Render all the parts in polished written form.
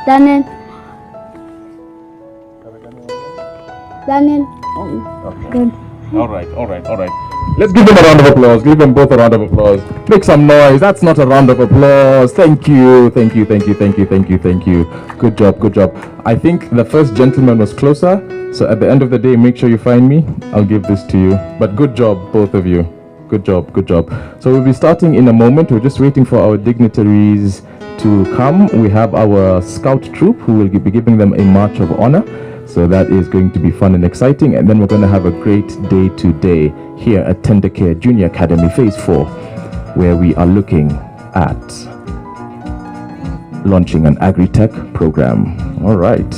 Daniel. Okay. All right. Let's give them a round of applause. Give them both a round of applause. Make some noise. That's not a round of applause. Thank you. Good job. I think the first gentleman was closer. So at the end of the day, make sure you find me. I'll give this to you. But good job, both of you. Good job. So we'll be starting in a moment. We're just waiting for our dignitaries to come. We have our scout troop who will be giving them a march of honor. So that is going to be fun and exciting. And then we're going to have a great day today here at Tender Care Junior Academy Phase 4, where we are looking at launching an AgriTech program. All right.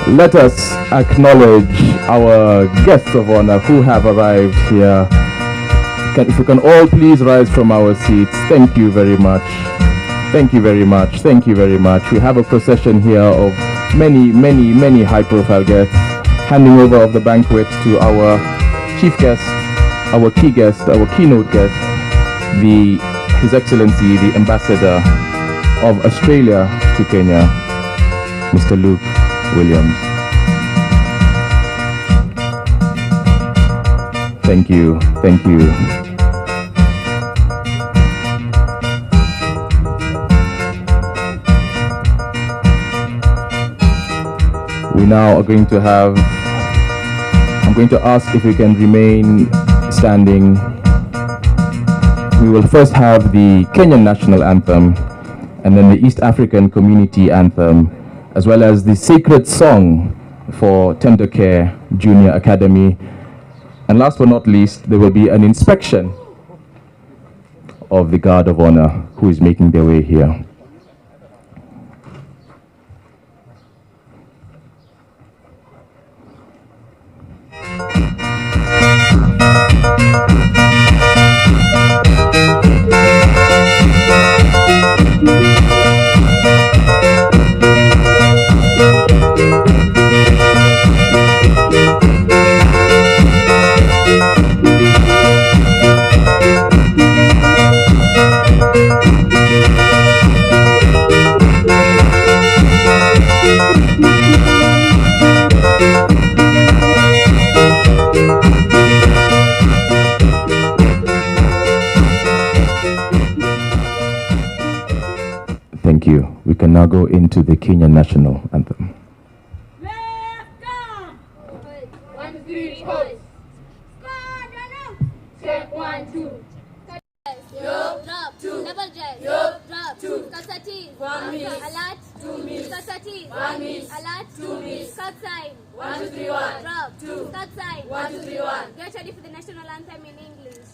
Let us acknowledge our guests of honor who have arrived here. If we can all please rise from our seats. Thank you very much. We have a procession here of many high-profile guests, handing over of the banquet to our chief guest, our key guest, our keynote guest, His Excellency, the Ambassador of Australia to Kenya, Mr. Luke Williams. Thank you. We now are going to have, I'm going to ask if we can remain standing. We will first have the Kenyan national anthem and then the East African community anthem. as well as the sacred song for Tender Care Junior Academy. And last but not least, there will be an inspection of the Guard of Honor who is making their way here. Thank you. We can now go into the Kenyan national anthem. Left arm. 1, 3, pose. Step 1, 2. Drop. 2. Double dress. Drop. 2. Kasati. 1 minute. Alert. 2 minutes. Kasati. 1 minute. Alert. 2 minutes. Start sign. 1, 2, 3, 1. Drop. 2. Start sign. 1, 2, 3, 1. Get ready for the national anthem in English.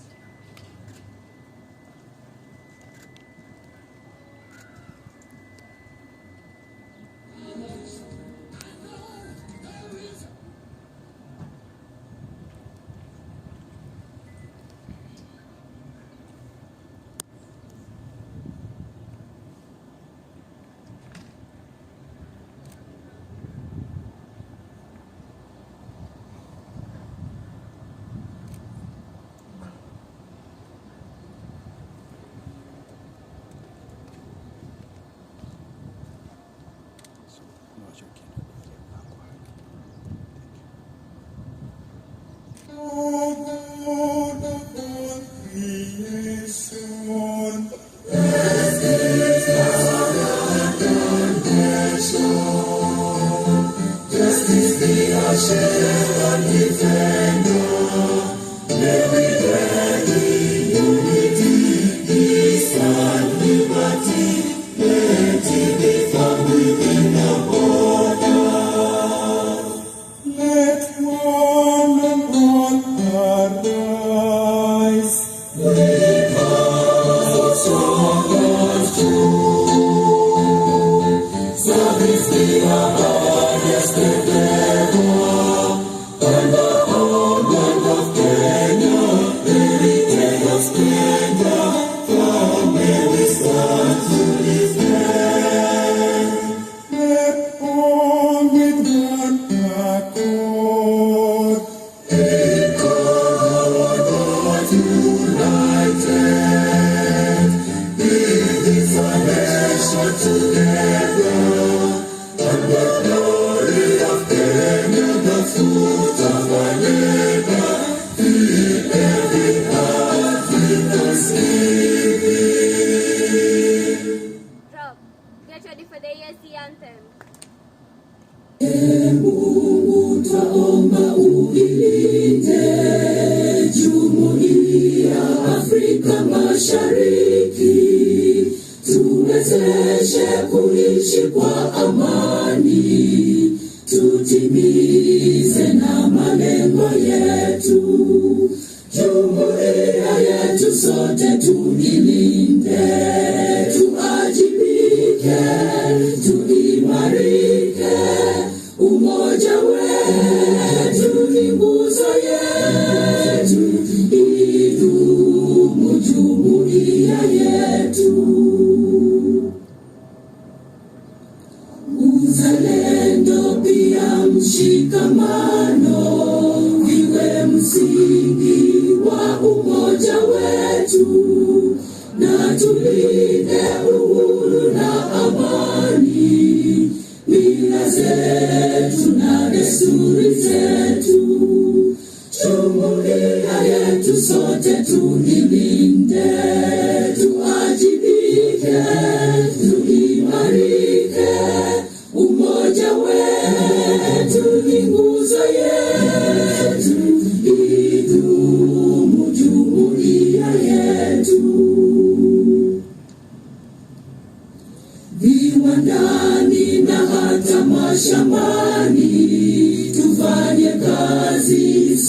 Viwandani na hata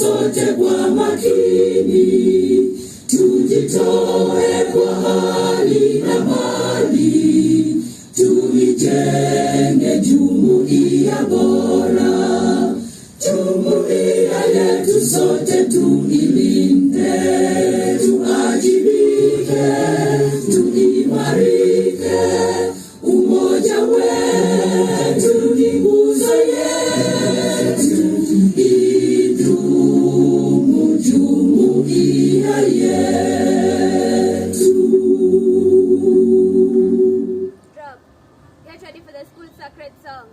sote kwa makini, tujitoe kwa hali na mali, tuijenge jumuiya bora. Jumuiya yetu sote tuilinde, tuajibike, tuimarike. Umoja wetu ni nguzo yetu, idumu jumuiya yetu. Drop. Get ready for the school sacred song.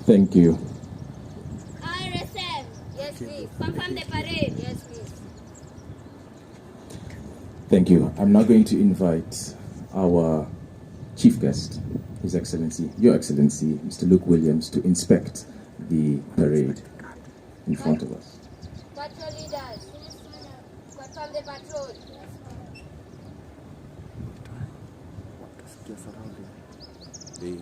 Thank you. RSM. Yes, please. Confirm the parade. Yes, please. Thank you. I'm now going to invite our chief guest, His Excellency, Your Excellency, Mr. Luke Williams, to inspect the parade in front of us. Patrol leaders. Confirm the patrol. Resume.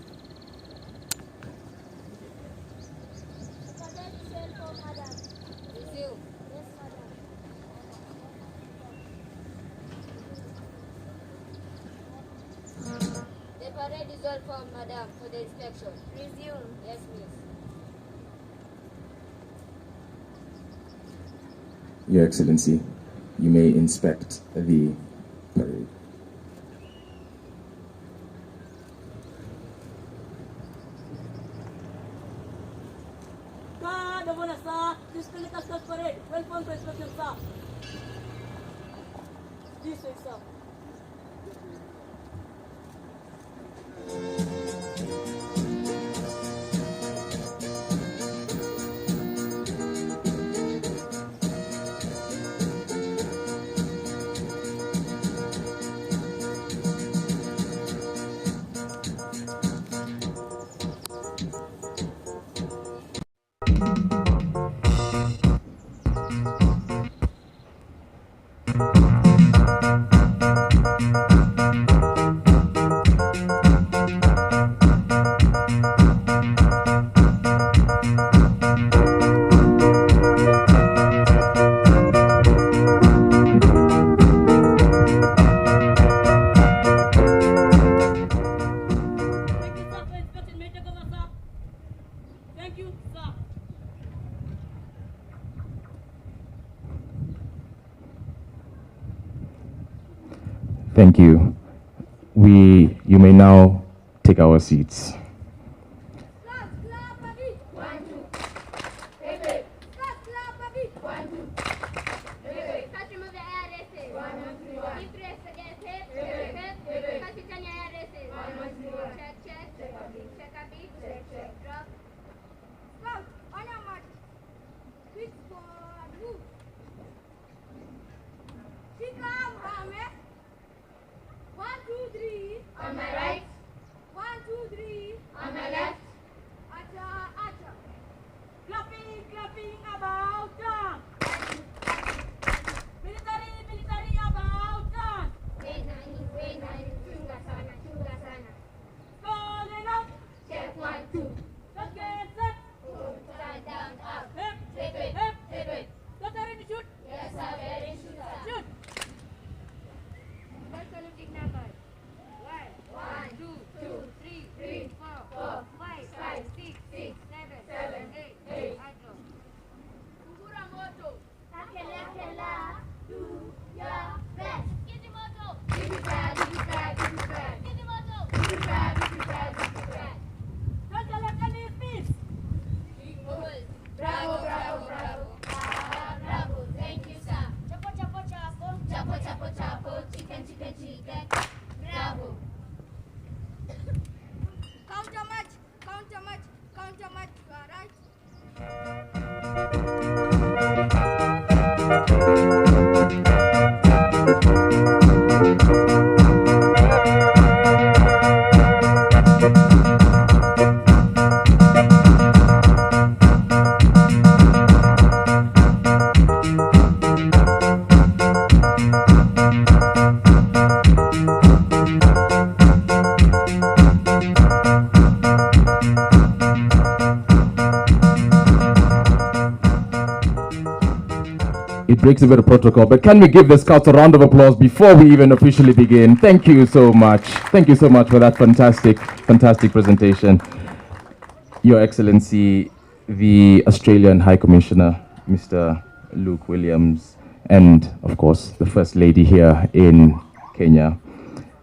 The parade is all for Madam for the inspection. Resume. Yes, please. Your Excellency, you may inspect the parade. Parade. Welcome to inspection, sir. This way, sir. Thank you. You may now take our seats. On my right. 1, 2, 3. On my left. Acha, acha. Clapping, clapping about done. Military about done. Wait, nani. Chunga sana. Calling up. Check 1, 2. Let's get set. Side down, up. Hip, Hip it. hip, hip. Got ready to shoot. Yes, sir. Very sure, sir. Shoot. Let's saluting number. 1, 2, 3, 4, 5, 6, 7, 8. Kukura moto. Akela. Do your best. Give the moto. Give it back. Give the moto. Give it back. Don't let any miss. Bravo. Bravo. Thank you, sir. Chapo. Chicken. Bravo. Counter much. You are right. It breaks a bit of protocol, but can we give the Scouts a round of applause before we even officially begin? Thank you so much. Thank you so much for that fantastic presentation. Your Excellency, the Australian High Commissioner, Mr. Luke Williams, and of course, the First Lady here in Kenya,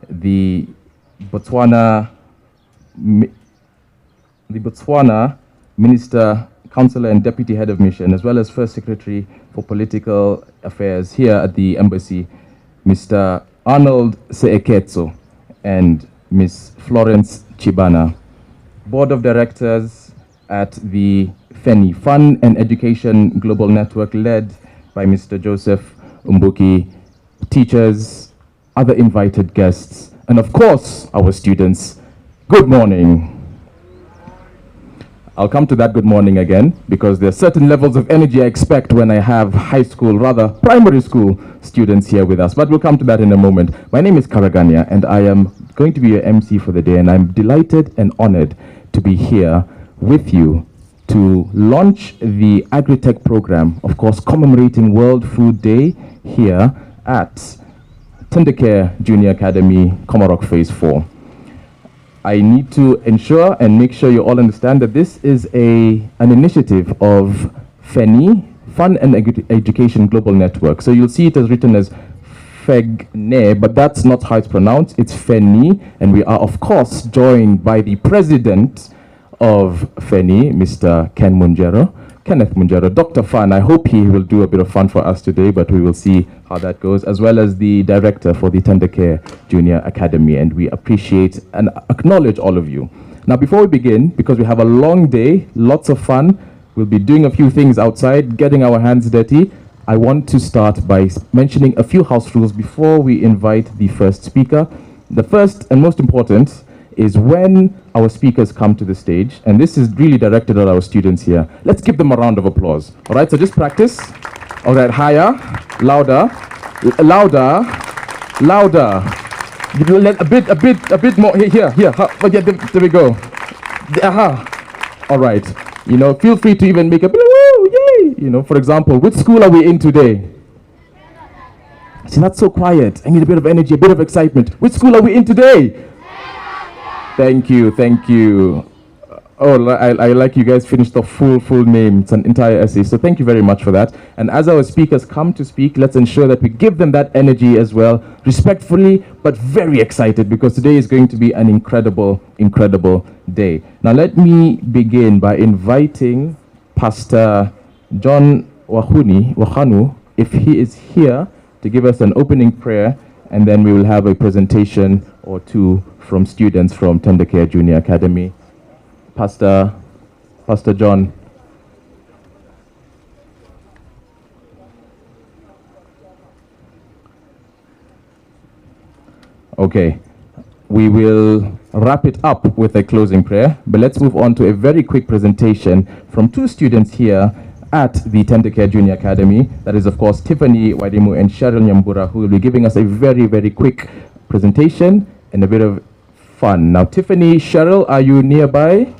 the Botswana Minister, Councillor and Deputy Head of Mission, as well as First Secretary for Political Affairs here at the Embassy, Mr. Arnold Seeketso and Ms. Florence Chibana. Board of Directors at the FENI, Fun and Education Global Network, led by Mr. Joseph Umbuki, teachers, other invited guests, and of course, our students. Good morning. I'll come to that good morning again, because there are certain levels of energy I expect when I have primary school students here with us, but we'll come to that in a moment. My name is Karaganya, and I am going to be your MC for the day, and I'm delighted and honored to be here with you to launch the AgriTech program, of course, commemorating World Food Day here at Tendecare Junior Academy, Komarok Phase 4. I need to ensure and make sure you all understand that this is an initiative of FENI, Fun and Education Global Network. So you'll see it as written as FEGNE, but that's not how it's pronounced. It's FENI, and we are, of course, joined by the president of FENI, Mr. Kenneth Munjero. Dr. Fun, I hope he will do a bit of fun for us today, but we will see how that goes, as well as the director for the Tendecare Junior Academy, and we appreciate and acknowledge all of you. Now, before we begin, because we have a long day, lots of fun, we'll be doing a few things outside, getting our hands dirty. I want to start by mentioning a few house rules before we invite the first speaker. The first and most important is when our speakers come to the stage, and this is really directed at our students here. Let's give them a round of applause. All right, so just practice. All right, higher, louder, louder. A bit more. Here. Yeah, there we go. All right. Feel free to even make a woo, yay. For example, which school are we in today? See, that's so quiet. I need a bit of energy, a bit of excitement. Which school are we in today? Thank you. Oh, I like you guys finished the full name. It's an entire essay. So thank you very much for that. And as our speakers come to speak, let's ensure that we give them that energy as well, respectfully, but very excited, because today is going to be an incredible day. Now let me begin by inviting Pastor John Wahanu, if he is here, to give us an opening prayer, and then we will have a presentation or two from students from Tender Care Junior Academy. Pastor John. Okay, we will wrap it up with a closing prayer, but let's move on to a very quick presentation from two students here at the Tender Care Junior Academy. That is, of course, Tiffany Wadimu and Cheryl Nyambura, who will be giving us a very quick presentation and a bit of fun. Now, Tiffany, Cheryl, are you nearby?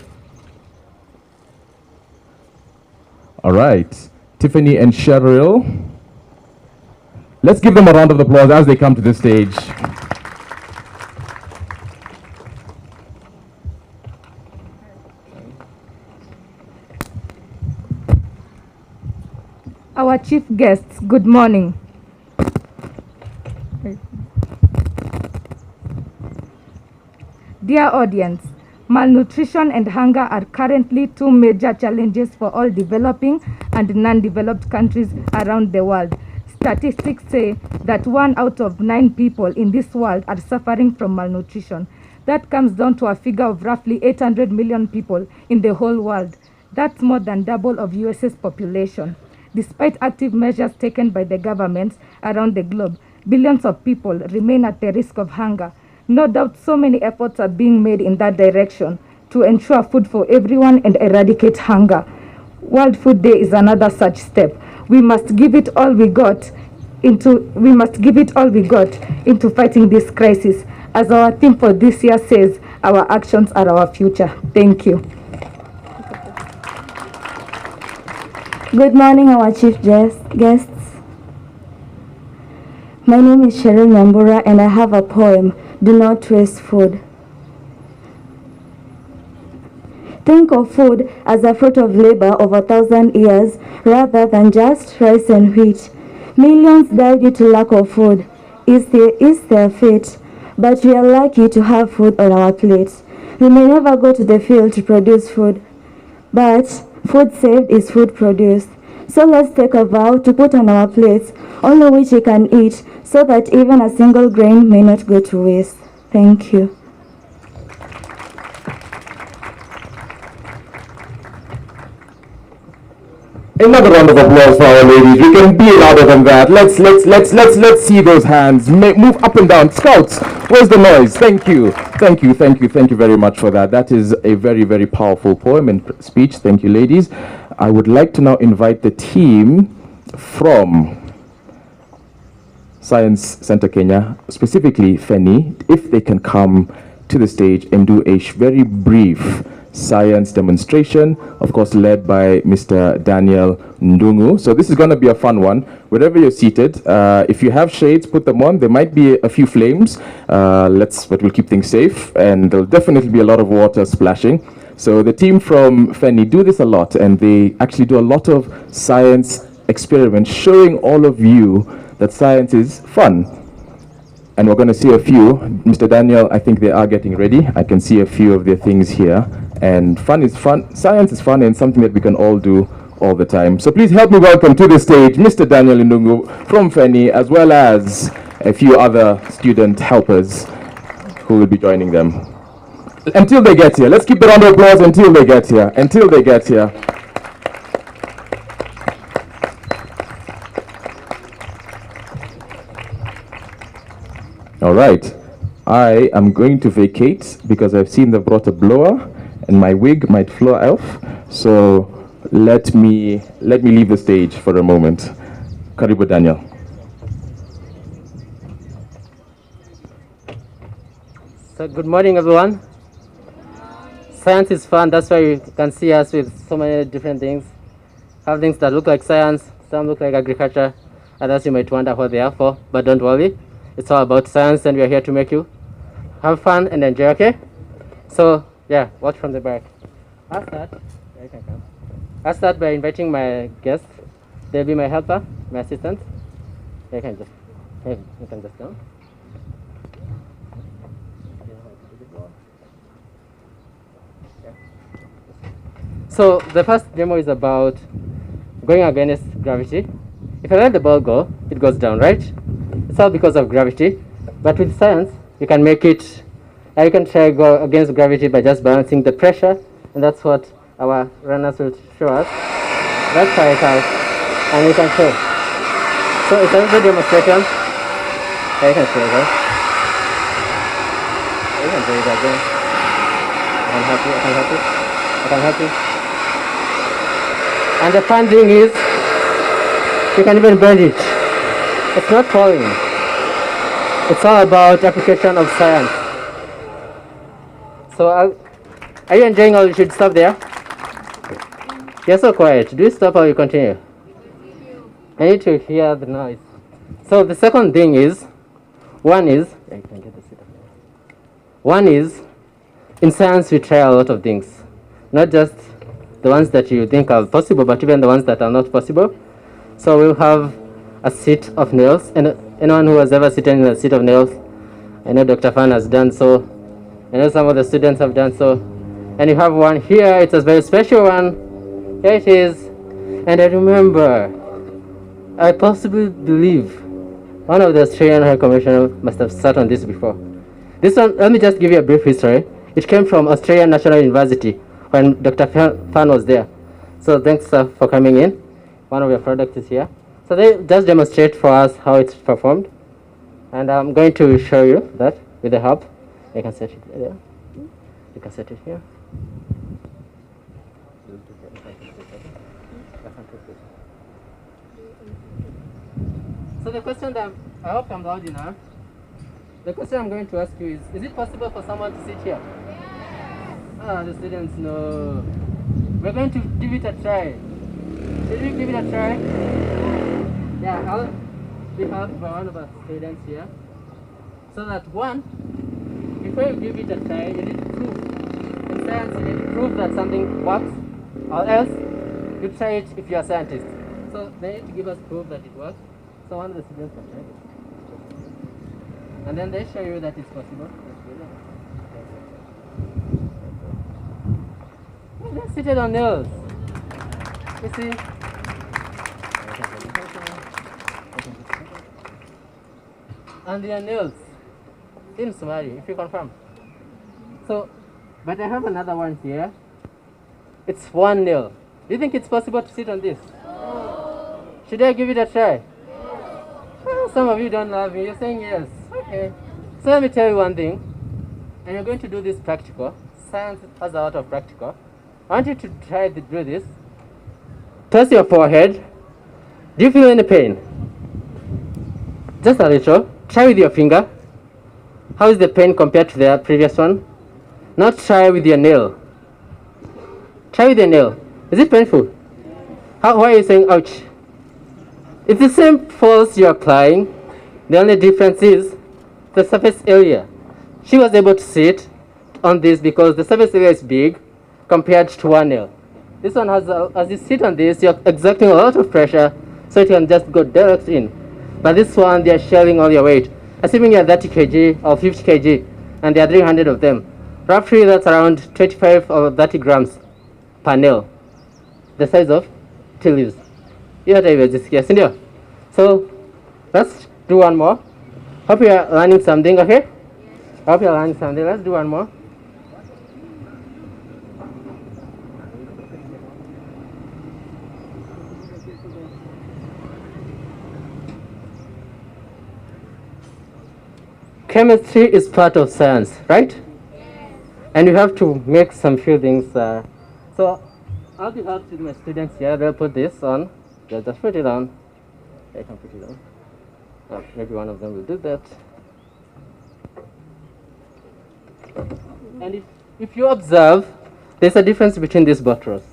All right, Tiffany and Cheryl. Let's give them a round of applause as they come to the stage. Our chief guests, good morning. Dear audience, malnutrition and hunger are currently two major challenges for all developing and non-developed countries around the world. Statistics say that 1 out of 9 people in this world are suffering from malnutrition. That comes down to a figure of roughly 800 million people in the whole world. That's more than double of US's population. Despite active measures taken by the governments around the globe, billions of people remain at the risk of hunger. No doubt so many efforts are being made in that direction to ensure food for everyone and eradicate hunger. World Food Day is another such step. We must give it all we got into fighting this crisis. As our theme for this year says, our actions are our future. Thank you. Good morning, our chief guests. My name is Cheryl Nyambura and I have a poem, Do Not Waste Food. Think of food as a fruit of labor over 1,000 years rather than just rice and wheat. Millions died due to lack of food. Is their fate. But we are lucky to have food on our plates. We may never go to the field to produce food, but food saved is food produced. So let's take a vow to put on our plates only which we can eat, so that even a single grain may not go to waste. Thank you. Another round of applause for our ladies. We can be louder than that. Let's see those hands. Move up and down. Scouts, where's the noise? Thank you very much for that. That is a very powerful poem and speech. Thank you, ladies. I would like to now invite the team from Science Center Kenya, specifically Feni, if they can come to the stage and do a very brief science demonstration, of course led by Mr. Daniel Ndungu. So this is going to be a fun one. Wherever you're seated, if you have shades, put them on. There might be a few flames, but we'll keep things safe, and there'll definitely be a lot of water splashing. So the team from Feni do this a lot, and they actually do a lot of science experiments showing all of you that science is fun. And we're going to see a few. Mr. Daniel, I think they are getting ready. I can see a few of their things here. And fun is fun. Science is fun and something that we can all do all the time. So please help me welcome to the stage Mr. Daniel Ndungu from Feni, as well as a few other student helpers who will be joining them. Until they get here. Let's keep the round of applause until they get here. All right, I am going to vacate because I've seen they've brought a blower and my wig might flow off. So let me leave the stage for a moment. Karibu, Daniel. So good morning, everyone. Science is fun. That's why you can see us with so many different things. Have things that look like science, some look like agriculture, others you might wonder what they are for, but don't worry. It's all about science, and we are here to make you have fun and enjoy, okay? So, yeah, watch from the back. I'll start. Yeah, you can come. I'll start by inviting my guests. They'll be my helper, my assistant. You can just come. So the first demo is about going against gravity. If I let the ball go, it goes down, right? It's all because of gravity. But with science, you can make it, you can try go against gravity by just balancing the pressure, and that's what our runners will show us. Let's try it out, and you can show. So it's a little demonstration. Yeah, you can show it, right? You can do it again. I can help you, I can help you, I can help you. And the fun thing is, you can even bend it. It's not falling. It's all about application of science. So, are you enjoying or you should stop there? You're so quiet. Do you stop or you continue? I need to hear the noise. So the second thing is, one is, in science we try a lot of things. Not just the ones that you think are possible, but even the ones that are not possible. So we'll have a seat of nails, and anyone who has ever sitting in a seat of nails, I know Dr. Fan has done so, I know some of the students have done so, and you have one here. It's a very special one. Here it is. And I remember, I possibly believe one of the Australian High Commissioner must have sat on this before. This one, let me just give you a brief history. It came from Australian National University when Dr. Fan was there. So thanks for coming in. One of your products is here. So they just demonstrate for us how it's performed. And I'm going to show you that with the help. You can set it there. You can set it here. So the question that I hope I'm loud enough. The question I'm going to ask you is it possible for someone to sit here? Ah, the students know. We're going to give it a try. Should we give it a try? Yeah, I'll be helped by one of our students here. So that one, before you give it a try, you need to prove. In science, you need to prove that something works, or else you try it if you're a scientist. So they need to give us proof that it works. So one of the students can try it. And then they show you that it's possible. They're seated on nails. You see? And their nails. In Somali, if you confirm. So, but I have another one here. It's one nail. Do you think it's possible to sit on this? No. Should I give it a try? Well, some of you don't love me. You're saying yes. Okay. So let me tell you one thing. And you're going to do this practical. Science has a lot of practical. I want you to try to do this. Touch your forehead. Do you feel any pain? Just a little. Try with your finger. How is the pain compared to the previous one? Now try with your nail. Try with your nail. Is it painful? Why are you saying ouch? It's the same force you're applying. The only difference is the surface area. She was able to sit on this because the surface area is big compared to one nail. This one has, as you sit on this, you're exerting a lot of pressure, so it can just go direct in. But this one, they're sharing all your weight. Assuming you're 30 kg or 50 kg, and there are 300 of them. Roughly, that's around 25 or 30 grams per nail. The size of tea leaves. So, let's do one more. Hope you're learning something, okay? Hope you're learning something. Let's do one more. Chemistry is part of science, right? Yes. And you have to make some few things. So I'll be helped with my students here. They'll put this on. They'll just put it on. I can put it on. Maybe one of them will do that. And if you observe, there's a difference between these bottles.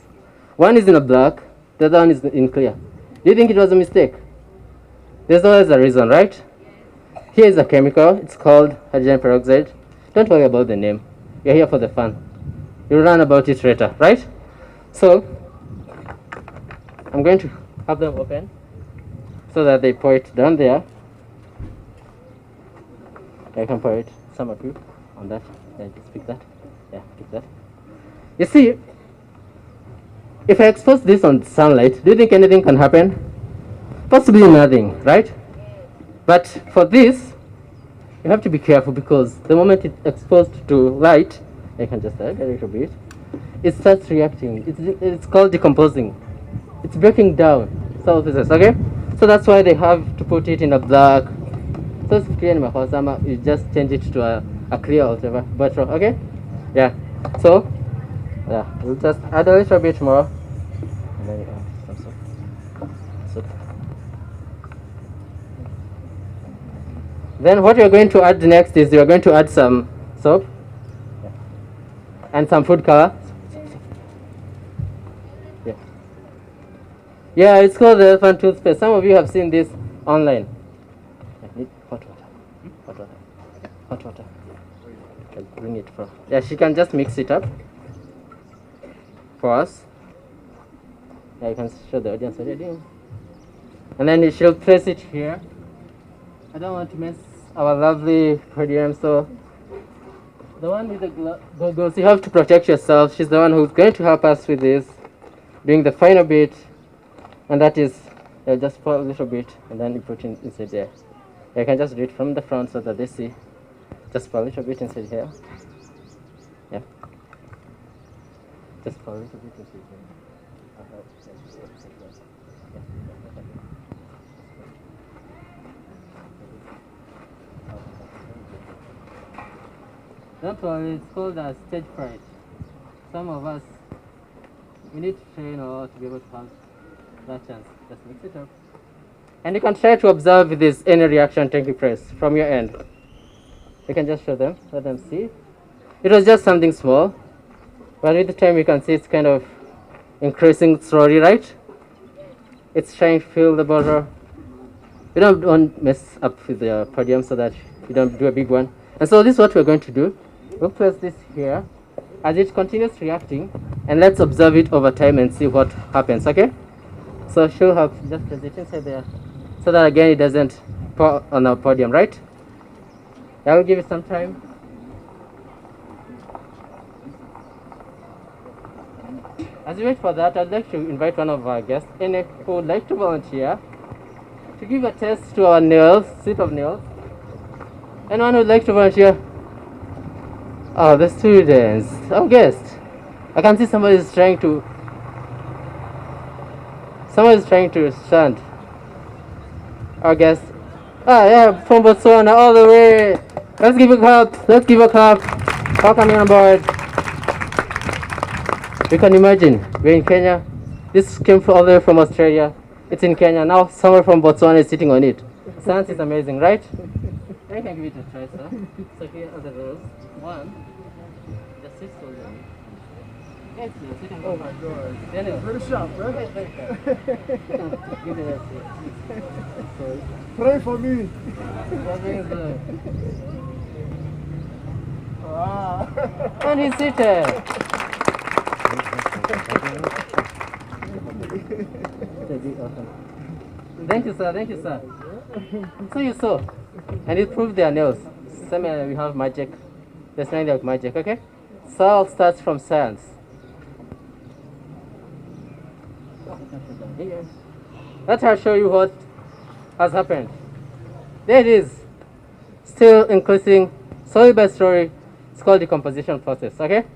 One is in a black, the other one is in clear. Do you think it was a mistake? There's always a reason, right? Here is a chemical. It's called hydrogen peroxide. Don't worry about the name. You're here for the fun. You'll learn about it later, right? So I'm going to have them open so that they pour it down there. I can pour it, some of you, on that. Yeah, just pick that. Yeah, pick that. You see, if I expose this on sunlight, do you think anything can happen? Possibly nothing, right? But for this, you have to be careful because the moment it's exposed to light, I can just add a little bit, it starts reacting. It's called decomposing. It's breaking down surfaces, okay? So that's why they have to put it in a black. So it's clear in my you just change it to a clear or whatever bottle, okay? Yeah. So yeah, we'll just add a little bit more. And then some soap. Then what you're going to add next is you're going to add some soap and some food color. Yeah. Yeah, it's called the elephant toothpaste. Some of you have seen this online. I need hot water. Hot water. Hot water. I'll bring it from. Yeah, she can just mix it up for us. Yeah, you can show the audience what you're doing. And then she'll place it here. I don't want to mess our lovely podium, so the one with the goggles, you have to protect yourself. She's the one who's going to help us with this, doing the final bit, and that is just pour a little bit, and then you put it inside there. You can just do it from the front so that they see. Just pour a little bit inside here. Yeah. Just pour a little bit inside here. Don't worry, it's called a stage fright. Some of us, we need to train or to be able to have that chance. Just mix it up. And you can try to observe if there's any reaction taking place from your end. You can just show them, let them see. It was just something small, but with the time you can see it's kind of increasing slowly, right? It's trying to fill the bottle. You don't want to mess up with the podium so that you don't do a big one. And so this is what we're going to do. We'll place this here as it continues reacting, and let's observe it over time and see what happens, okay? So she'll have just place it inside there so that again it doesn't pour on our podium, right? I will give it some time. As we wait for that, I'd like to invite one of our guests, who would like to volunteer to give a test to our nails, set of nails. Anyone who would like to volunteer? Oh, the students. Our guest. I can see somebody is trying to stand. Our guest. Ah, yeah, from Botswana all the way. Let's give a clap. Let's give a clap. Welcome on board. You can imagine, we're in Kenya. This came all the way from Australia. It's in Kenya. Now someone from Botswana is sitting on it. Science is amazing, right? I can give it a try, sir. So here are the rules. One, just sit slowly. Yes, yes, sit on. Oh my God. Then it's very sharp, right? Yes, very sharp. Give it a sit. Pray for me. You're very good. Wow. And he's seated. Thank you, sir. Thank you, sir. So you saw, and it proved their nails. Same we have magic. There's nothing like magic, okay? So all starts from science. Let her show you what has happened. There it is. Still increasing slowly by slowly. It's called decomposition process, okay?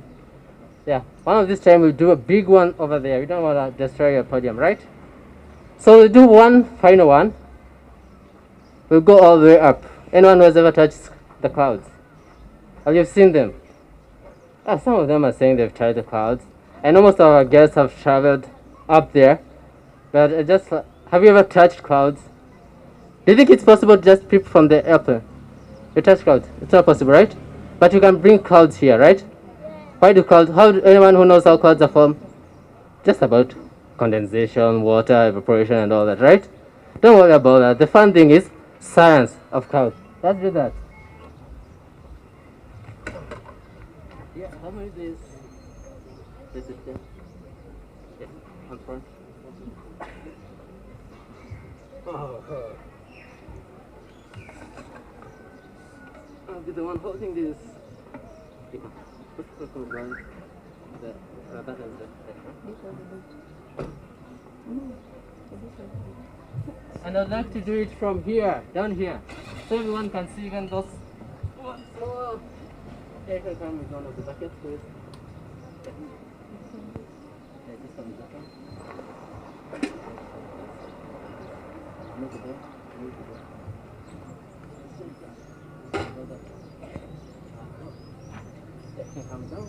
Yeah, one of this time we'll do a big one over there. We don't want to destroy your podium, right? So we'll do one final one. We'll go all the way up. Anyone who has ever touched the clouds? Have you seen them? Some of them are saying they've tried the clouds. I know most of our guests have traveled up there. But have you ever touched clouds? Do you think it's possible to just peep from the airplane? You touch clouds? It's not possible, right? But you can bring clouds here, right? Why do clouds? Anyone who knows how clouds are formed? Just about condensation, water, evaporation, and all that, right? Don't worry about that. The fun thing is science of clouds. Let's do that. Yeah, how many days? I'll be the one holding this. And I'd like to do it from here, down here, so everyone can see even those. Oh, okay, I can come with one of the buckets, please. Okay, just come with that one. Move it there, move it there. That can come down.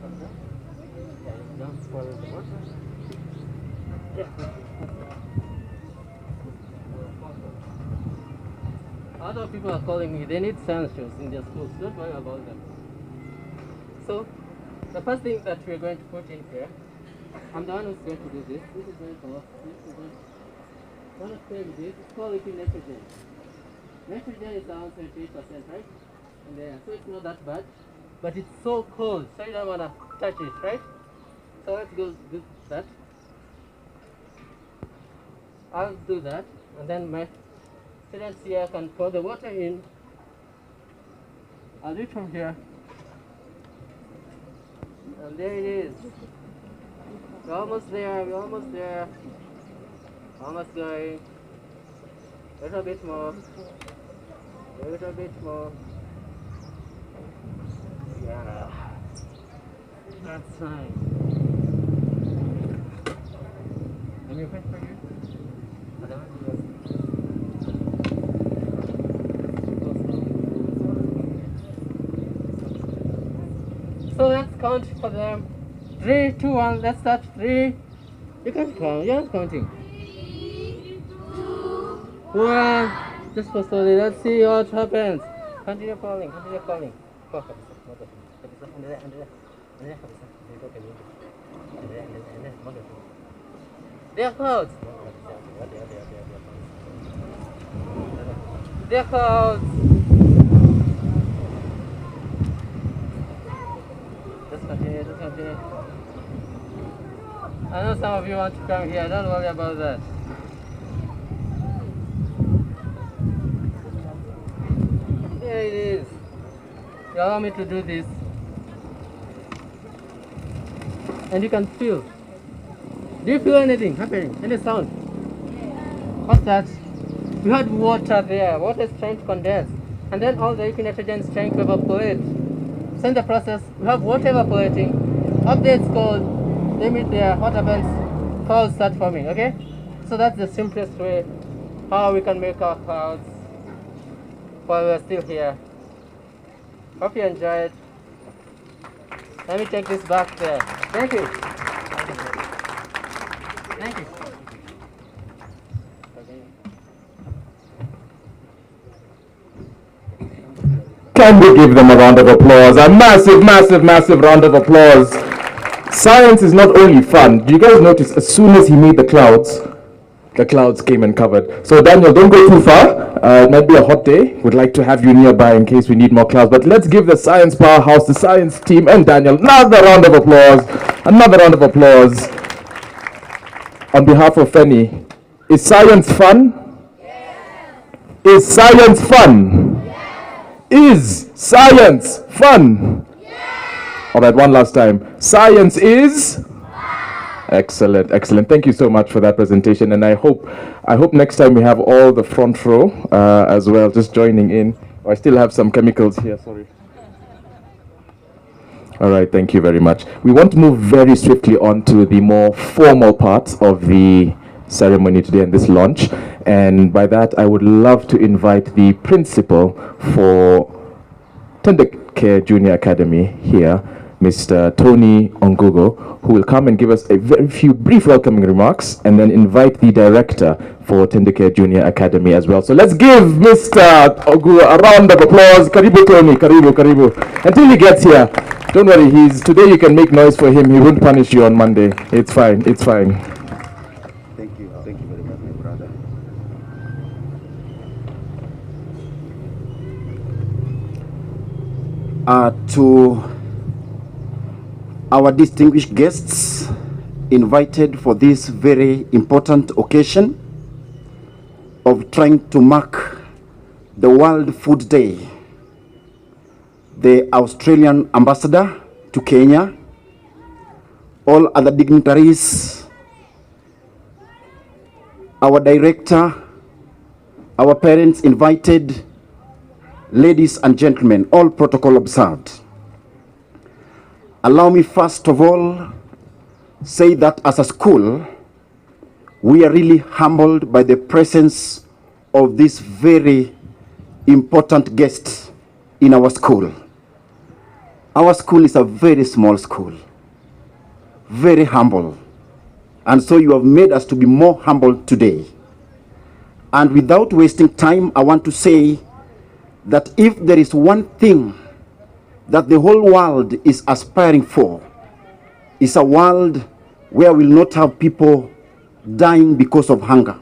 Come down. Yeah, down for the water. Yeah. Other people are calling me, they need science shows in their schools, don't worry about them. So, the first thing that we're going to put in here, I'm the one who's going to do this. This is going to work. This is going to want to play with this. It's called liquid nitrogen. Nitrogen is around 28%, right? And there, so it's not that bad, but it's so cold, so you don't want to touch it, right? So let's go do that. I'll do that, and then my students here can pour the water in. I'll do it from here. And there it is. We're almost there, we're almost there. Almost going. A little bit more. A little bit more. Yeah. That's fine. Let me wait for you. So let's count for them. 3, 2, 1. Let's start. 3. You can count. You're not counting. 1. Just for slowly. Let's see what happens. Continue calling. Continue calling. They are clouds. They are clouds. Just continue, just continue. I know some of you want to come here, don't worry about that. There it is. You allow me to do this. And you can feel. Do you feel anything happening? Any sound? What's that? We had water there. Water is trying to condense. And then all the liquid nitrogen is trying to evaporate. So in the process, we have water evaporating. Up there it's cold. They meet there. What happens? Clouds start forming, okay? So that's the simplest way how we can make our clouds while we're still here. Hope you enjoyed. Let me take this back there. Thank you. Thank you. Can we give them a round of applause? A massive, massive, massive round of applause. Science is not only fun. Do you guys notice as soon as he made the clouds came and covered. So Daniel, don't go too far. It might be a hot day. We'd like to have you nearby in case we need more clouds. But let's give the science powerhouse, the science team, and Daniel another round of applause. Another round of applause. On behalf of Feni, is science fun? Yes. Is science fun? Yes. Is science fun? Yes. All right, one last time. Science is? Excellent, excellent. Thank you so much for that presentation, and I hope next time we have all the front row as well, just joining in. I still have some chemicals here, sorry. All right, thank you very much. We want to move very swiftly on to the more formal parts of the ceremony today and this launch, and by that I would love to invite the principal for Tender Care Junior Academy here, Mr. Tony Ongogo, who will come and give us a very few brief welcoming remarks and then invite the director for Tender Care Junior Academy as well. So let's give Mr. Ongogo a round of applause. Karibu Tony, karibu, karibu. Until he gets here, don't worry, today you can make noise for him. He won't punish you on Monday. It's fine, it's fine. Thank you very much, my brother. To our distinguished guests invited for this very important occasion of trying to mark the World Food Day. The Australian ambassador to Kenya, all other dignitaries, our director, our parents invited, ladies and gentlemen, all protocol observed. Allow me first of all say that as a school, we are really humbled by the presence of this very important guest in our school. Our school is a very small school, very humble. And so you have made us to be more humble today. And without wasting time, I want to say that if there is one thing that the whole world is aspiring for, is a world where we will not have people dying because of hunger,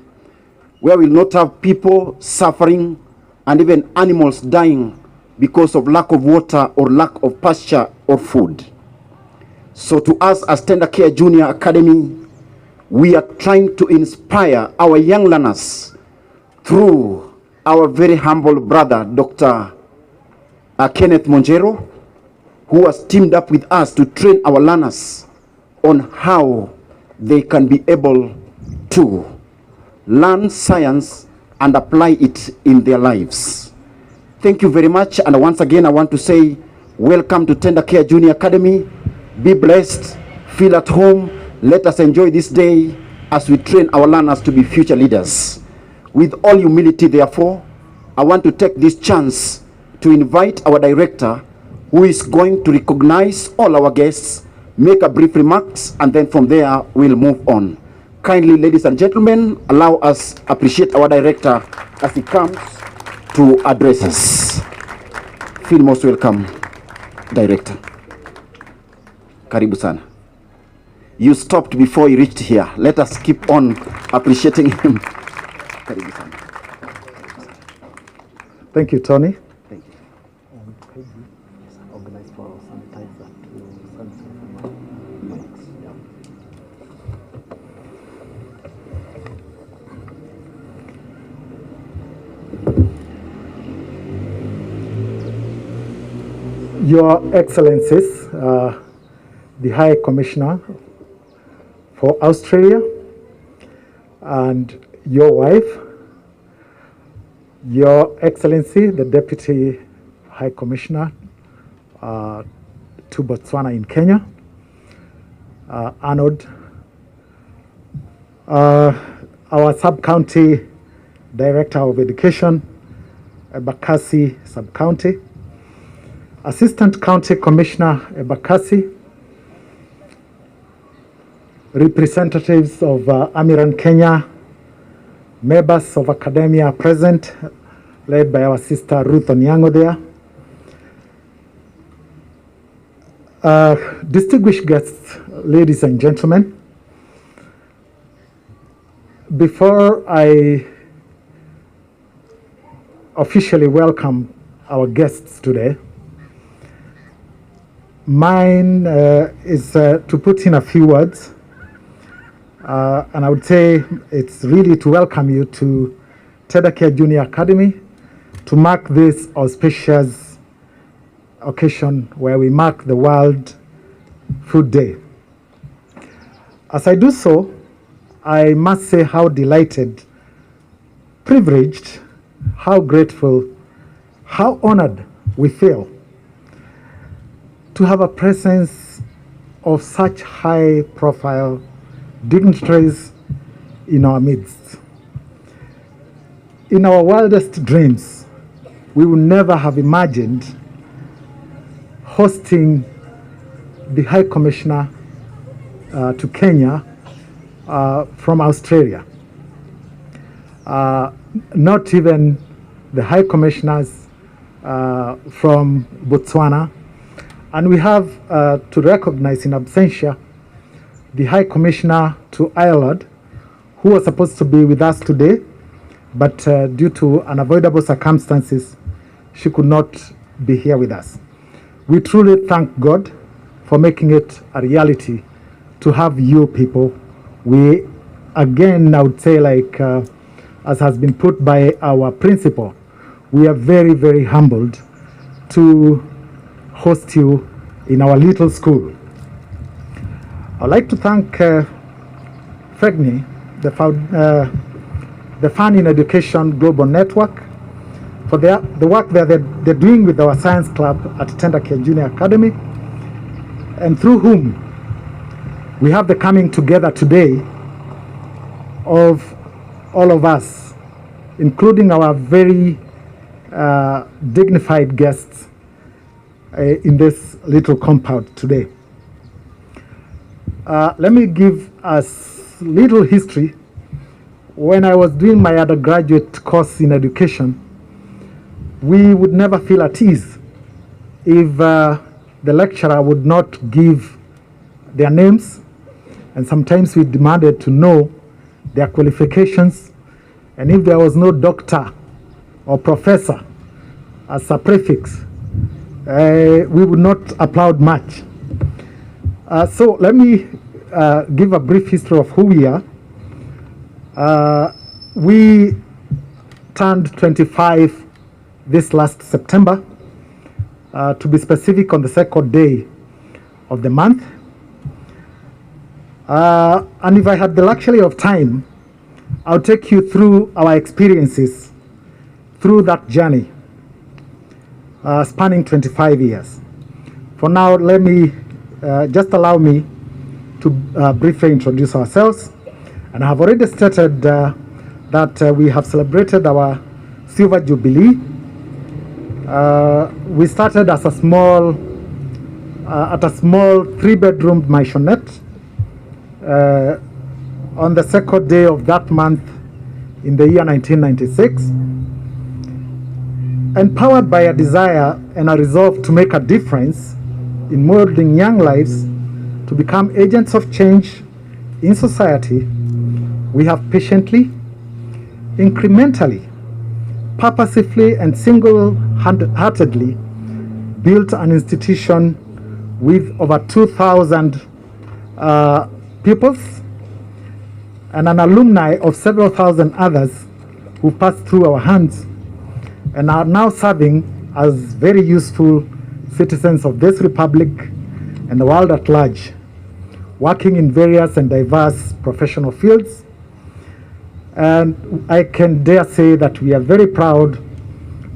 where we will not have people suffering and even animals dying because of lack of water or lack of pasture or food. So to us as Tender Care Junior Academy, we are trying to inspire our young learners through our very humble brother, Dr. Kenneth Monjero, who has teamed up with us to train our learners on how they can be able to learn science and apply it in their lives. Thank you very much. And once again, I want to say welcome to Tender Care Junior Academy. Be blessed, feel at home. Let us enjoy this day as we train our learners to be future leaders. With all humility, therefore, I want to take this chance to invite our director, who is going to recognize all our guests, make a brief remarks, and then from there we'll move on. Kindly, ladies and gentlemen, allow us appreciate our director as he comes to address us. Feel most welcome, director. Karibu sana. You stopped before you reached here. Let us keep on appreciating him. Karibu sana. Thank you, Tony. Thank you. Organize for sanitizer to sanitize. Your Excellencies, the High Commissioner for Australia and your wife, Your Excellency, the Deputy High Commissioner to Botswana in Kenya, Arnold, our Sub-County Director of Education, Embakasi Sub-County, Assistant County Commissioner Embakasi, representatives of Amiran Kenya, members of academia present, led by our sister Ruth Onyango there. Distinguished guests, ladies and gentlemen, before I officially welcome our guests today, mine is to put in a few words. And I would say it's really to welcome you to Tender Care Junior Academy to mark this auspicious occasion where we mark the World Food Day. As I do so, I must say how delighted, privileged, how grateful, how honored we feel to have a presence of such high-profile dignitaries in our midst. In our wildest dreams, we would never have imagined hosting the High Commissioner to Kenya from Australia. Not even the High Commissioners from Botswana. And we have to recognize in absentia the High Commissioner to Ireland, who was supposed to be with us today, but due to unavoidable circumstances, she could not be here with us. We truly thank God for making it a reality to have you people. We, again, I would say, like, as has been put by our principal, we are very, very humbled to host you in our little school. I'd like to thank FEGNI, the Fun in Education Global Network, for the work that they're doing with our science club at Tendacare Junior Academy, and through whom we have the coming together today of all of us, including our very dignified guests in this little compound today. Let me give us little history. When I was doing my undergraduate course in education, we would never feel at ease if the lecturer would not give their names, and sometimes we demanded to know their qualifications, and if there was no doctor or professor as a prefix, we would not applaud much. So let me give a brief history of who we are. We turned 25 this last September, to be specific, on the second day of the month. And if I had the luxury of time, I'll take you through our experiences through that journey, spanning 25 years. For now, let me just allow me to briefly introduce ourselves. And I have already stated that we have celebrated our Silver Jubilee. We started as a small, at a small 3-bedroom maisonette on the second day of that month in the year 1996. Empowered by a desire and a resolve to make a difference in molding young lives to become agents of change in society, we have patiently, incrementally, purposefully, and single-heartedly built an institution with over 2,000 pupils and an alumni of several thousand others who passed through our hands and are now serving as very useful citizens of this republic and the world at large, working in various and diverse professional fields. And I can dare say that we are very proud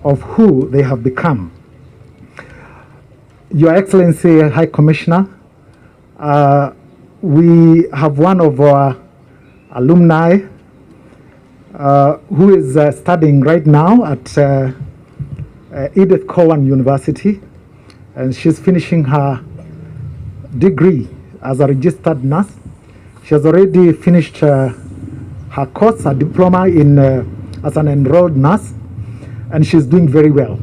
of who they have become. Your Excellency, High Commissioner, we have one of our alumni who is studying right now at Edith Cowan University, and she's finishing her degree as a registered nurse. She has already finished her course, her diploma in as an enrolled nurse, and she's doing very well.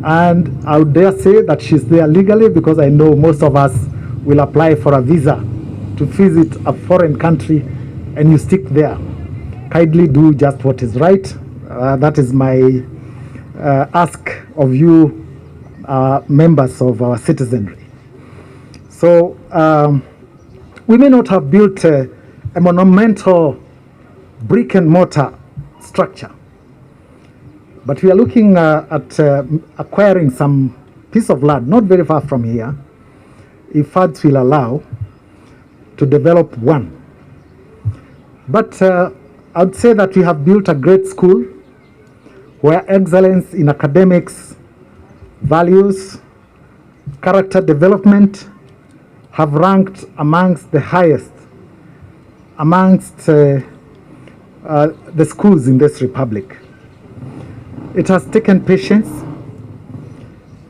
And I would dare say that she's there legally, because I know most of us will apply for a visa to visit a foreign country, and you stick there. Kindly do just what is right. That is my ask of you, members of our citizenry. So we may not have built a monumental brick and mortar structure, but we are looking at acquiring some piece of land not very far from here, if funds will allow, to develop one. But I'd say that we have built a great school where excellence in academics, values, character development have ranked amongst the highest amongst the schools in this republic. It has taken patience,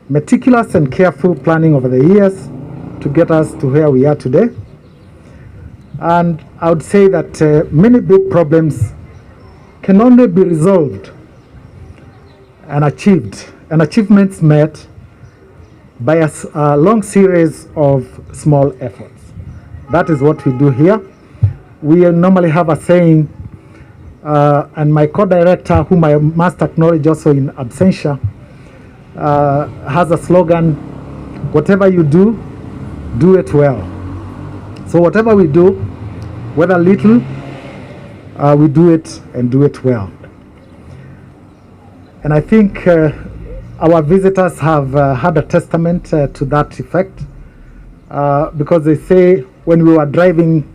meticulous and careful planning over the years to get us to where we are today. And I would say that many big problems can only be resolved and achieved, and achievements met by a long series of small efforts. That is what we do here. We normally have a saying, and my co-director, whom I must acknowledge also in absentia, has a slogan: whatever you do, do it well. So whatever we do, whether little, we do it and do it well. And I think our visitors have had a testament to that effect, because they say when we were driving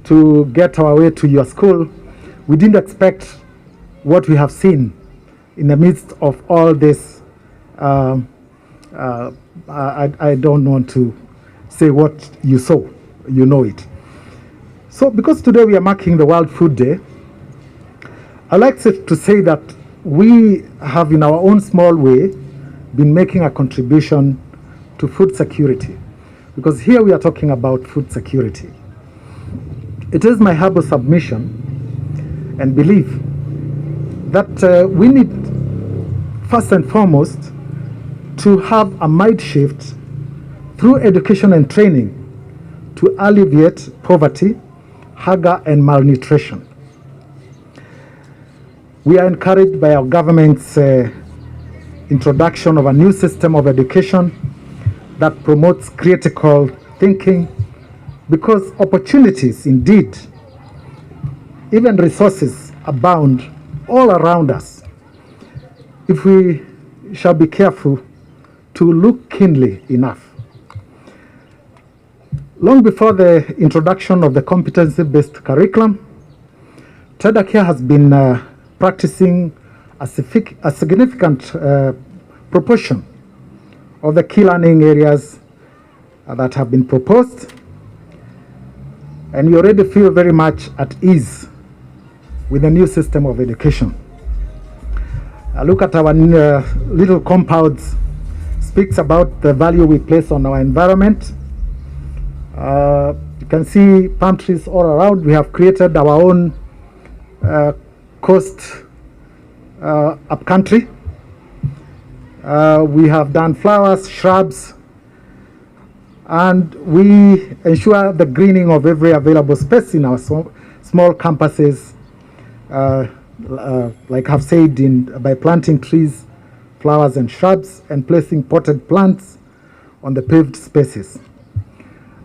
to get our way to your school, we didn't expect what we have seen in the midst of all this. I don't want to say what you saw, you know it. So because today we are marking the World Food Day, I'd like to say that we have in our own small way been making a contribution to food security, because here we are talking about food security. It is my humble submission and belief that we need first and foremost to have a mind shift through education and training to alleviate poverty, hunger and malnutrition. We are encouraged by our government's introduction of a new system of education that promotes critical thinking, because opportunities, indeed, even resources abound all around us if we shall be careful to look keenly enough. Long before the introduction of the competency-based curriculum, TEDACare has been practicing a significant proportion of the key learning areas that have been proposed, and we already feel very much at ease with the new system of education. Look at our little compounds, speaks about the value we place on our environment. You can see palm trees all around. We have created our own coast upcountry. We have done flowers, shrubs, and we ensure the greening of every available space in our small campuses, like I've said, by planting trees, flowers and shrubs, and placing potted plants on the paved spaces.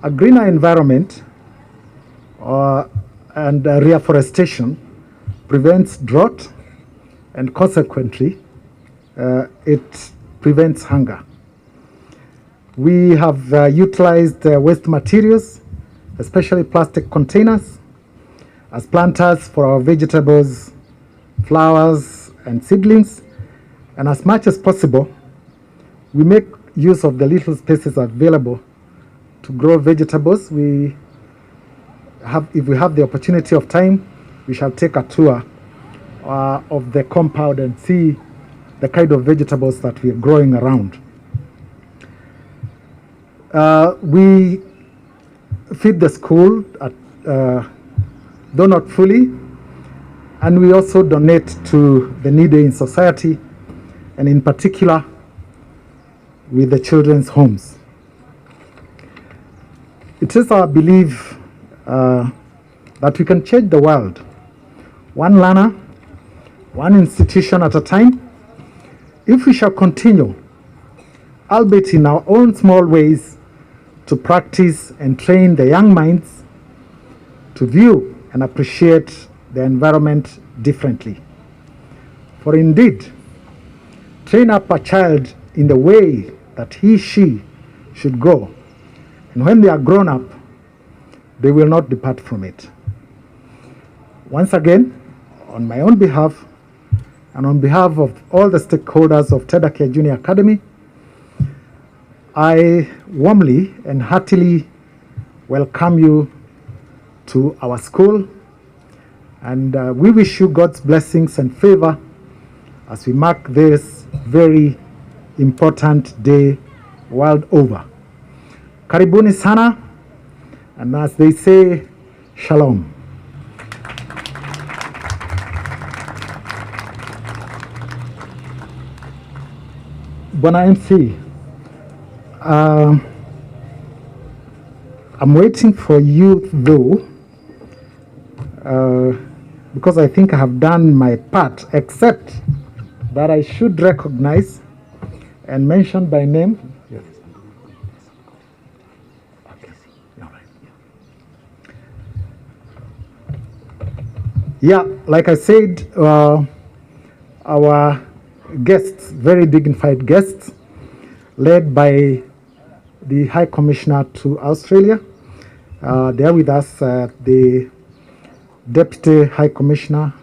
A greener environment and reforestation prevents drought, and consequently, it prevents hunger. We have utilized waste materials, especially plastic containers, as planters for our vegetables, flowers, and seedlings. And as much as possible, we make use of the little spaces available to grow vegetables. If we have the opportunity of time, we shall take a tour of the compound and see the kind of vegetables that we are growing around. We feed the school, though not fully, and we also donate to the needy in society, and in particular with the children's homes. It is our belief that we can change the world, one learner, one institution at a time, if we shall continue, albeit in our own small ways, to practice and train the young minds to view and appreciate the environment differently. For indeed, train up a child in the way that she should go, and when they are grown up, they will not depart from it. Once again, on my own behalf, and on behalf of all the stakeholders of TEDACare Junior Academy, I warmly and heartily welcome you to our school, and we wish you God's blessings and favor as we mark this very important day world over. Karibuni sana, and as they say, shalom. Bwana MC, I'm waiting for you though, because I think I have done my part, except that I should recognize and mention by name. Yes. Okay. All right. Yeah, like I said, our guests, very dignified guests, led by the High Commissioner to Australia. They are with us, the Deputy High Commissioner,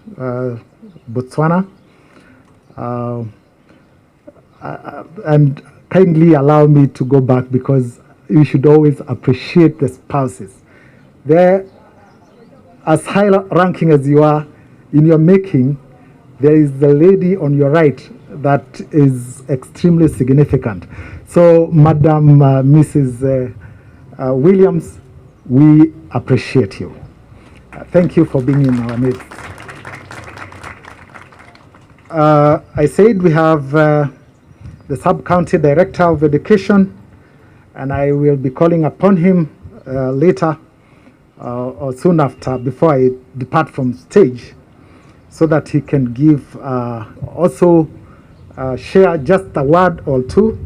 Botswana. And kindly allow me to go back because you should always appreciate the spouses. They're as high ranking as you are in your making. There is the lady on your right that is extremely significant. So, Madam Mrs. Williams, we appreciate you. Thank you for being in our midst. I said we have the Sub-County Director of Education, and I will be calling upon him later or soon after, before I depart from stage, so that he can give also share just a word or two.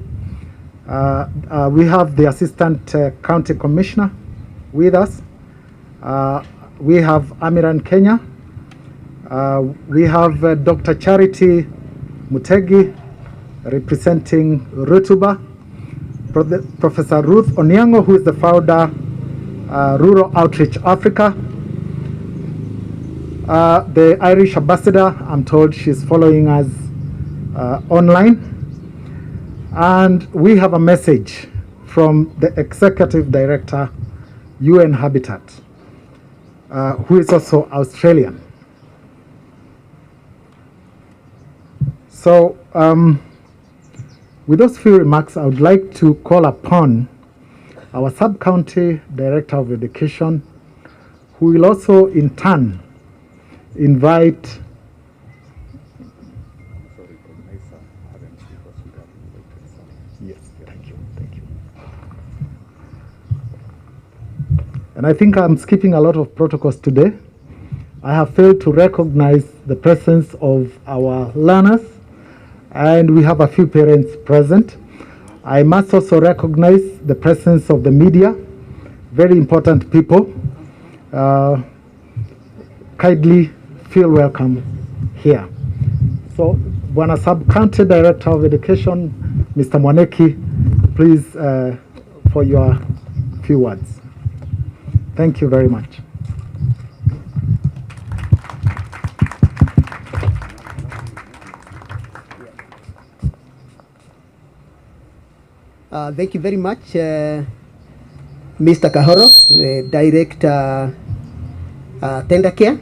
We have the Assistant County Commissioner with us. We have Amiran Kenya. We have Dr. Charity Mutegi representing Rutuba. Professor Ruth Onyango, who is the founder, Rural Outreach Africa. The Irish ambassador, I'm told she's following us online. And we have a message from the Executive Director, UN Habitat, who is also Australian. So, with those few remarks, I would like to call upon our Sub-County Director of Education, who will also in turn invite and I think I'm skipping a lot of protocols today. I have failed to recognize the presence of our learners, and we have a few parents present. I must also recognize the presence of the media, very important people. Kindly feel welcome here. So, Bwana Sub-County Director of Education, Mr. Mwaneki, please, for your few words. Thank you very much. Thank you very much, Mr. Kahoro, the Director, Tender Care.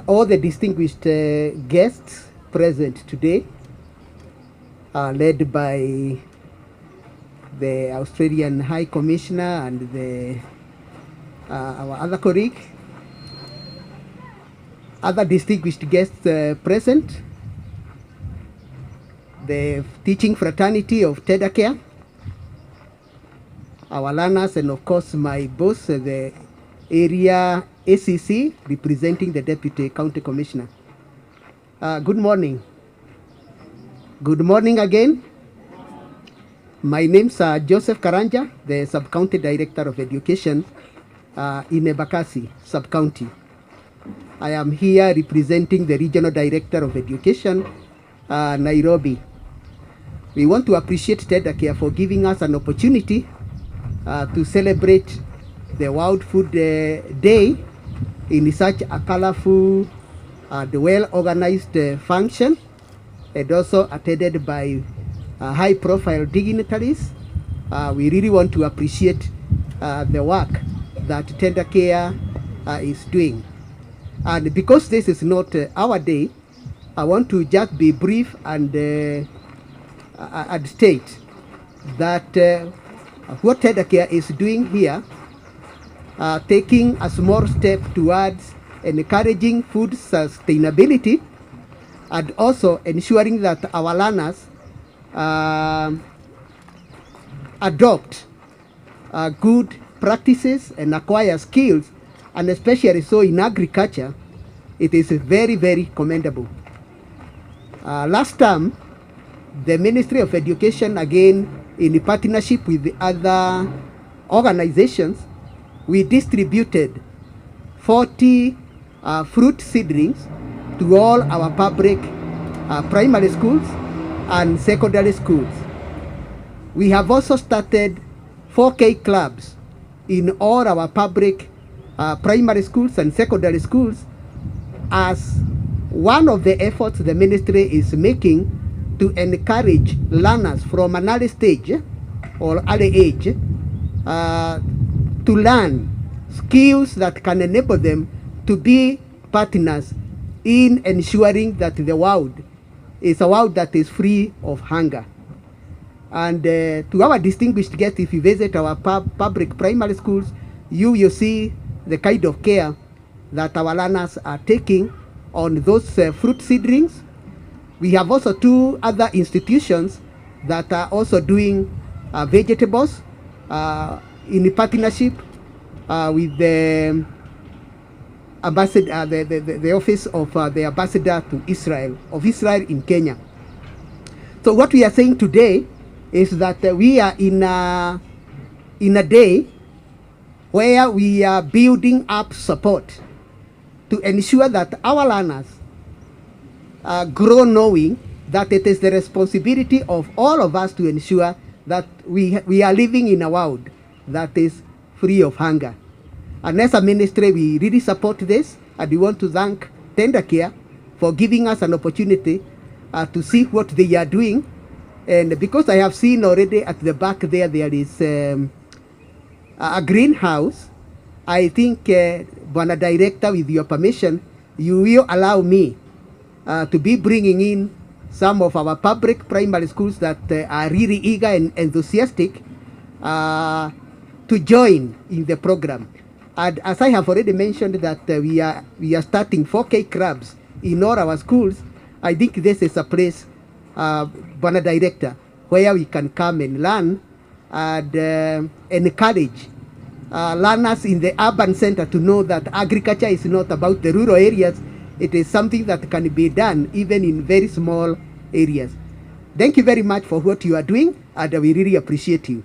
All the distinguished guests present today, led by the Australian High Commissioner and our other colleague, other distinguished guests present, the teaching fraternity of Tender Care, our learners, and of course my boss, the area ACC, representing the Deputy County Commissioner. Good morning. Good morning again. My name's Joseph Karanja, the Sub-County Director of Education in Embakasi Sub-County. I am here representing the Regional Director of Education, Nairobi. We want to appreciate Tender Care for giving us an opportunity to celebrate the World Food Day in such a colorful and well-organized function, and also attended by high-profile dignitaries. We really want to appreciate the work that Tender Care is doing. And because this is not our day, I want to just be brief and state that what Tender Care is doing here, taking a small step towards encouraging food sustainability and also ensuring that our learners adopt good practices and acquire skills, and especially so in agriculture. It is very, very commendable. Last term, the Ministry of Education, again in partnership with the other organizations, we distributed 40 fruit seedlings to all our public primary schools and secondary schools. We have also started 4K clubs in all our public primary schools and secondary schools as one of the efforts the ministry is making to encourage learners from an early stage or early age to learn skills that can enable them to be partners in ensuring that the world is a world that is free of hunger. And to our distinguished guests, if you visit our public primary schools, you will see the kind of care that our learners are taking on those fruit seedlings. We have also 2 other institutions that are also doing vegetables in partnership with the ambassador, the office of the ambassador to Israel, of Israel in Kenya. So what we are saying today is that we are in a day where we are building up support to ensure that our learners grow knowing that it is the responsibility of all of us to ensure that we are living in a world that is free of hunger. And as a ministry, we really support this, and we want to thank Tender Care for giving us an opportunity to see what they are doing. And because I have seen already at the back there is a greenhouse, I think, Bwana Director, with your permission, you will allow me to be bringing in some of our public primary schools that are really eager and enthusiastic to join in the program. And as I have already mentioned that we are starting 4K clubs in all our schools, I think this is a place, Bwana Director, where we can come and learn and encourage learners in the urban center to know that agriculture is not about the rural areas. It is something that can be done even in very small areas. Thank you very much for what you are doing, and we really appreciate you.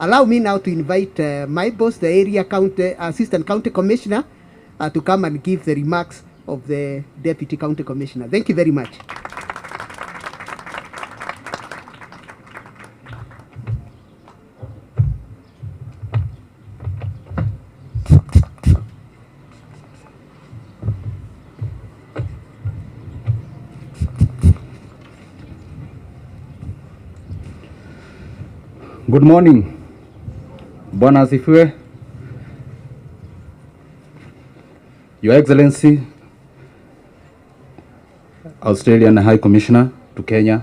Allow me now to invite my boss, the area assistant county commissioner, to come and give the remarks of the deputy county commissioner. Thank you very much. Good morning. Bwana asifiwe. Your Excellency, Australian High Commissioner to Kenya,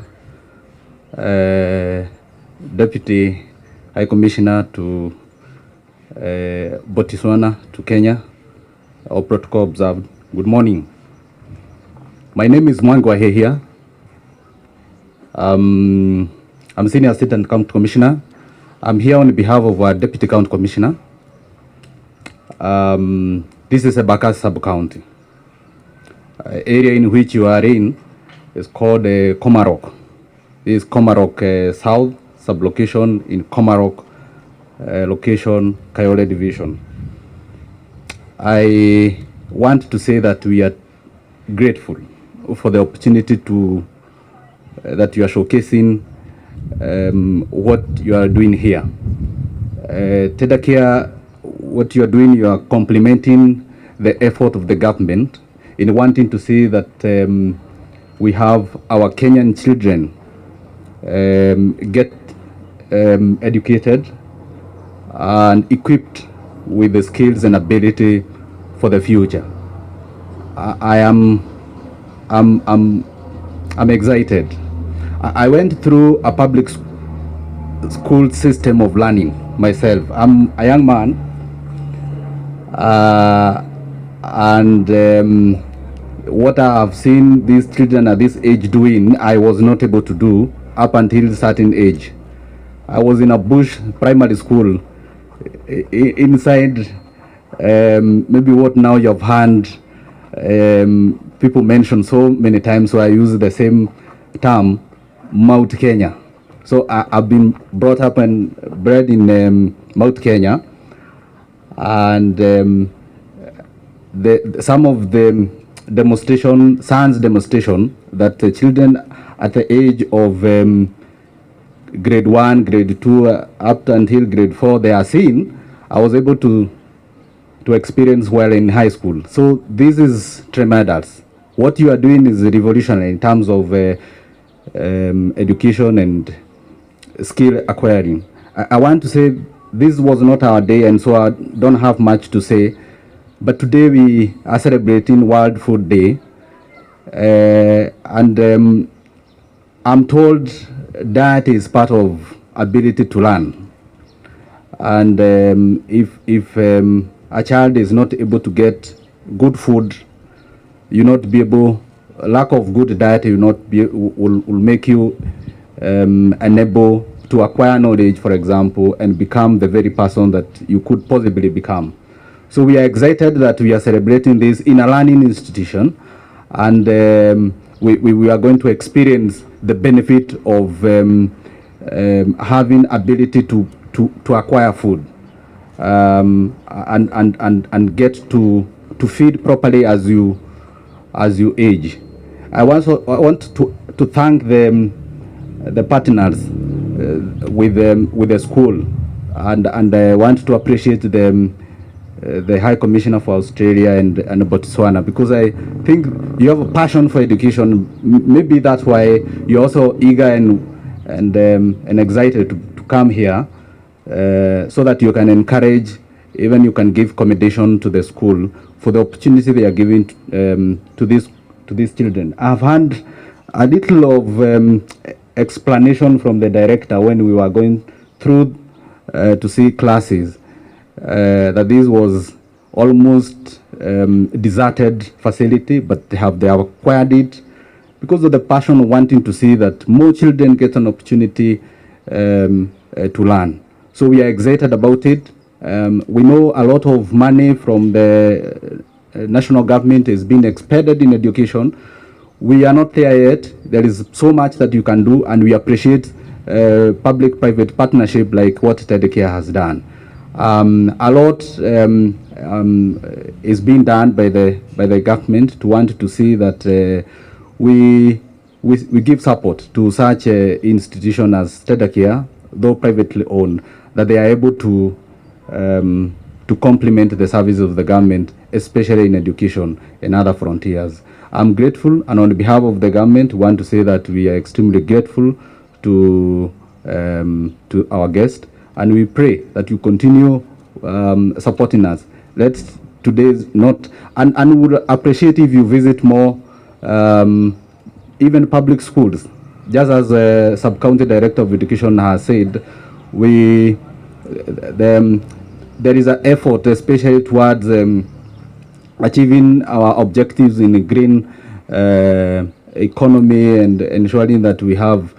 Deputy High Commissioner to Botswana to Kenya, all protocol observed. Good morning. My name is Mwangwa here. I'm Senior Assistant County Commissioner. I'm here on behalf of our Deputy County Commissioner. This is a Bakas sub-county. Area in which you are in is called Komarok. This is Komarok South sub-location in Komarok location, Kayole Division. I want to say that we are grateful for the opportunity to that you are showcasing what you are doing here. Tedakia, what you are doing, you are complementing the effort of the government in wanting to see that we have our Kenyan children get educated and equipped with the skills and ability for the future. I'm excited. I went through a public school system of learning myself. I'm a young man, and what I have seen these children at this age doing, I was not able to do up until a certain age. I was in a bush primary school inside maybe what now you have heard people mention so many times, so I use the same term, Mount Kenya. So I've been brought up and bred in Mount Kenya, and some of the science demonstration that the children at the age of grade 1, grade 2, up until grade 4, they are seeing, I was able to experience while in high school. So this is tremendous. What you are doing is revolutionary in terms of education and skill acquiring. I want to say this was not our day, and so I don't have much to say. But today we are celebrating World Food Day, and I'm told that is part of ability to learn. And if a child is not able to get good food, lack of good diet will make you unable to acquire knowledge, for example, and become the very person that you could possibly become. So we are excited that we are celebrating this in a learning institution, and we are going to experience the benefit of having ability to acquire food and get to feed properly as you age. I want to thank the partners with the school, and I want to appreciate the High Commissioner for Australia and Botswana, because I think you have a passion for education. Maybe that's why you're also eager and excited to come here, so that you can encourage, even you can give commendation to the school for the opportunity they are giving to these children. I've had a little of explanation from the director when we were going through to see classes, that this was almost deserted facility, but they have acquired it because of the passion of wanting to see that more children get an opportunity to learn. So we are excited about it. We know a lot of money from the national government is being expended in education. We are not there yet. There is so much that you can do, and we appreciate public-private partnership like what TEDCare has done. A lot is being done by the government to want to see that we give support to such an institution as TEDCare, though privately owned, that they are able to complement the service of the government, especially in education and other frontiers. I'm grateful, and on behalf of the government, we want to say that we are extremely grateful to our guest, and we pray that you continue supporting us. Today's not, and we would appreciate if you visit more, even public schools. Just as the Sub-County Director of Education has said, there is an effort, especially towards achieving our objectives in a green economy and ensuring that we have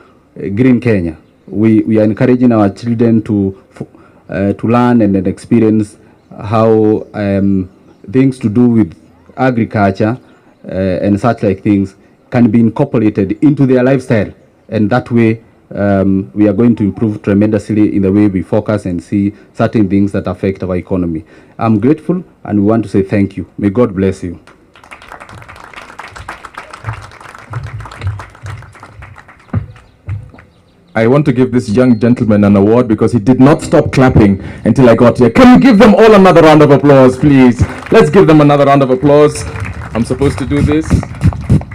green Kenya. We are encouraging our children to learn and experience how things to do with agriculture and such like things can be incorporated into their lifestyle, and that way we are going to improve tremendously in the way we focus and see certain things that affect our economy. I'm grateful, and we want to say thank you. May God bless you. I want to give this young gentleman an award because he did not stop clapping until I got here. Can we give them all another round of applause, please? Let's give them another round of applause. I'm supposed to do this.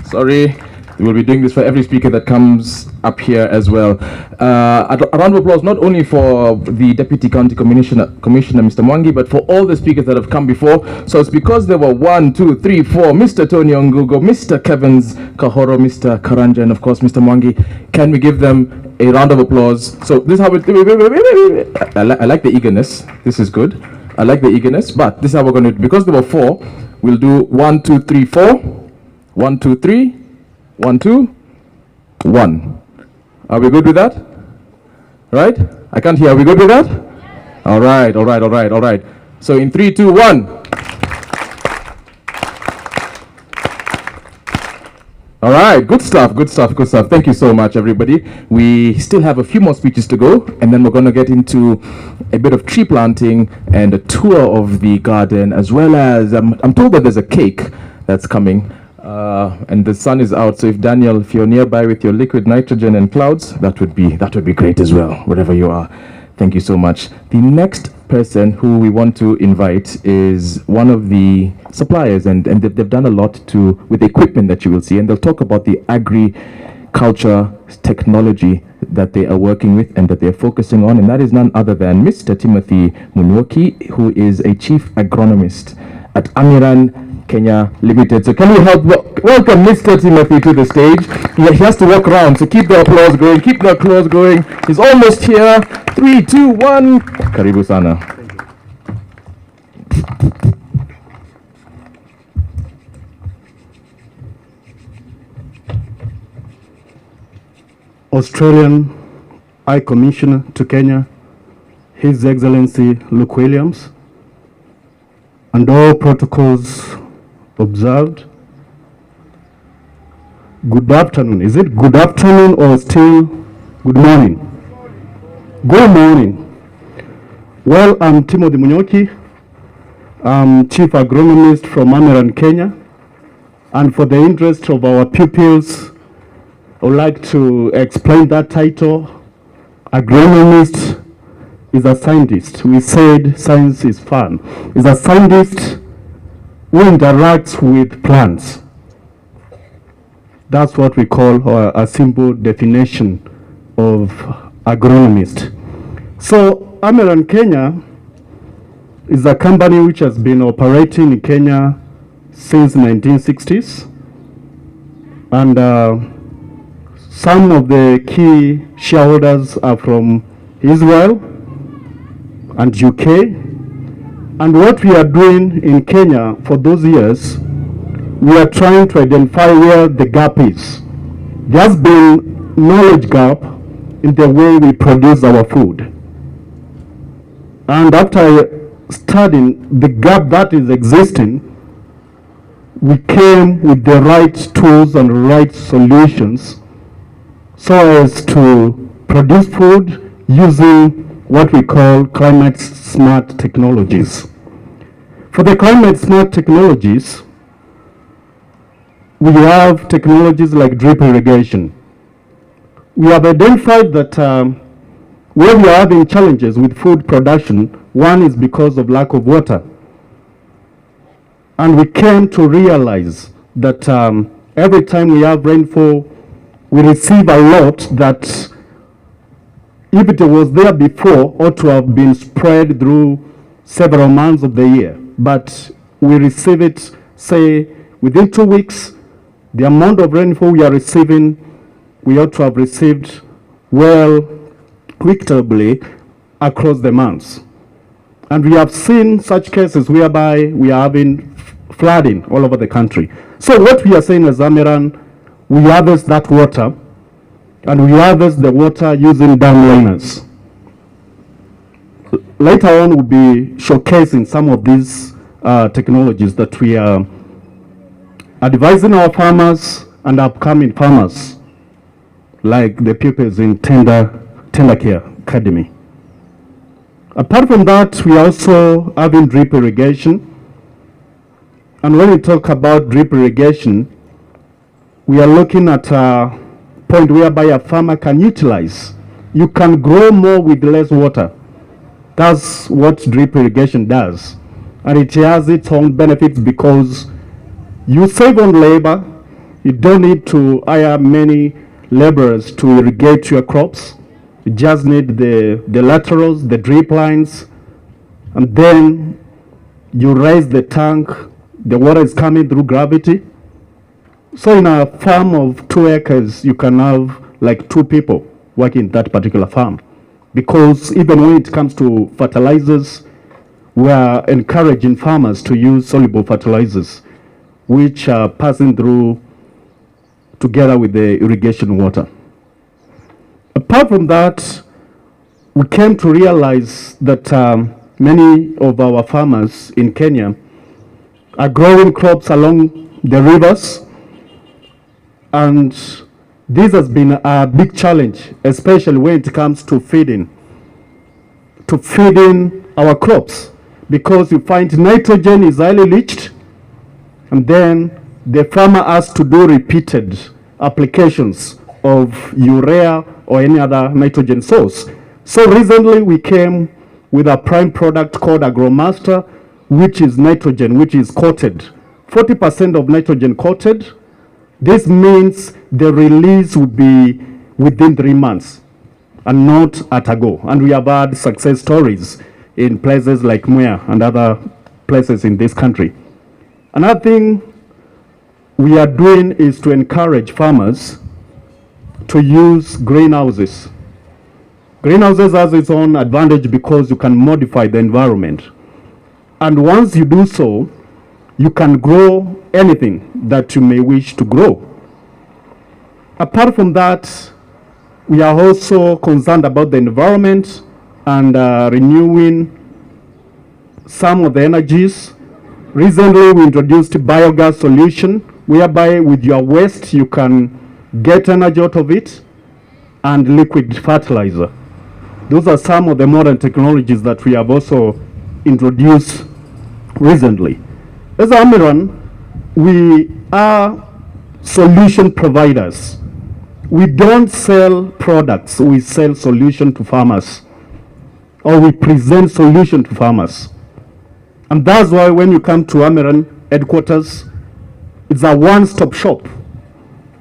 Sorry. We'll be doing this for every speaker that comes up here as well. A round of applause not only for the Deputy County Commissioner, Mr. Mwangi, but for all the speakers that have come before. So it's because there were 1, 2, 3, 4, Mr. Tony Ongugo, Mr. Kevins Kahoro, Mr. Karanja, and of course Mr. Mwangi. Can we give them a round of applause? So this is how we... I like the eagerness. This is good. I like the eagerness, but this is how we're going to... Because there were 4, we'll do 1, 2, 3, 4. 1, 2, 3. 1, 2, 1. Are we good with that? Right? I can't hear. Are we good with that? All right, all right, all right, all right. So in 3, 2, 1. All right, good stuff, good stuff, good stuff. Thank you so much, everybody. We still have a few more speeches to go, and then we're going to get into a bit of tree planting and a tour of the garden, as well as I'm told that there's a cake that's coming, and the sun is out. So if you're nearby with your liquid nitrogen and clouds, that would be great as well, wherever you are. Thank you so much. The next person who we want to invite is one of the suppliers, and they've done a lot with the equipment that you will see, and they'll talk about the agriculture technology that they are working with and that they're focusing on, and that is none other than Mr. Timothy Munwoki, who is a chief agronomist at Amiran Kenya Limited. So can we help welcome Mr. Timothy to the stage? He has to walk around, so keep the applause going, keep the applause going. He's almost here. 3, 2, 1. Karibu sana. Australian High Commissioner to Kenya, His Excellency Luke Williams, and all protocols observed. Good afternoon. Is it good afternoon or still good morning? Good morning. Well, I'm Timothy Munwoki. I'm Chief Agronomist from Amiran, Kenya. And for the interest of our pupils, I would like to explain that title. Agronomist is a scientist. We said science is fun. Is a scientist who interacts with plants. That's what we call a simple definition of agronomist. So Amiran Kenya is a company which has been operating in Kenya since 1960s, and some of the key shareholders are from Israel and UK. And what we are doing in Kenya for those years, we are trying to identify where the gap is. There's been knowledge gap in the way we produce our food. And after studying the gap that is existing, we came with the right tools and right solutions so as to produce food using what we call climate smart technologies. For the climate smart technologies, we have technologies like drip irrigation. We have identified that where we are having challenges with food production, one is because of lack of water. And we came to realize that every time we have rainfall, we receive a lot that if it was there before, ought to have been spread through several months of the year. But we receive it, say, within 2 weeks. The amount of rainfall we are receiving, we ought to have received well, equitably across the months. And we have seen such cases whereby we are having flooding all over the country. So what we are saying as Amiran, we harvest that water, and we harvest the water using dam liners. Later on, we'll be showcasing some of these technologies that we are advising our farmers and upcoming farmers, like the pupils in Tender Care Academy. Apart from that, we are also having drip irrigation. And when we talk about drip irrigation, we are looking at a point whereby a farmer can utilize. You can grow more with less water. That's what drip irrigation does. And it has its own benefits because you save on labor. You don't need to hire many laborers to irrigate your crops. You just need the laterals, the drip lines, and then you raise the tank. The water is coming through gravity. So in a farm of 2 acres, you can have like 2 people working that particular farm. Because even when it comes to fertilizers, we are encouraging farmers to use soluble fertilizers, which are passing through together with the irrigation water. Apart from that, we came to realize that many of our farmers in Kenya are growing crops along the rivers, And this has been a big challenge, especially when it comes to feeding our crops, because you find nitrogen is highly leached, and then the farmer has to do repeated applications of urea or any other nitrogen source. So recently we came with a prime product called AgroMaster, which is nitrogen, which is coated, 40% of nitrogen coated. This means the release will be within 3 months and not at a go. And we have had success stories in places like Mwea and other places in this country. Another thing we are doing is to encourage farmers to use greenhouses. Greenhouses has its own advantage because you can modify the environment. And once you do so, you can grow anything that you may wish to grow. Apart from that, we are also concerned about the environment and renewing some of the energies. Recently, we introduced biogas solution, whereby with your waste, you can get energy out of it, and liquid fertilizer. Those are some of the modern technologies that we have also introduced recently. As Amiran, we are solution providers. We don't sell products, we sell solution to farmers, or we present solution to farmers. And that's why when you come to Amiran headquarters, it's a one-stop shop,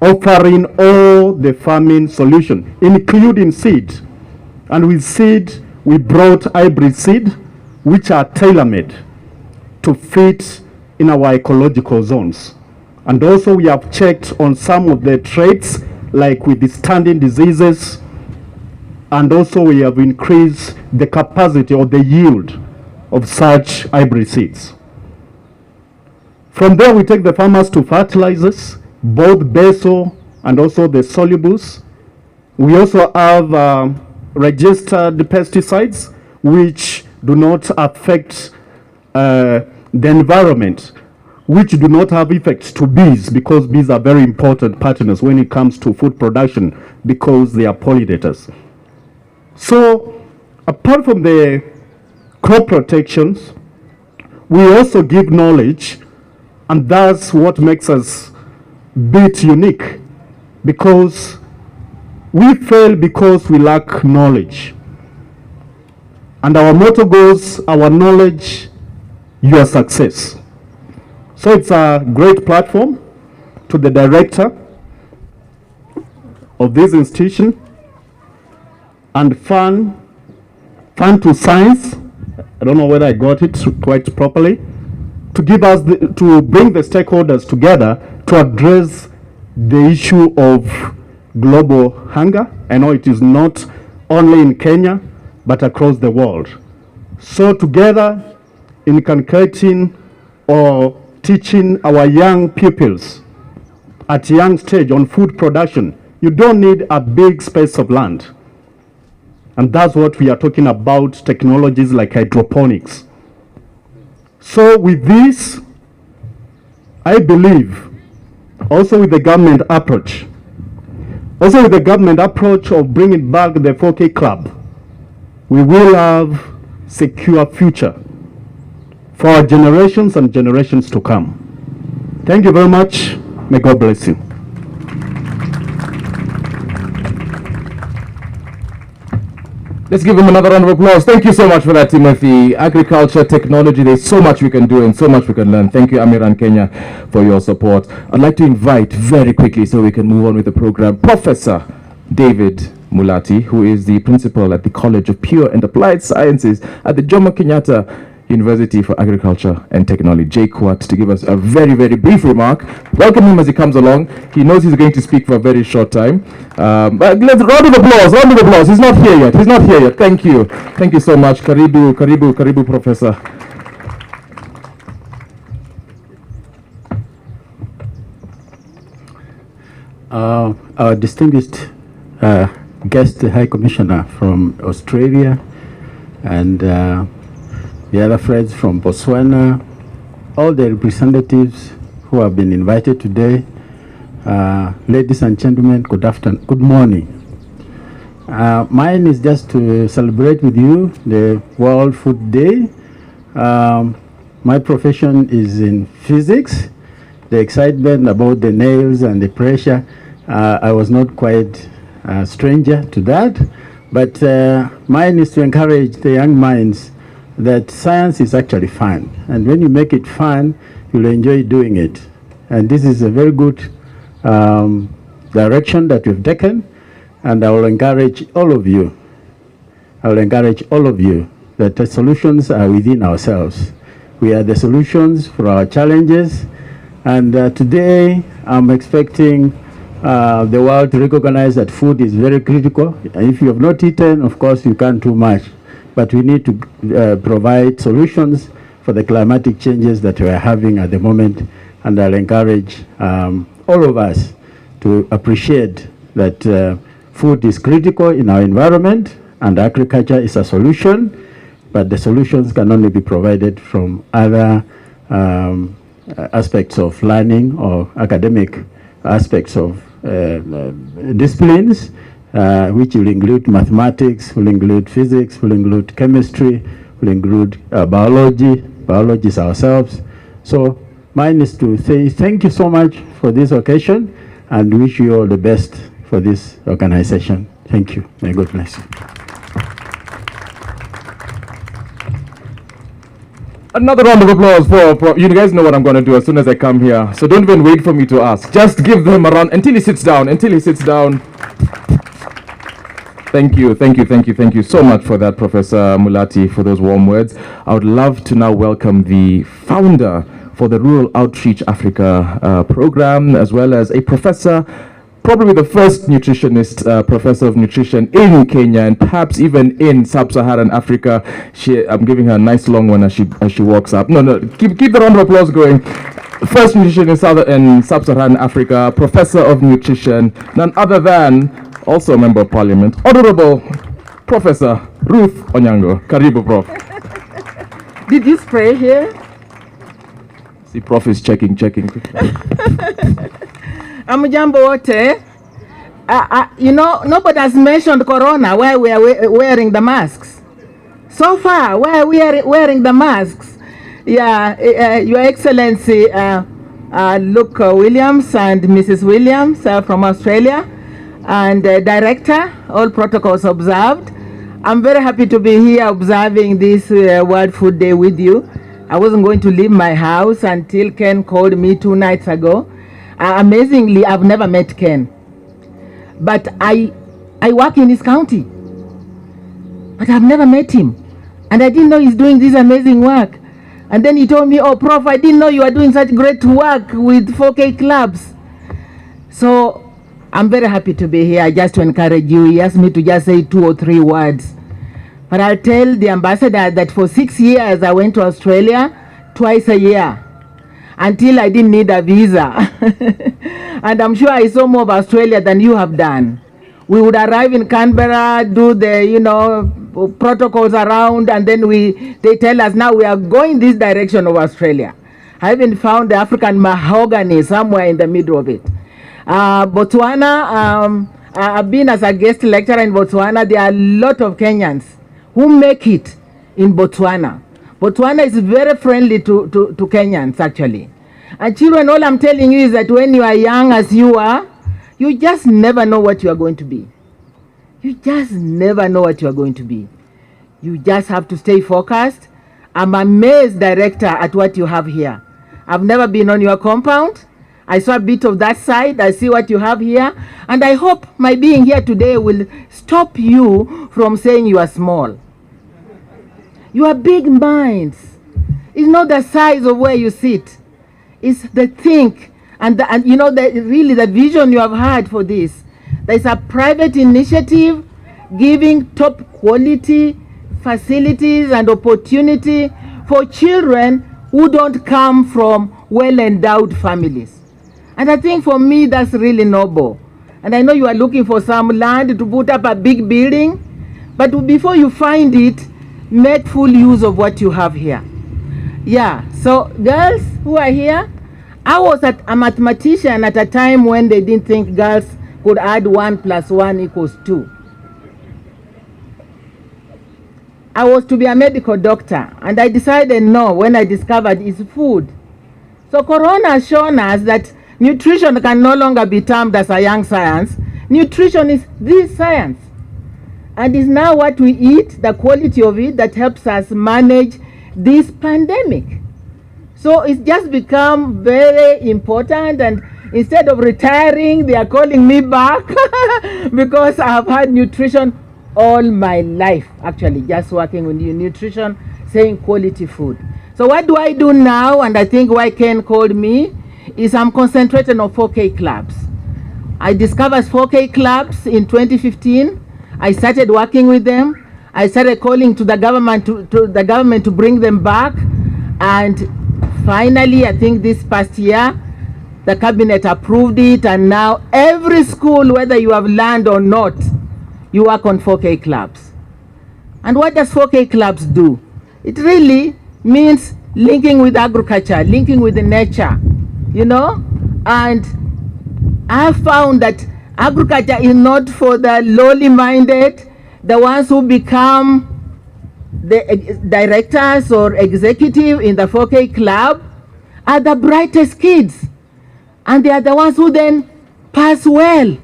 offering all the farming solution, including seed. And with seed, we brought hybrid seed, which are tailor-made to fit in our ecological zones. And also we have checked on some of the traits, like with the standing diseases, and also we have increased the capacity or the yield of such hybrid seeds. From there, we take the farmers to fertilizers, both basal and also the solubles. We also have registered pesticides, which do not affect the environment, which do not have effects to bees, because bees are very important partners when it comes to food production, because they are pollinators. So apart from the crop protections, we also give knowledge, and that's what makes us a bit unique, because we fail because we lack knowledge. And our motto goes, our knowledge, your success. So it's a great platform to the director of this institution, and fun to science. I don't know whether I got it quite properly, to give us to bring the stakeholders together to address the issue of global hunger. I know it is not only in Kenya, but across the world. So together, inculcating or teaching our young pupils at a young stage on food production, you don't need a big space of land. And that's what we are talking about, technologies like hydroponics. So with this, I believe, also with the government approach of bringing back the 4K Club, we will have secure future for our generations and generations to come. Thank you very much. May God bless you. Let's give him another round of applause. Thank you so much for that, Timothy. Agriculture, technology, there's so much we can do and so much we can learn. Thank you, Amiran Kenya, for your support. I'd like to invite very quickly, so we can move on with the program, Professor David Mulati, who is the principal at the College of Pure and Applied Sciences at the Jomo Kenyatta University for Agriculture and Technology, JKUAT, to give us a very, very brief remark. Welcome him as he comes along. He knows he's going to speak for a very short time. But let's round of applause. He's not here yet. Thank you. Thank you so much. Karibu, Professor. Our distinguished guest, the High Commissioner from Australia, and the other friends from Botswana, all the representatives who have been invited today, Ladies and gentlemen, good afternoon, good morning. Mine is just to celebrate with you the World Food Day. My profession is in physics. The excitement about the nails and the pressure, I was not quite a stranger to that. But mine is to encourage the young minds that science is actually fun. And when you make it fun, you'll enjoy doing it. And this is a very good direction that you've taken. And I will encourage all of you. That the solutions are within ourselves. We are the solutions for our challenges. And today, I'm expecting the world to recognize that food is very critical. If you have not eaten, of course, you can't do much. But we need to provide solutions for the climatic changes that we are having at the moment. And I'll encourage all of us to appreciate that food is critical in our environment, and agriculture is a solution, but the solutions can only be provided from other aspects of learning or academic aspects of disciplines, which will include mathematics, will include physics, will include chemistry, will include biology. Biology is ourselves. So mine is to say thank you so much for this occasion and wish you all the best for this organization. Thank you. May God bless you. Another round of applause for you guys know what I'm going to do as soon as I come here. So don't even wait for me to ask. Just give them a round until he sits down. Thank you so much for that, Professor Mulati, for those warm words. I would love to now welcome the founder for the Rural Outreach Africa program, as well as a professor, probably the first nutritionist, professor of nutrition in Kenya, and perhaps even in sub-Saharan Africa. I'm giving her a nice long one as she walks up. No, keep the round of applause going. First nutritionist in sub-Saharan Africa, professor of nutrition, none other than also a member of parliament, Honorable Professor Ruth Onyango. Karibu, Prof. Did you spray here? See, Prof is checking. Amujambo wote. Nobody has mentioned Corona, why we are wearing the masks. So far, why we are wearing the masks? Yeah, Your Excellency, Luke Williams and Mrs. Williams from Australia, and Director, all protocols observed. I'm very happy to be here observing this World Food Day with you. I wasn't going to leave my house until Ken called me 2 nights ago. Amazingly, I've never met Ken, but I work in his county, but I've never met him, and I didn't know he's doing this amazing work. And then he told me, "Oh, Prof, I didn't know you are doing such great work with 4K clubs." So I'm very happy to be here, just to encourage you. He asked me to just say 2 or 3 words, but I'll tell the ambassador that for 6 years I went to Australia twice a year, until I didn't need a visa. And I'm sure I saw more of Australia than you have done. We would arrive in Canberra, do the protocols around, and then they tell us now we are going this direction of Australia. I even found the African mahogany somewhere in the middle of it. Botswana, I've been as a guest lecturer in Botswana. There are a lot of Kenyans who make it in Botswana. Botswana is very friendly to Kenyans, actually. And children, all I'm telling you is that when you are young as you are, you just never know what you are going to be. You just never know what you are going to be. You just have to stay focused. I'm amazed, Director, at what you have here. I've never been on your compound. I saw a bit of that side. I see what you have here. And I hope my being here today will stop you from saying you are small. You are big minds. It's not the size of where you sit. It's the think and really the vision you have had for this. There's a private initiative giving top quality facilities and opportunity for children who don't come from well-endowed families. And I think for me that's really noble. And I know you are looking for some land to put up a big building, but before you find it, make full use of what you have here. Yeah, so girls who are here, I was a mathematician at a time when they didn't think girls could add 1 + 1 = 2. I was to be a medical doctor, and I decided no when I discovered it's food. So Corona has shown us that nutrition can no longer be termed as a young science. Nutrition is the science. And it's now what we eat, the quality of it, that helps us manage this pandemic. So it's just become very important, and instead of retiring, they are calling me back because I have had nutrition all my life, actually, just working with nutrition, saying quality food. So what do I do now, and I think why Ken called me, is I'm concentrating on 4K clubs. I discovered 4K clubs in 2015. I started working with them. I started calling to the government to bring them back. And finally, I think this past year, the cabinet approved it, and now every school, whether you have land or not, you work on 4K clubs. And what does 4K clubs do? It really means linking with agriculture, linking with the nature, you know? And I found that agriculture is not for the lowly minded, the ones who become the directors or executive in the 4K club are the brightest kids. And they are the ones who then pass well.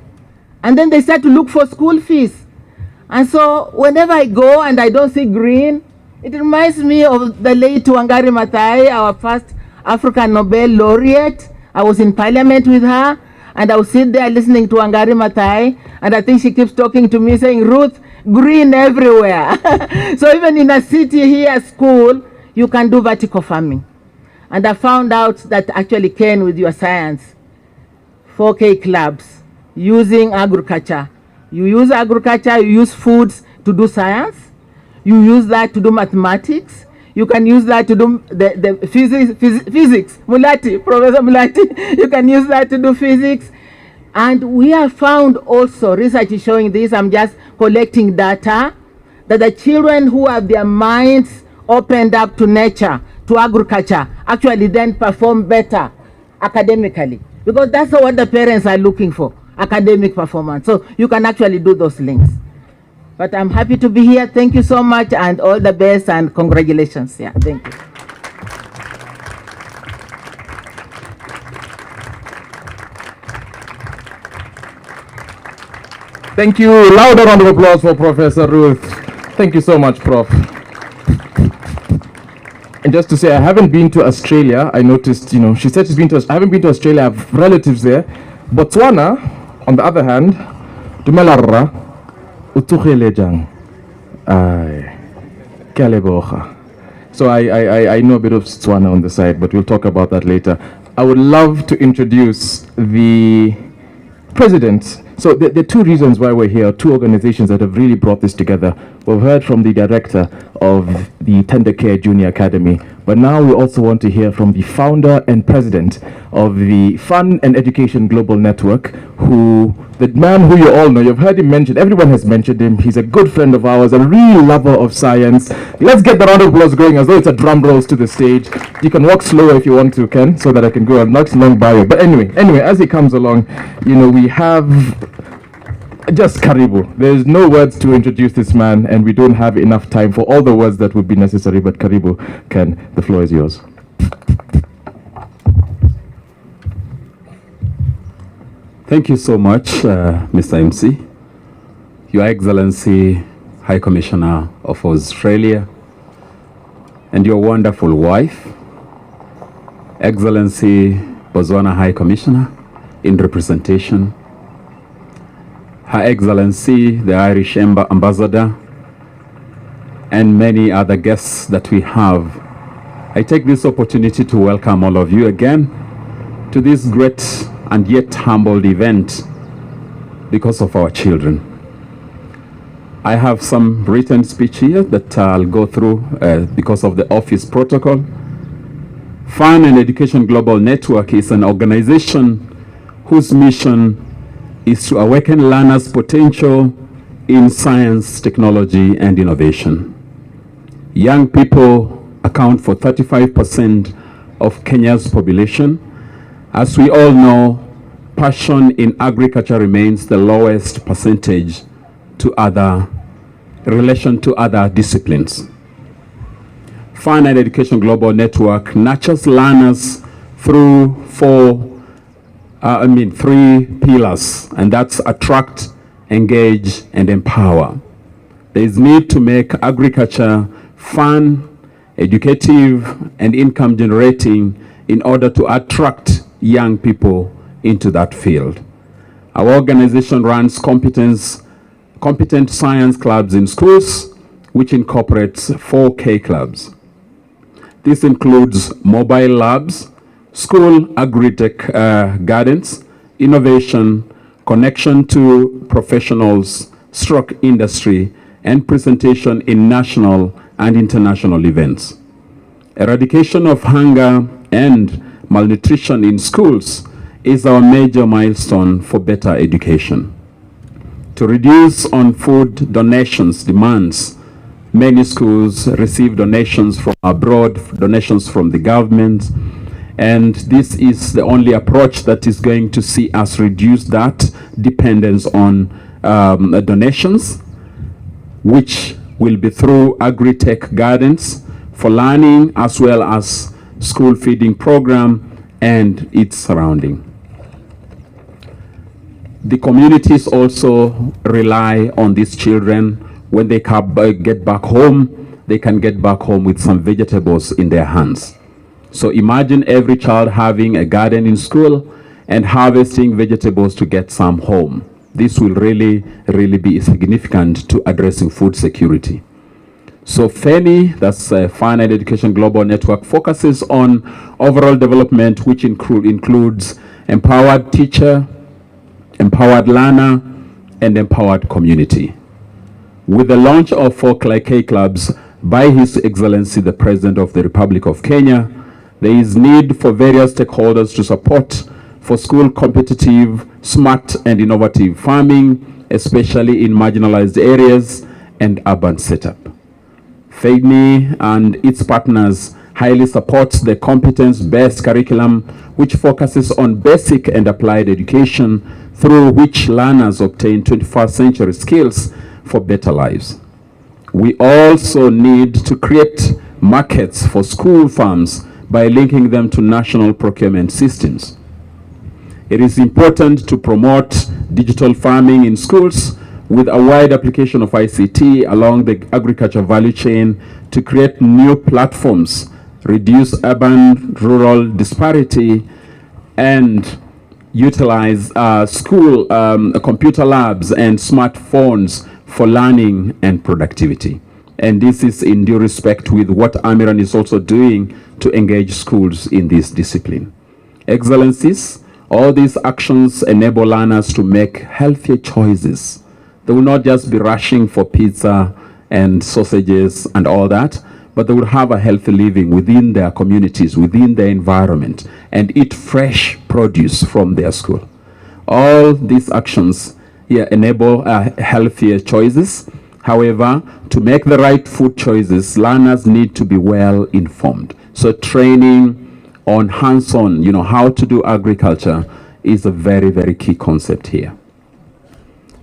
And then they start to look for school fees. And so whenever I go and I don't see green, it reminds me of the late Wangari Maathai, our first African Nobel laureate. I was in parliament with her, and I would sit there listening to Wangari Maathai, and I think she keeps talking to me saying, Ruth, green everywhere. So even in a city here, school, you can do vertical farming. And I found out that actually Ken, with your science, 4K clubs, using agriculture. You use agriculture, you use foods to do science. You use that to do mathematics. You can use that to do the physics. Mulati, Professor Mulati, you can use that to do physics. And we have found also, research is showing this, I'm just collecting data, that the children who have their minds opened up to nature, to agriculture, actually then perform better academically. Because that's what the parents are looking for, academic performance. So you can actually do those links. But I'm happy to be here. Thank you so much, and all the best, and congratulations. Yeah, thank you. Thank you. Louder round of applause for Professor Ruth. Thank you so much, Prof. And just to say, I haven't been to Australia. I noticed, you know, she said she's been to, I haven't been to Australia. I have relatives there. Botswana, on the other hand, Dumelarra, Utuhelejang, Kalebocha. So I know a bit of Botswana on the side, but we'll talk about that later. I would love to introduce the president. So there are two reasons why we're here, two organizations that have really brought this together. We've heard from the director of the Tender Care Junior Academy, but now we also want to hear from the founder and president of the Fun and Education Global Network, the man who you all know, you've heard him mentioned, everyone has mentioned him. He's a good friend of ours, a real lover of science. Let's get the round of applause going as though it's a drum rolls to the stage. You can walk slower if you want to, Ken, so that I can go a nice long bio. But anyway, as he comes along, you know, we have just Karibu. There's no words to introduce this man, and we don't have enough time for all the words that would be necessary, but Karibu, Ken, the floor is yours. Thank you so much, Mr. MC, Your Excellency, High Commissioner of Australia, and your wonderful wife, Excellency Botswana High Commissioner in representation, Her Excellency, the Irish Ambassador, and many other guests that we have. I take this opportunity to welcome all of you again to this great and yet humbled event because of our children. I have some written speech here that I'll go through because of the office protocol. Fun and Education Global Network is an organization whose mission is to awaken learners' potential in science, technology, and innovation. Young people account for 35% of Kenya's population, As we all know, passion in agriculture remains the lowest percentage to relation to other disciplines. Fun and Education Global Network nurtures learners through three pillars, and that's attract, engage, and empower. There is need to make agriculture fun, educative, and income generating in order to attract young people into that field. Our organization runs competent science clubs in schools, which incorporates 4 K clubs. This includes mobile labs, school AgriTech gardens, innovation, connection to professionals, industry, and presentation in national and international events. Eradication of hunger and malnutrition in schools is our major milestone for better education. To reduce on food donations demands, many schools receive donations from abroad, donations from the government, and this is the only approach that is going to see us reduce that dependence on donations, which will be through AgriTech gardens for learning, as well as school feeding program and its surrounding. The communities also rely on these children. When they get back home, they can get back home with some vegetables in their hands. So imagine every child having a garden in school and harvesting vegetables to get some home. This will really be significant to addressing food security. So FENI, that's Fun and Education Global Network, focuses on overall development, which includes empowered teacher, empowered learner, and empowered community. With the launch of 4 K clubs by His Excellency the President of the Republic of Kenya, there is need for various stakeholders to support for school competitive, smart, and innovative farming, especially in marginalized areas and urban setup. FENI and its partners highly supports the competence-based curriculum, which focuses on basic and applied education, through which learners obtain 21st century skills for better lives. We also need to create markets for school farms by linking them to national procurement systems. It is important to promote digital farming in schools with a wide application of ICT along the agriculture value chain to create new platforms, reduce urban-rural disparity, and utilize school computer labs and smartphones for learning and productivity. And this is in due respect with what Amiran is also doing to engage schools in this discipline. Excellencies, all these actions enable learners to make healthier choices. They will not just be rushing for pizza and sausages and all that, but they will have a healthy living within their communities, within their environment, and eat fresh produce from their school. All these actions enable healthier choices. However, to make the right food choices, learners need to be well informed. So training on hands-on, how to do agriculture is a very key concept here.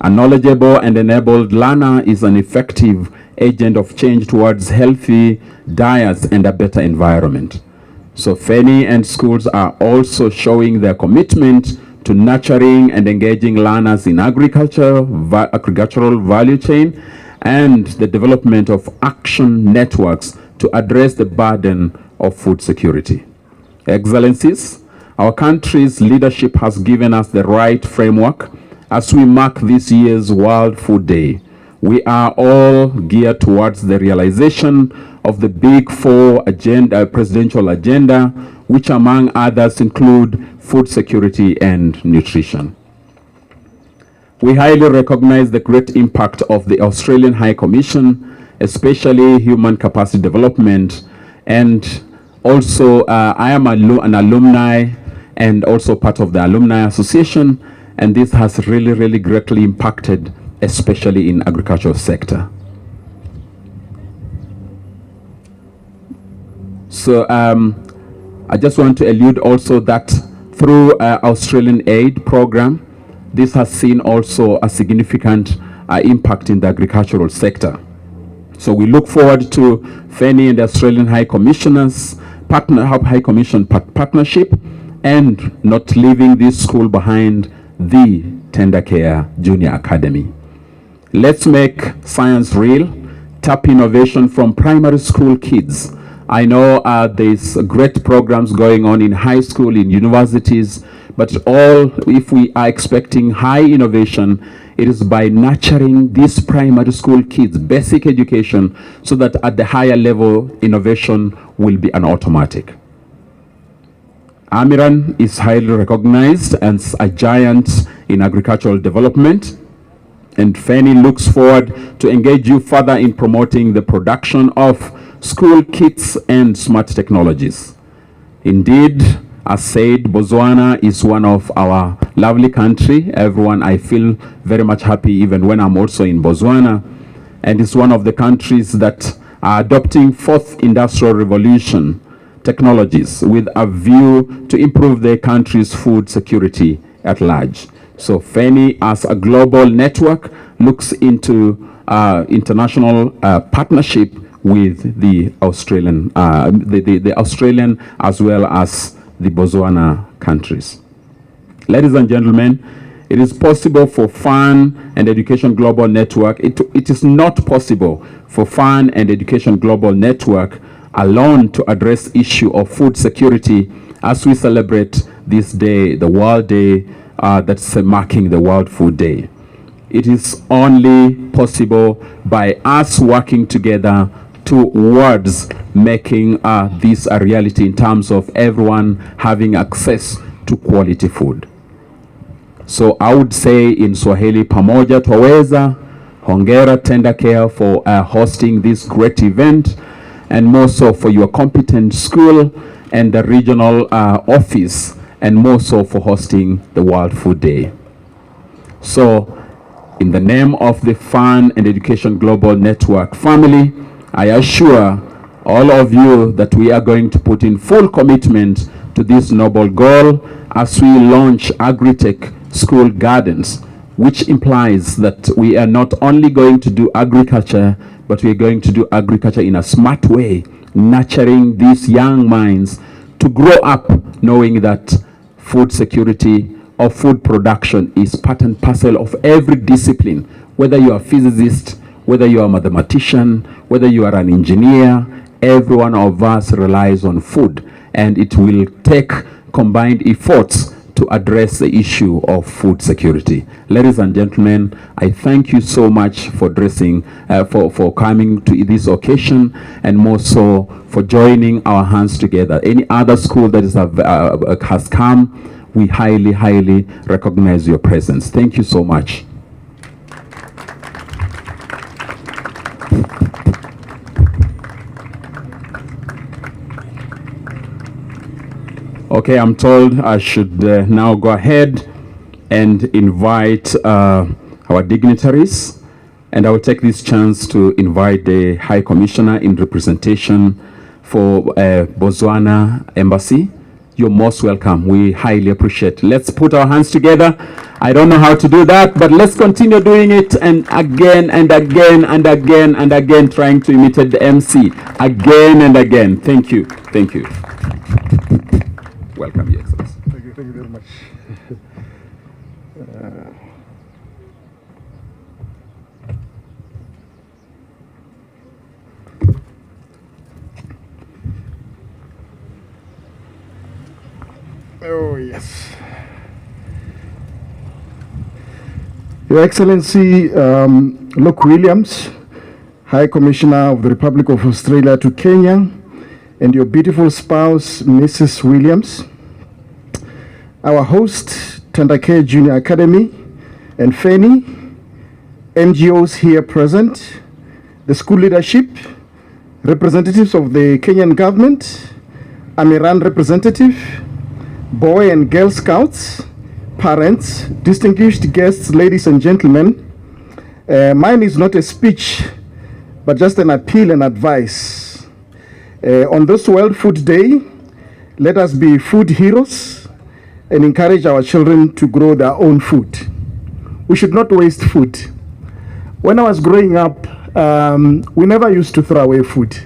A knowledgeable and enabled learner is an effective agent of change towards healthy diets and a better environment. So FENI and schools are also showing their commitment to nurturing and engaging learners in agricultural value chain and the development of action networks to address the burden of food security. Excellencies, our country's leadership has given us the right framework as we mark this year's World Food Day. We are all geared towards the realization of the Big Four presidential agenda, which among others include food security and nutrition. We highly recognize the great impact of the Australian High Commission, especially human capacity development, and also I am an alumni and also part of the Alumni Association, and this has really greatly impacted, especially in agricultural sector. So I just want to allude also that through Australian aid program. This has seen also a significant impact in the agricultural sector. So we look forward to Fanny and the Australian High Commissioner's High Commission partnership, and not leaving this school behind, the Tender Care Junior Academy. Let's make science real, tap innovation from primary school kids. I know there's great programs going on in high school, in universities, but if we are expecting high innovation, it is by nurturing these primary school kids, basic education, so that at the higher level, innovation will be an automatic. Amiran is highly recognized as a giant in agricultural development, and Fanny looks forward to engage you further in promoting the production of school kits and smart technologies. Indeed, as said, Botswana is one of our lovely country. Everyone, I feel very much happy even when I'm also in Botswana. And it's one of the countries that are adopting fourth industrial revolution technologies with a view to improve their country's food security at large. So Fanny, as a global network, looks into international partnership with the Australian, the Australian as well as the Botswana countries. Ladies and gentlemen, it is possible for Fun and Education Global Network. It is not possible for Fun and Education Global Network alone to address issue of food security as we celebrate this day, the World Day, that's marking the World Food Day. It is only possible by us working together towards making this a reality in terms of everyone having access to quality food. So I would say in Swahili, pamoja twaweza. Hongera Tender Care for hosting this great event, and more so for your competent school and the regional office, and more so for hosting the World Food Day. So in the name of the Fun and Education Global Network family, I assure all of you that we are going to put in full commitment to this noble goal as we launch AgriTech School Gardens, which implies that we are not only going to do agriculture, but we are going to do agriculture in a smart way, nurturing these young minds to grow up knowing that food security or food production is part and parcel of every discipline, whether you are a physicist, whether you are a mathematician, whether you are an engineer. Every one of us relies on food, and it will take combined efforts to address the issue of food security. Ladies and gentlemen, I thank you so much for for coming to this occasion, and more so for joining our hands together. Any other school that has come, we highly, highly recognize your presence. Thank you so much. Okay, I'm told I should now go ahead and invite our dignitaries, and I will take this chance to invite the High Commissioner in representation for Botswana Embassy. You're most welcome. We highly appreciate. Let's put our hands together. I don't know how to do that, but let's continue doing it, and again and again and again and again, trying to imitate the MC again and again. Thank you. Thank you. Welcome, Your Excellency. Thank you very much. Oh, yes. Your Excellency, Luke Williams, High Commissioner of the Republic of Australia to Kenya, and your beautiful spouse, Mrs. Williams, our host, Tender Care Junior Academy, and Fanny, NGOs here present, the school leadership, representatives of the Kenyan government, Amiran representative, Boy and Girl Scouts, parents, distinguished guests, ladies and gentlemen. Mine is not a speech, but just an appeal and advice. On this World Food Day, let us be food heroes. and encourage our children to grow their own food. We should not waste food. When I was growing up, we never used to throw away food.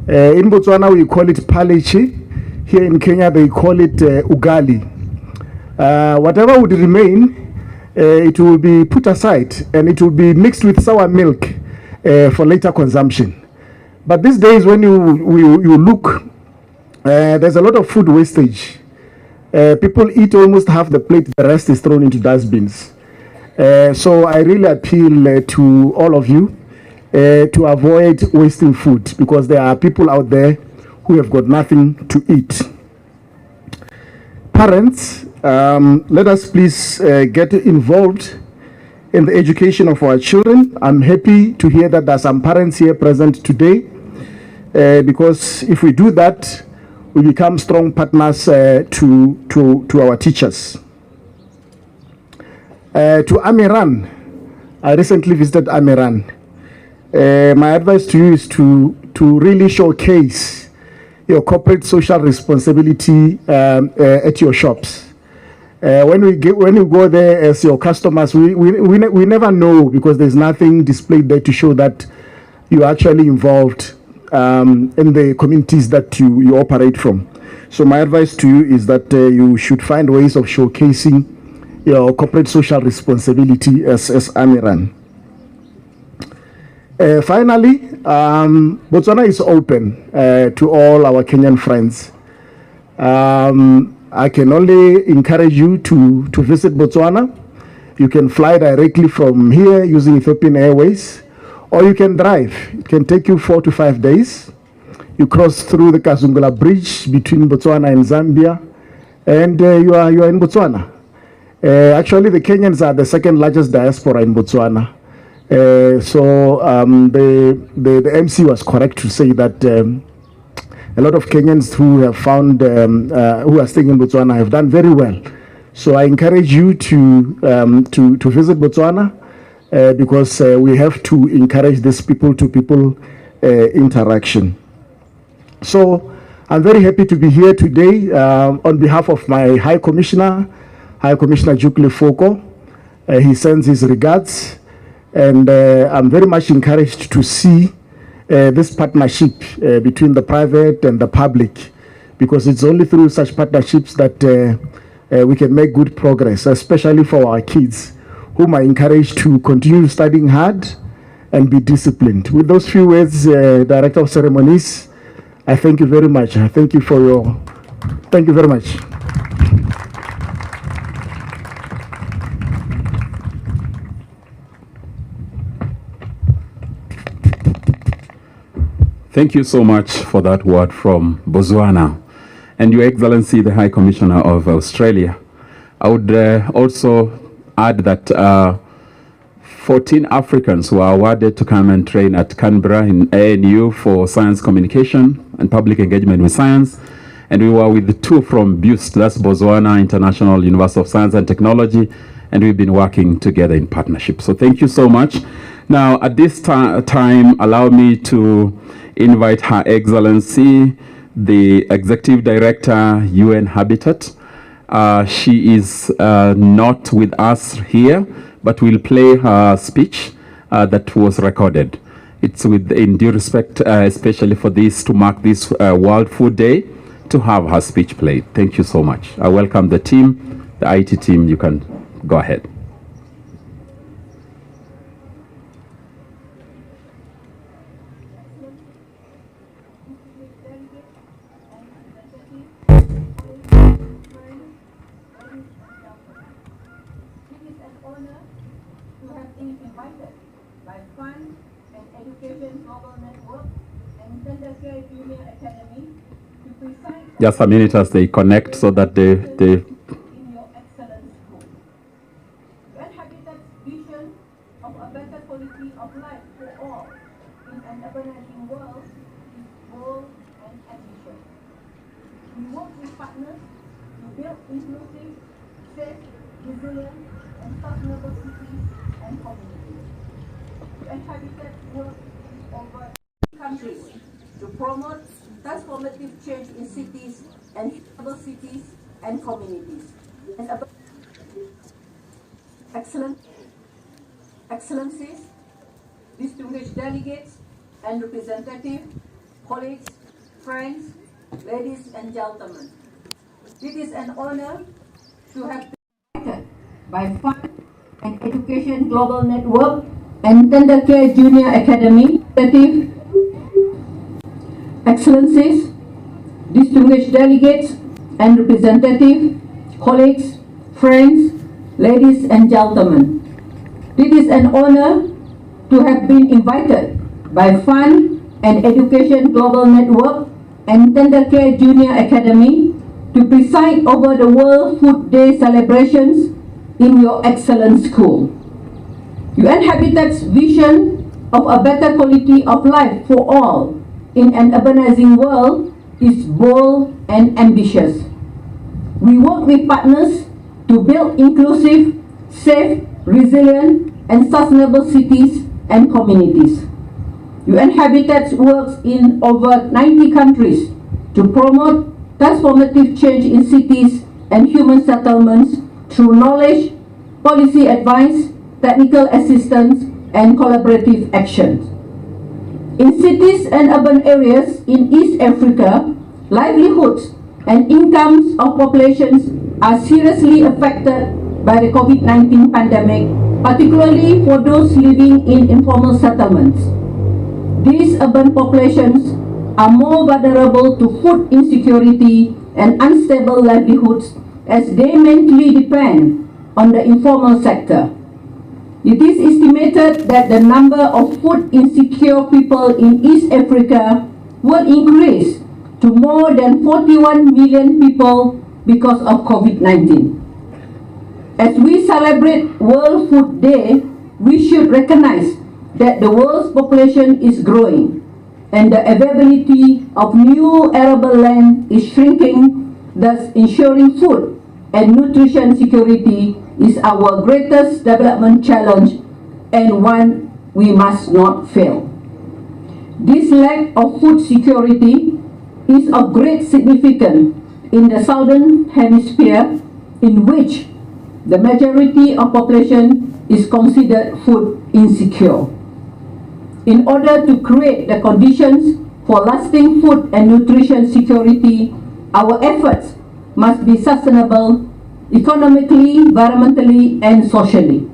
In Botswana, we call it palechi. Here in Kenya, they call it ugali. Whatever would remain, it will be put aside and it will be mixed with sour milk for later consumption. But these days, when you look, there's a lot of food wastage. People eat almost half the plate, the rest is thrown into dustbins. So I really appeal to all of you to avoid wasting food, because there are people out there who have got nothing to eat. Parents, let us please get involved in the education of our children. I'm happy to hear that there are some parents here present today, because if we do that, we become strong partners to our teachers. To Amiran, I recently visited Amiran. My advice to you is to really showcase your corporate social responsibility at your shops. When you go there as your customers, we never know, because there's nothing displayed there to show that you're actually involved in the communities that you operate from. So my advice to you is that you should find ways of showcasing your corporate social responsibility as Amiran. Finally, Botswana is open to all our Kenyan friends. I can only encourage you to visit Botswana. You can fly directly from here using Ethiopian Airways, or you can drive. It can take you 4 to 5 days. You cross through the Kazungula Bridge between Botswana and Zambia, and you are in Botswana. Actually, the Kenyans are the second largest diaspora in Botswana. So the MC was correct to say that a lot of Kenyans who have found who are staying in Botswana have done very well. So I encourage you to visit Botswana, because we have to encourage this people-to-people interaction. So I'm very happy to be here today on behalf of my High Commissioner Jukle Foko. He sends his regards, and I'm very much encouraged to see this partnership between the private and the public, because it's only through such partnerships that we can make good progress, especially for our kids, whom I encourage to continue studying hard and be disciplined. With those few words, Director of Ceremonies, I thank you very much. I thank you thank you very much. Thank you so much for that word from Botswana. And Your Excellency, the High Commissioner of Australia, I would also add that 14 Africans were awarded to come and train at Canberra in ANU for science communication and public engagement with science. And we were with 2 from BUST, that's Botswana International University of Science and Technology, and we've been working together in partnership. So thank you so much. Now, at this time, allow me to invite Her Excellency, the Executive Director, UN Habitat. She is not with us here, but will play her speech that was recorded. It's in due respect, especially for this, to mark this World Food Day, to have her speech played. Thank you so much. I welcome the team, the IT team. You can go ahead. Just a minute as they connect so that they in your excellent school. UN Habitat's vision of a better quality of life for all in an urbanizing world is bold and ambitious. We work with partners to build inclusive, safe, resilient, and sustainable cities and communities. UN Habitat works in over countries to promote transformative change in cities and sustainable cities and communities. Excellencies, distinguished delegates and representatives, colleagues, friends, ladies and gentlemen. It is an honor to have been invited by Fund and Education Global Network and Tender Care Junior Academy. Excellencies, distinguished delegates and representatives, colleagues, friends, ladies and gentlemen. It is an honor to have been invited by Fund and Education Global Network and Tender Care Junior Academy to preside over the World Food Day celebrations in your excellent school. UN Habitat's vision of a better quality of life for all in an urbanizing world is bold and ambitious. We work with partners to build inclusive, safe, resilient, and sustainable cities and communities. UN Habitat works in over 90 countries to promote transformative change in cities and human settlements through knowledge, policy advice, technical assistance, and collaborative actions. In cities and urban areas in East Africa, livelihoods and incomes of populations are seriously affected by the COVID-19 pandemic, particularly for those living in informal settlements. These urban populations are more vulnerable to food insecurity and unstable livelihoods as they mainly depend on the informal sector. It is estimated that the number of food insecure people in East Africa will increase to more than 41 million people because of COVID-19. As we celebrate World Food Day, we should recognize that the world's population is growing and the availability of new arable land is shrinking, thus ensuring food and nutrition security is our greatest development challenge and one we must not fail. This lack of food security is of great significance in the Southern Hemisphere, in which the majority of population is considered food insecure. In order to create the conditions for lasting food and nutrition security, our efforts must be sustainable economically, environmentally, and socially.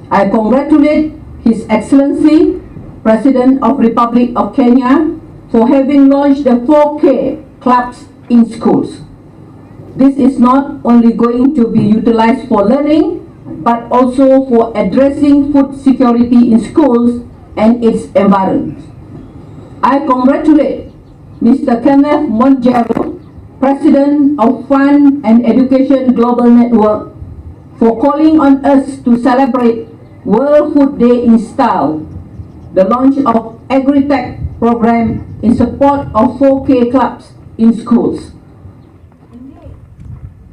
I congratulate His Excellency, President of Republic of Kenya, for having launched the 4K clubs in schools. This is not only going to be utilized for learning, but also for addressing food security in schools and its environment. I congratulate Mr. Kenneth Monjero, President of Fund and Education Global Network, for calling on us to celebrate World Food Day in style, the launch of AgriTech program in support of 4K clubs in schools.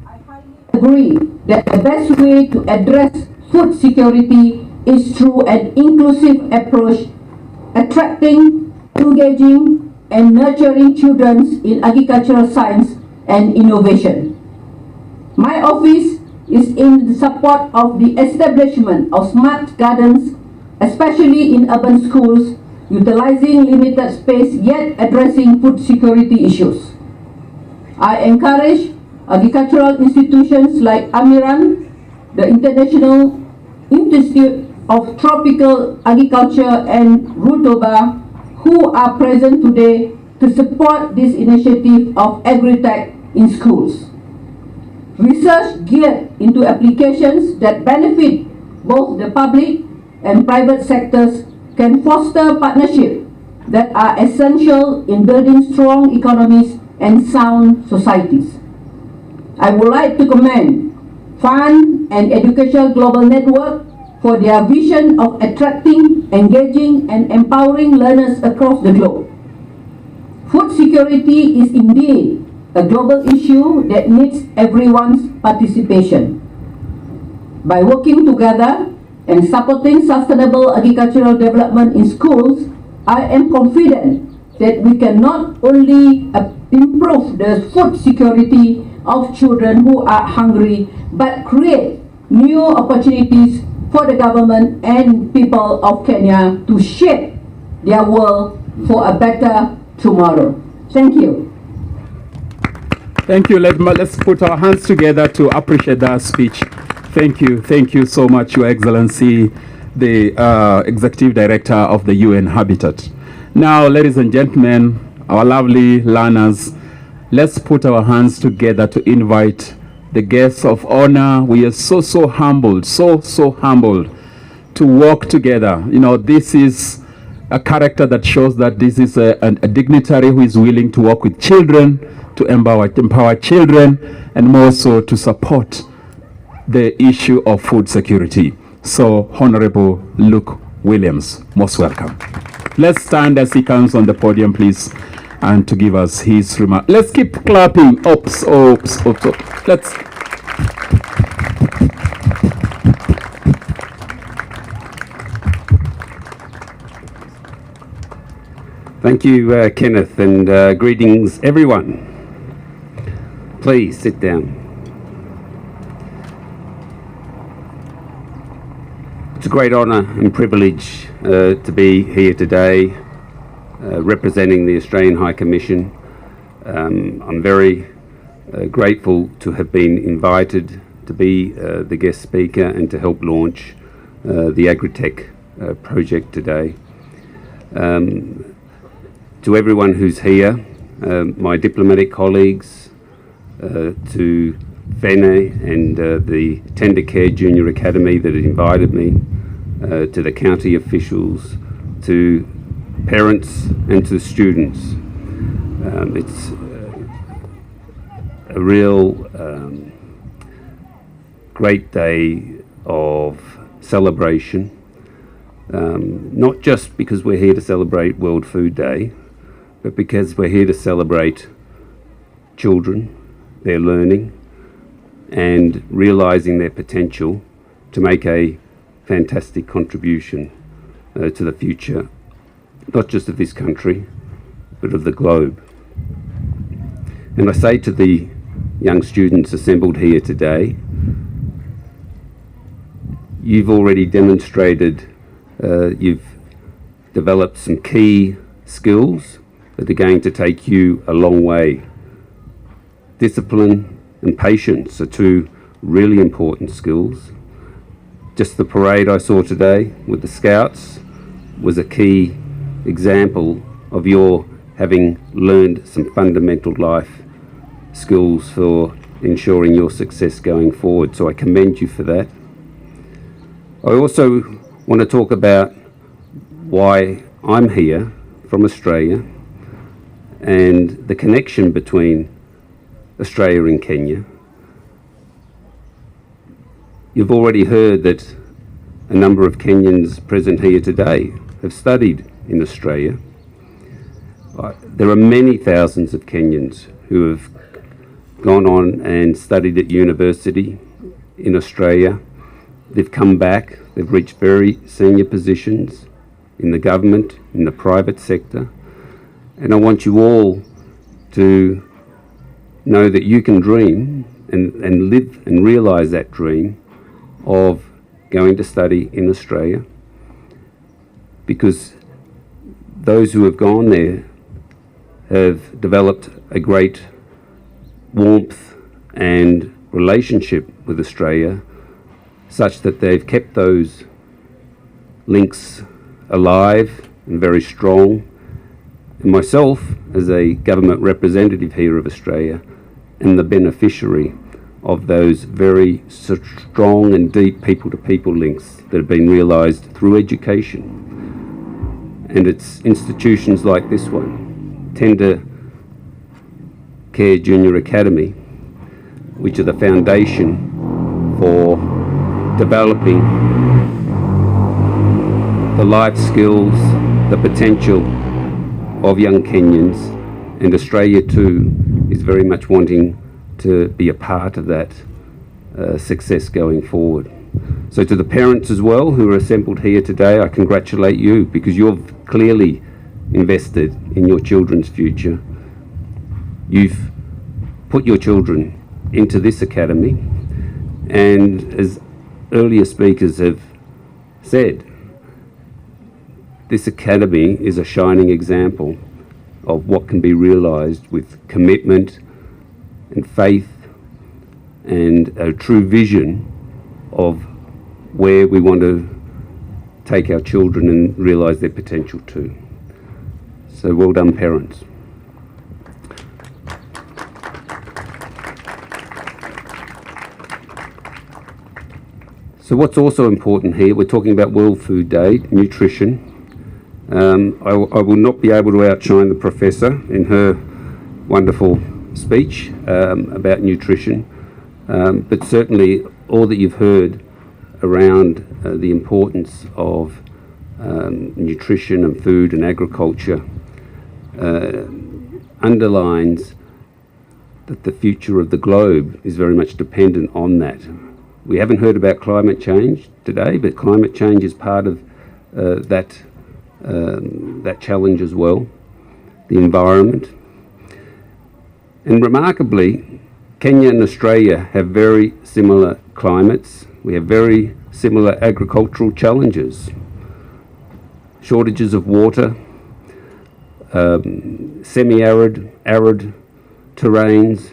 I agree that the best way to address food security is through an inclusive approach, attracting, engaging, and nurturing children in agricultural science and innovation. My office is in the support of the establishment of smart gardens, especially in urban schools, utilizing limited space yet addressing food security issues. I encourage agricultural institutions like Amiran, the International Institute of Tropical Agriculture, and Rutoba, who are present today, to support this initiative of AgriTech in schools. Research geared into applications that benefit both the public and private sectors can foster partnerships that are essential in building strong economies and sound societies. I would like to commend Fund and Education Global Network for their vision of attracting, engaging, and empowering learners across the globe. Food security is indeed a global issue that needs everyone's participation. By working together and supporting sustainable agricultural development in schools, I am confident that we can not only improve the food security of children who are hungry, but create new opportunities for the government and people of Kenya to shape their world for a better tomorrow. Thank you. Thank you. Let's put our hands together to appreciate that speech. Thank you so much, Your Excellency, the Executive Director of the UN Habitat. Now, ladies and gentlemen, our lovely learners, let's put our hands together to invite the guests of honor. We are so humbled, so humbled to work together. You know, this is a character that shows that this is a dignitary who is willing to work with children, to empower children, and more so to support the issue of food security. So, Honorable Luke Williams, most welcome. Let's stand as he comes on the podium, please, and to give us his remark. Let's keep clapping. Oops. Let's. Thank you, Kenneth, and greetings, everyone. Please sit down. It's a great honour and privilege to be here today representing the Australian High Commission. I'm very grateful to have been invited to be the guest speaker and to help launch the AgriTech project today. To everyone who's here, my diplomatic colleagues, to FENE and the Tender Care Junior Academy that had invited me, to the county officials, to parents and to students. It's a real great day of celebration, not just because we're here to celebrate World Food Day, but because we're here to celebrate children, their learning, and realising their potential to make a fantastic contribution to the future, not just of this country, but of the globe. And I say to the young students assembled here today, you've already demonstrated you've developed some key skills that are going to take you a long way. Discipline and patience are two really important skills. Just the parade I saw today with the Scouts was a key example of your having learned some fundamental life skills for ensuring your success going forward. So I commend you for that. I also want to talk about why I'm here from Australia and the connection between Australia and Kenya. You've already heard that a number of Kenyans present here today have studied in Australia. There are many thousands of Kenyans who have gone on and studied at university in Australia. They've come back, they've reached very senior positions in the government, in the private sector. And I want you all to know that you can dream and live and realise that dream of going to study in Australia, because those who have gone there have developed a great warmth and relationship with Australia, such that they've kept those links alive and very strong. And myself, as a government representative here of Australia, am the beneficiary of those very strong and deep people-to-people links that have been realised through education. And it's institutions like this one, Tender Care Junior Academy, which are the foundation for developing the life skills, the potential of young Kenyans, and Australia too is very much wanting to be a part of that success going forward. So to the parents as well who are assembled here today, I congratulate you, because you've clearly invested in your children's future. You've put your children into this academy. And as earlier speakers have said, this academy is a shining example of what can be realised with commitment and faith and a true vision of where we want to take our children and realise their potential too. So well done, parents. So what's also important here, we're talking about World Food Day, nutrition. I will not be able to outshine the professor in her wonderful speech about nutrition, but certainly all that you've heard around the importance of nutrition and food and agriculture underlines that the future of the globe is very much dependent on that. We haven't heard about climate change today, but climate change is part of that challenge as well, the environment. And remarkably, Kenya and Australia have very similar climates. We have very similar agricultural challenges. Shortages of water, semi-arid, arid terrains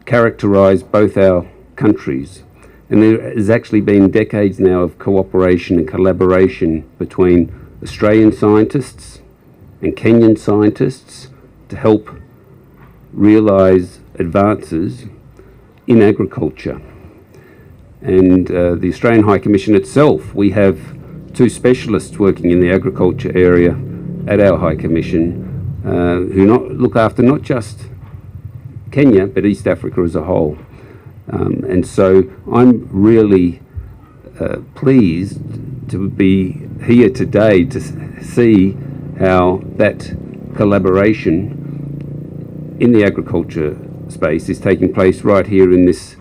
characterise both our countries. And there has actually been decades now of cooperation and collaboration between Australian scientists and Kenyan scientists to help realise advances in agriculture. And the Australian High Commission itself, we have 2 specialists working in the agriculture area at our High Commission who look after not just Kenya but East Africa as a whole. And so I'm really pleased to be here today to see how that collaboration in the agriculture space is taking place right here in this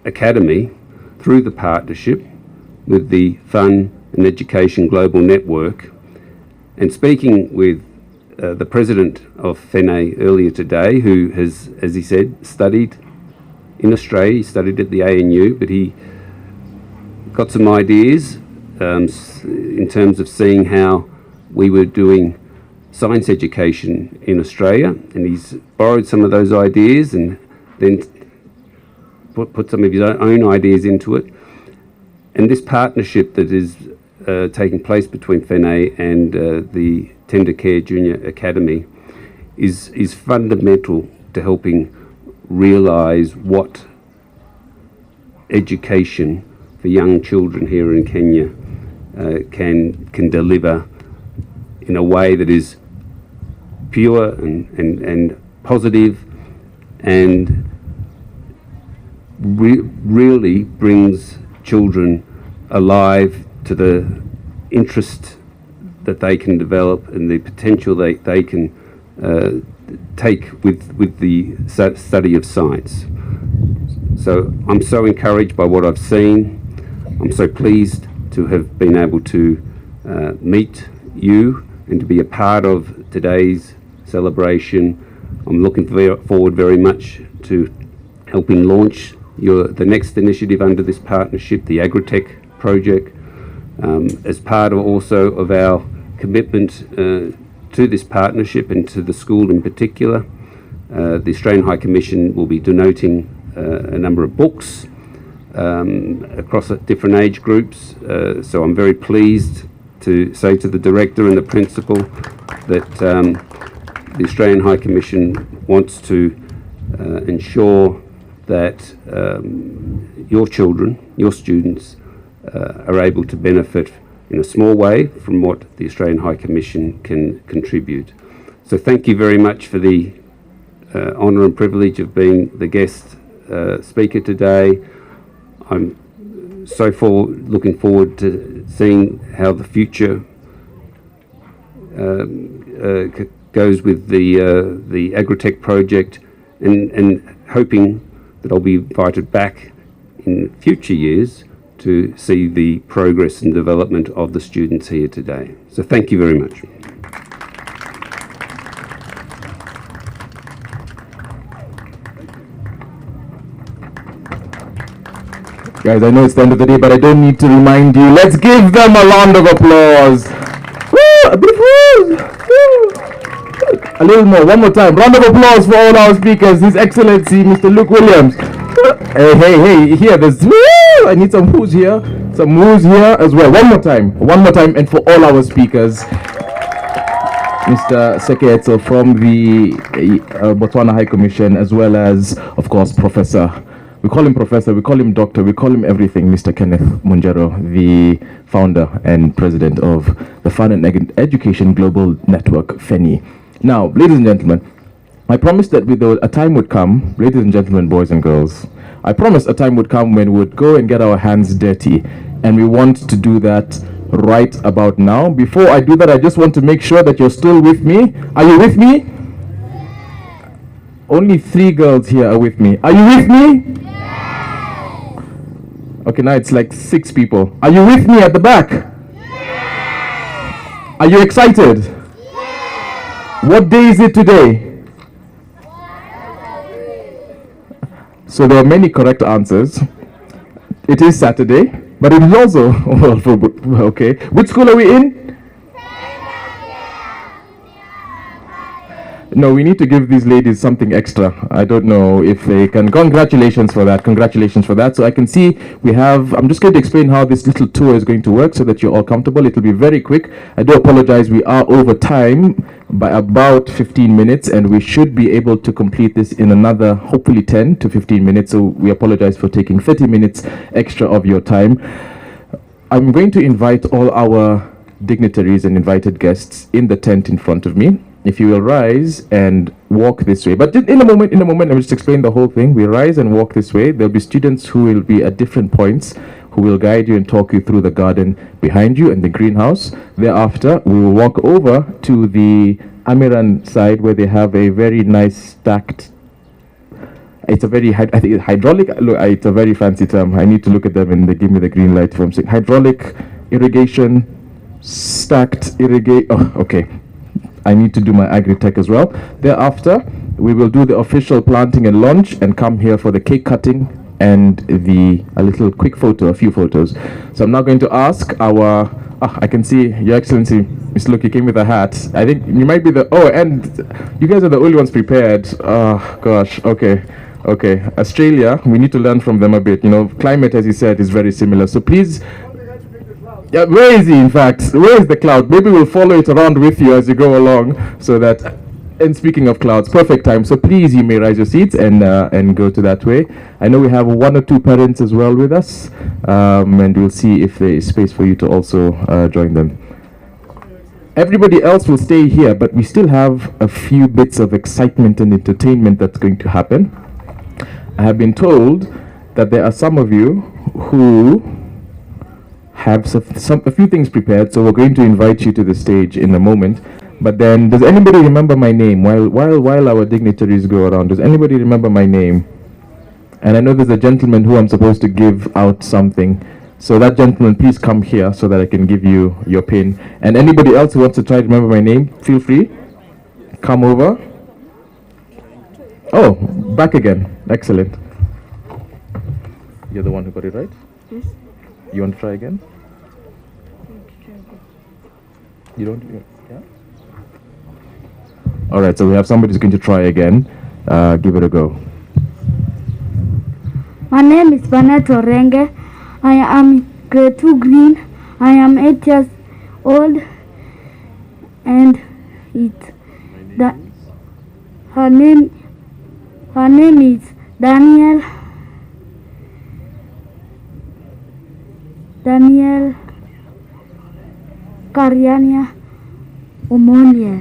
academy through the partnership with the Fun and Education Global Network. And speaking with the president of FENE earlier today, who has, as he said, studied in Australia, he studied at the ANU, but he got some ideas in terms of seeing how we were doing science education in Australia, and he's borrowed some of those ideas and then put some of his own ideas into it. And this partnership that is taking place between FENE and the Tender Care Junior Academy is fundamental to helping realise what education for young children here in Kenya can deliver in a way that is pure and positive and really brings children alive to the interest that they can develop and the potential they can take with the study of science. So I'm so encouraged by what I've seen. I'm so pleased to have been able to meet you and to be a part of today's celebration. I'm looking forward very much to helping launch the next initiative under this partnership, the AgriTech project, as part of also of our commitment to this partnership and to the school in particular. The Australian High Commission will be donating a number of books across different age groups. So I'm very pleased to say to the director and the principal that the Australian High Commission wants to ensure that your children, your students, are able to benefit in a small way from what the Australian High Commission can contribute. So thank you very much for the honour and privilege of being the guest speaker today. I'm so looking forward to seeing how the future goes with the AgriTech project and hoping that I'll be invited back in future years to see the progress and development of the students here today. So thank you very much. Guys, I know it's the end of the day, but I don't need to remind you. Let's give them a round of applause. Woo! A big woo! A little more, one more time. Round of applause for all our speakers. His Excellency, Mr. Luke Williams. Hey, here, there's woo! I need some whoos here. Some whoos here as well. One more time, and for all our speakers. Mr. Sekeetso from the Botswana High Commission, as well as, of course, Professor. We call him Professor, we call him Doctor, we call him everything, Mr. Kenneth Munjaro, the founder and president of the Fun and Education Global Network, FENI. Now, ladies and gentlemen, I promised that a time would come, ladies and gentlemen, boys and girls, I promised a time would come when we would go and get our hands dirty, and we want to do that right about now. Before I do that, I just want to make sure that you're still with me. Are you with me? Only 3 girls here are with me. Are you with me? Okay, now it's like 6 people. Are you with me at the back? Are you excited? What day is it today? So there are many correct answers. It is Saturday, but it is also, okay. Which school are we in? No, we need to give these ladies something extra. I don't know if they can. Congratulations for that. So I can see I'm just going to explain how this little tour is going to work so that you're all comfortable. It'll be very quick. I do apologize. We are over time by about 15 minutes, and we should be able to complete this in another, hopefully 10 to 15 minutes. So we apologize for taking 30 minutes extra of your time. I'm going to invite all our dignitaries and invited guests in the tent in front of me. If you will rise and walk this way. But in a moment, let me just explain the whole thing. We rise and walk this way. There'll be students who will be at different points who will guide you and talk you through the garden behind you and the greenhouse. Thereafter, we will walk over to the Amiran side where they have a very nice stacked, it's a very, I think hydraulic, look, it's a very fancy term. I need to look at them and they give me the green light from saying hydraulic irrigation, stacked irrigate, okay. I need to do my AgriTech as well. Thereafter, we will do the official planting and launch and come here for the cake cutting and a little quick photo, a few photos. So I'm now going to ask our, I can see Your Excellency, Mr. Luke, you came with a hat. I think you might be and you guys are the only ones prepared. Oh, gosh, okay. Australia, we need to learn from them a bit. Climate, as you said, is very similar. So please, yeah, where is he, in fact? Where is the cloud? Maybe we'll follow it around with you as you go along, so that, and speaking of clouds, perfect time. So please, you may rise your seats and go to that way. I know we have 1 or 2 parents as well with us, and we'll see if there is space for you to also join them. Everybody else will stay here, but we still have a few bits of excitement and entertainment that's going to happen. I have been told that there are some of you who have a few things prepared, so we're going to invite you to the stage in a moment. But then, does anybody remember my name? While our dignitaries go around, does anybody remember my name? And I know there's a gentleman who I'm supposed to give out something. So that gentleman, please come here so that I can give you your pin. And anybody else who wants to try to remember my name, feel free. Come over. Oh, back again. Excellent. You're the one who got it right? Yes. You want to try again? You don't? Yeah? All right, so we have somebody who's going to try again. Give it a go. My name is Vanet Orenge. I am grade 2 green. I am 8 years old. And her name is Daniel Kariania Omonia.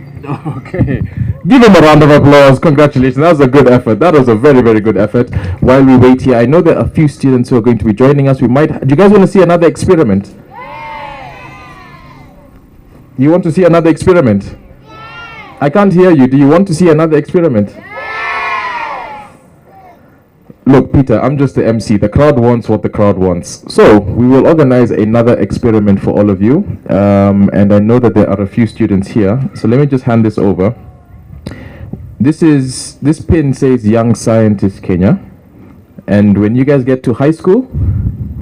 Okay. Give him a round of applause. Congratulations. That was a good effort. That was a very, very good effort. While we wait here, I know there are a few students who are going to be joining us. Do you guys want to see another experiment? You want to see another experiment? I can't hear you. Do you want to see another experiment? Look, Peter, I'm just the MC. The crowd wants what the crowd wants. So we will organize another experiment for all of you. And I know that there are a few students here. So let me just hand this over. This pin says Young Scientist Kenya. And when you guys get to high school,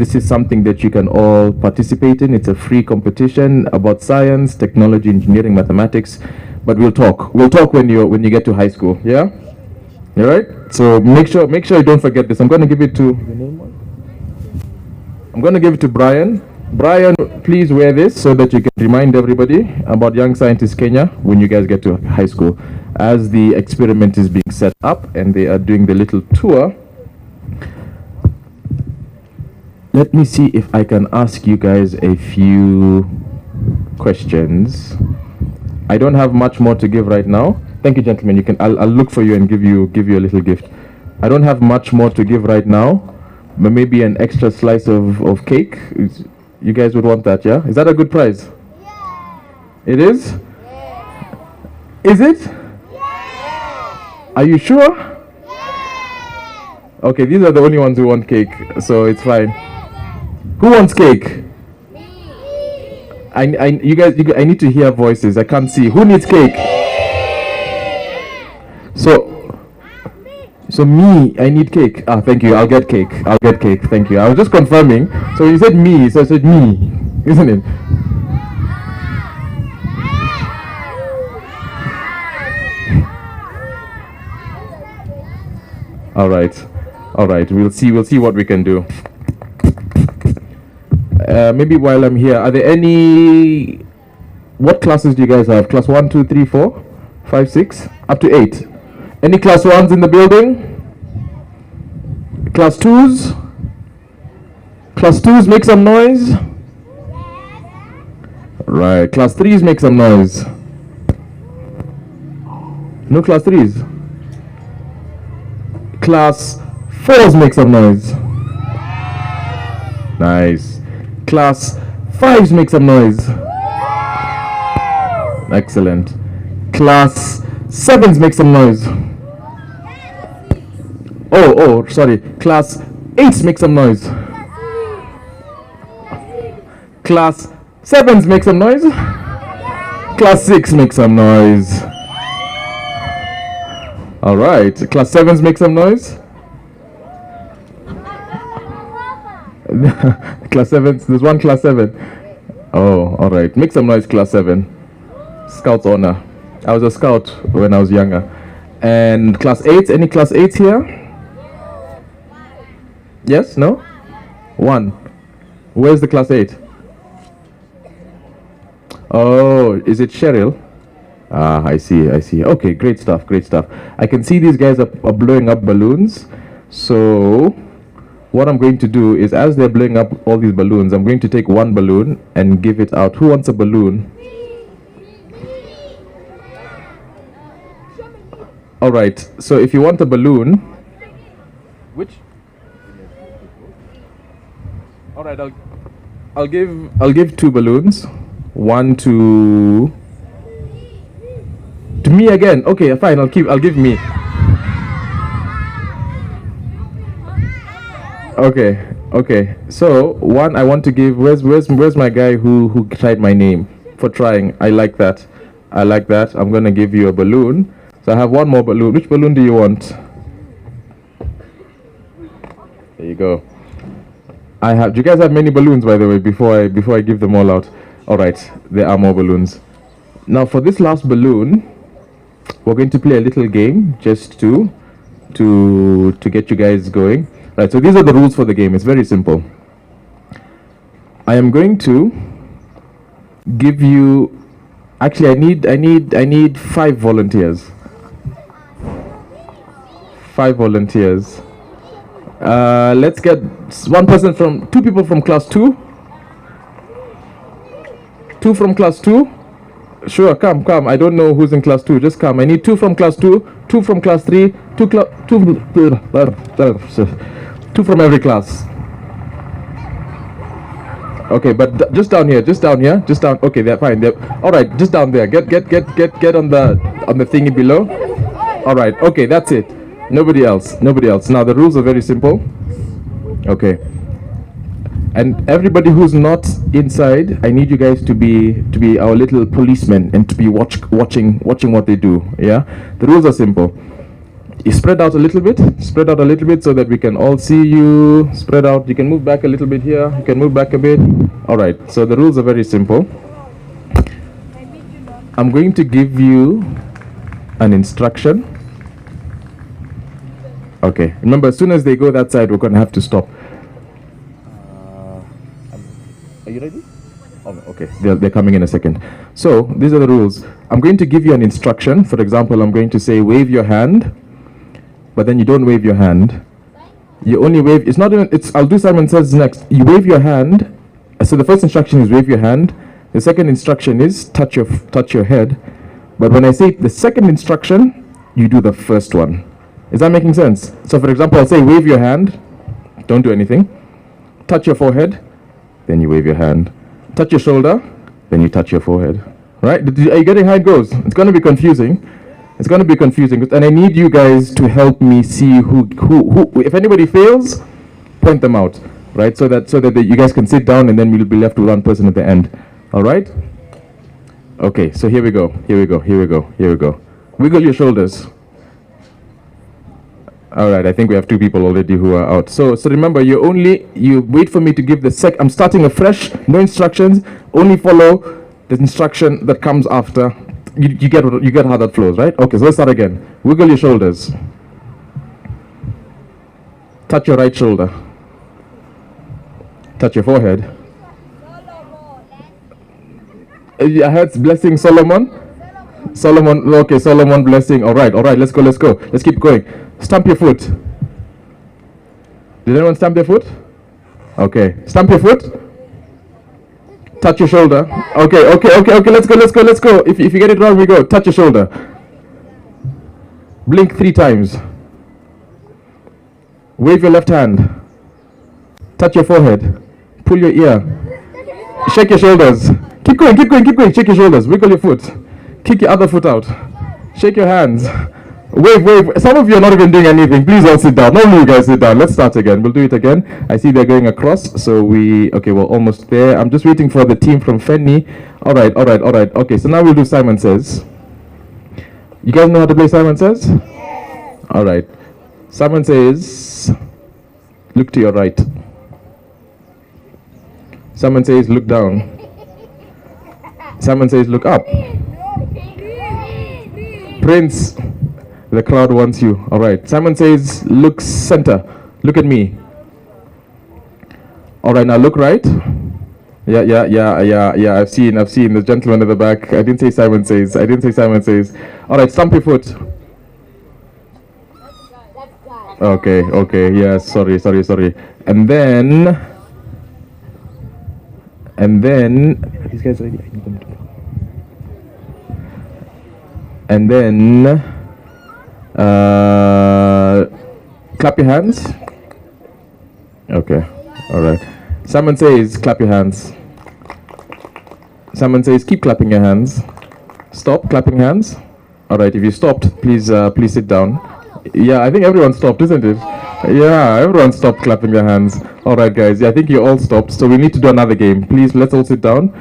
This is something that you can all participate in. It's a free competition about science, technology, engineering, mathematics. But we'll talk. We'll talk when you get to high school. Yeah. All right. So make sure you don't forget this. I'm going to give it to Brian. Brian, please wear this so that you can remind everybody about Young Scientist Kenya when you guys get to high school. As the experiment is being set up and they are doing the little tour, let me see if I can ask you guys a few questions. I don't have much more to give right now. Thank you, gentlemen. I'll look for you and give you a little gift. I don't have much more to give right now, but maybe an extra slice of cake. You guys would want that, yeah? Is that a good prize? Yeah. It is? Yeah. Is it? Yeah. Are you sure? Yeah. Okay, these are the only ones who want cake, so it's fine. Who wants cake? You guys, I need to hear voices. I can't see. Who needs cake? So me, I need cake. Ah, thank you. I'll get cake. Thank you. I was just confirming. So you said me, so I said me, isn't it? All right. We'll see what we can do. Maybe while I'm here, are there any? What classes do you guys have? Class 1, 2, 3, 4, 5, 6, up to 8. Any class 1s in the building? Class 2s? Class 2s, make some noise. Right. Class 3s, make some noise. No class 3s. Class 4s, make some noise. Nice. Class 5s, make some noise. Excellent. Class 7s, make some noise. Oh, sorry. Class 8s, make some noise. Class 7s, make some noise. Class 6, make some noise. All right. Class 7s, make some noise. Class 7s, there's one class 7. Oh, all right. Make some noise, class 7. Scout's honor. I was a scout when I was younger. And class 8, any class 8s here? Yes? No? 1. Where's the class 8? Oh, is it Cheryl? Ah, I see. Okay, great stuff. I can see these guys are blowing up balloons. So what I'm going to do is, as they're blowing up all these balloons, I'm going to take one balloon and give it out. Who wants a balloon? All right. So if you want a balloon, which? All right. I'll give 2 balloons. One to me again. Okay, fine. I'll give me. Okay. So one I want to give. Where's my guy who tried my name for trying? I like that. I'm gonna give you a balloon. So I have one more balloon. Which balloon do you want? There you go. Do you guys have many balloons, by the way, before I give them all out? All right, there are more balloons. Now for this last balloon, we're going to play a little game just to get you guys going. Right, so these are the rules for the game. It's very simple. I am going to give you, actually I need 5 volunteers. 5 volunteers. Let's get 2 people from class 2. 2 from class 2. Sure, come. I don't know who's in class 2. Just come. I need 2 from class 2, 2 from class 3, 2 from every class. Okay, but just down here. Okay, they're fine. All right, just down there. Get on the thingy below. All right. Okay, that's it. Nobody else. Now the rules are very simple. Okay. And everybody who's not inside, I need you guys to be our little policemen and to be watching what they do. Yeah. The rules are simple. You spread out a little bit. Spread out a little bit so that we can all see you. Spread out. You can move back a little bit here. You can move back a bit. All right. So the rules are very simple. I'm going to give you an instruction. Okay. Remember, as soon as they go that side, we're going to have to stop. Are you ready? Oh, okay. They're coming in a second. So these are the rules. I'm going to give you an instruction. For example, I'm going to say wave your hand. But then you don't wave your hand. You only wave. It's not even. It's. I'll do Simon Says next. You wave your hand. So the first instruction is wave your hand. The second instruction is touch your head. But when I say the second instruction, you do the first one. Is that making sense? So for example, I'll say wave your hand. Don't do anything. Touch your forehead. Then you wave your hand. Touch your shoulder. Then you touch your forehead. Right? Are you getting how it goes? It's going to be confusing. It's going to be confusing, and I need you guys to help me see who. If anybody fails, point them out, right? So that you guys can sit down, and then we'll be left with one person at the end. All right? Okay. So here we go. Wiggle your shoulders. All right. I think we have 2 people already who are out. So remember, you wait for me to give the I'm starting afresh. No instructions. Only follow the instruction that comes after. You get how that flows, right? Okay, so let's start again. Wiggle your shoulders. Touch your right shoulder. Touch your forehead. I heard blessing Solomon. Solomon, okay, Solomon blessing. All right, let's go. Let's keep going. Stamp your foot. Did anyone stamp their foot? Okay, stamp your foot. Touch your shoulder. Okay. Let's go. If you get it wrong, we go. Touch your shoulder. Blink 3 times. Wave your left hand. Touch your forehead. Pull your ear. Shake your shoulders. Keep going. Shake your shoulders. Wiggle your foot. Kick your other foot out. Shake your hands. Wave. Some of you are not even doing anything. Please all sit down. Normally you guys sit down. Let's start again. We'll do it again. I see they're going across. So we're almost there. I'm just waiting for the team from Fenny. All right. Okay, so now we'll do Simon Says. You guys know how to play Simon Says? Yes. All right. Simon Says, look to your right. Simon Says, look down. Simon Says, look up. Prince. The crowd wants you. All right. Simon Says, look center. Look at me. All right. Now look right. Yeah. I've seen the gentleman at the back. I didn't say Simon Says. All right. Stamp your foot. Okay. Yeah. Sorry. And then these guys ready? I need them to. And then. Clap your hands. Okay. All right. Simon Says, clap your hands. Simon Says, keep clapping your hands. Stop clapping hands. All right. If you stopped, please sit down. Yeah, I think everyone stopped, isn't it? Yeah, everyone stopped clapping their hands. All right, guys. Yeah, I think you all stopped. So we need to do another game. Please, let's all sit down.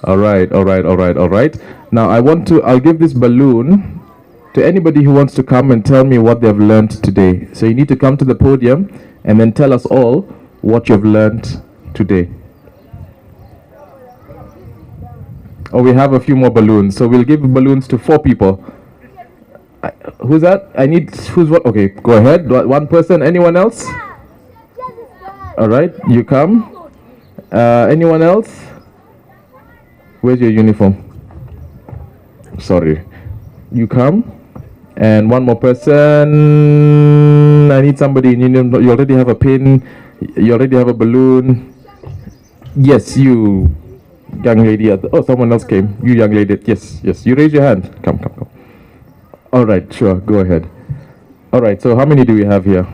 All right. Now I'll give this balloon to anybody who wants to come and tell me what they've learned today. So you need to come to the podium and then tell us all what you've learned today. Oh, we have a few more balloons. So we'll give balloons to 4 people. Who's that? Who's what? Okay, go ahead. One person. Anyone else? All right, you come. Anyone else? Where's your uniform? Sorry. You come. And one more person. I need somebody in union. You already have a pin. You already have a balloon. Yes, you young lady. Oh, someone else came. You young lady. Yes. You raise your hand. Come. All right, sure. Go ahead. All right, so how many do we have here?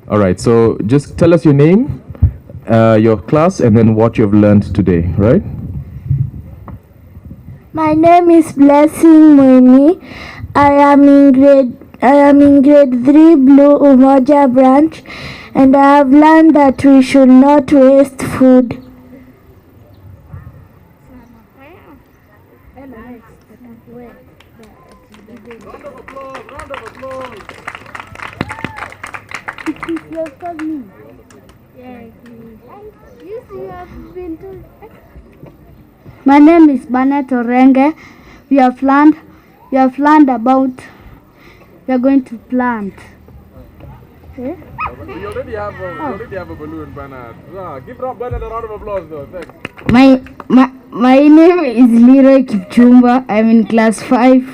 All right, so just tell us your name, your class, and then what you've learned today, right? My name is Blessing Mweni. I am in grade 3 Blue Umoja branch, and I have learned that we should not waste food. My name is Banet Orenge. We have learned about, we are going to plant. Okay? You already have a balloon, Bernard. Give Bernard a round of applause, though. Thanks. My name is Leroy Kipchumba. I'm in class 5,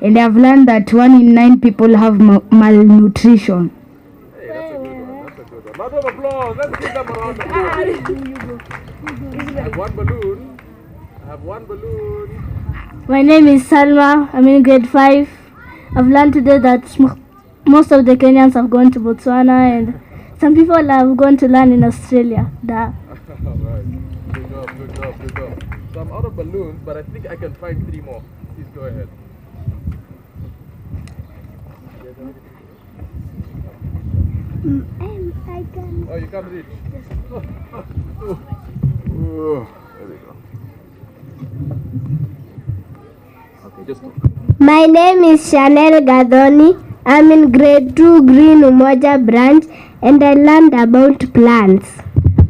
and I've learned that 1 in 9 people have malnutrition. Hey, that's a good one. That's a good one. Round of applause. Let's give them a round of applause. I have one balloon. My name is Salma. I'm in grade 5. I've learned today that most of the Kenyans have gone to Botswana, and some people have gone to learn in Australia. Right. Good job. So I'm out of balloons, but I think I can find 3 more. Please go ahead. Oh, you can't reach. There we go. Okay, just go. My name is Chanel Gadoni. I'm in grade 2 Green Umoja branch, and I learned about plants.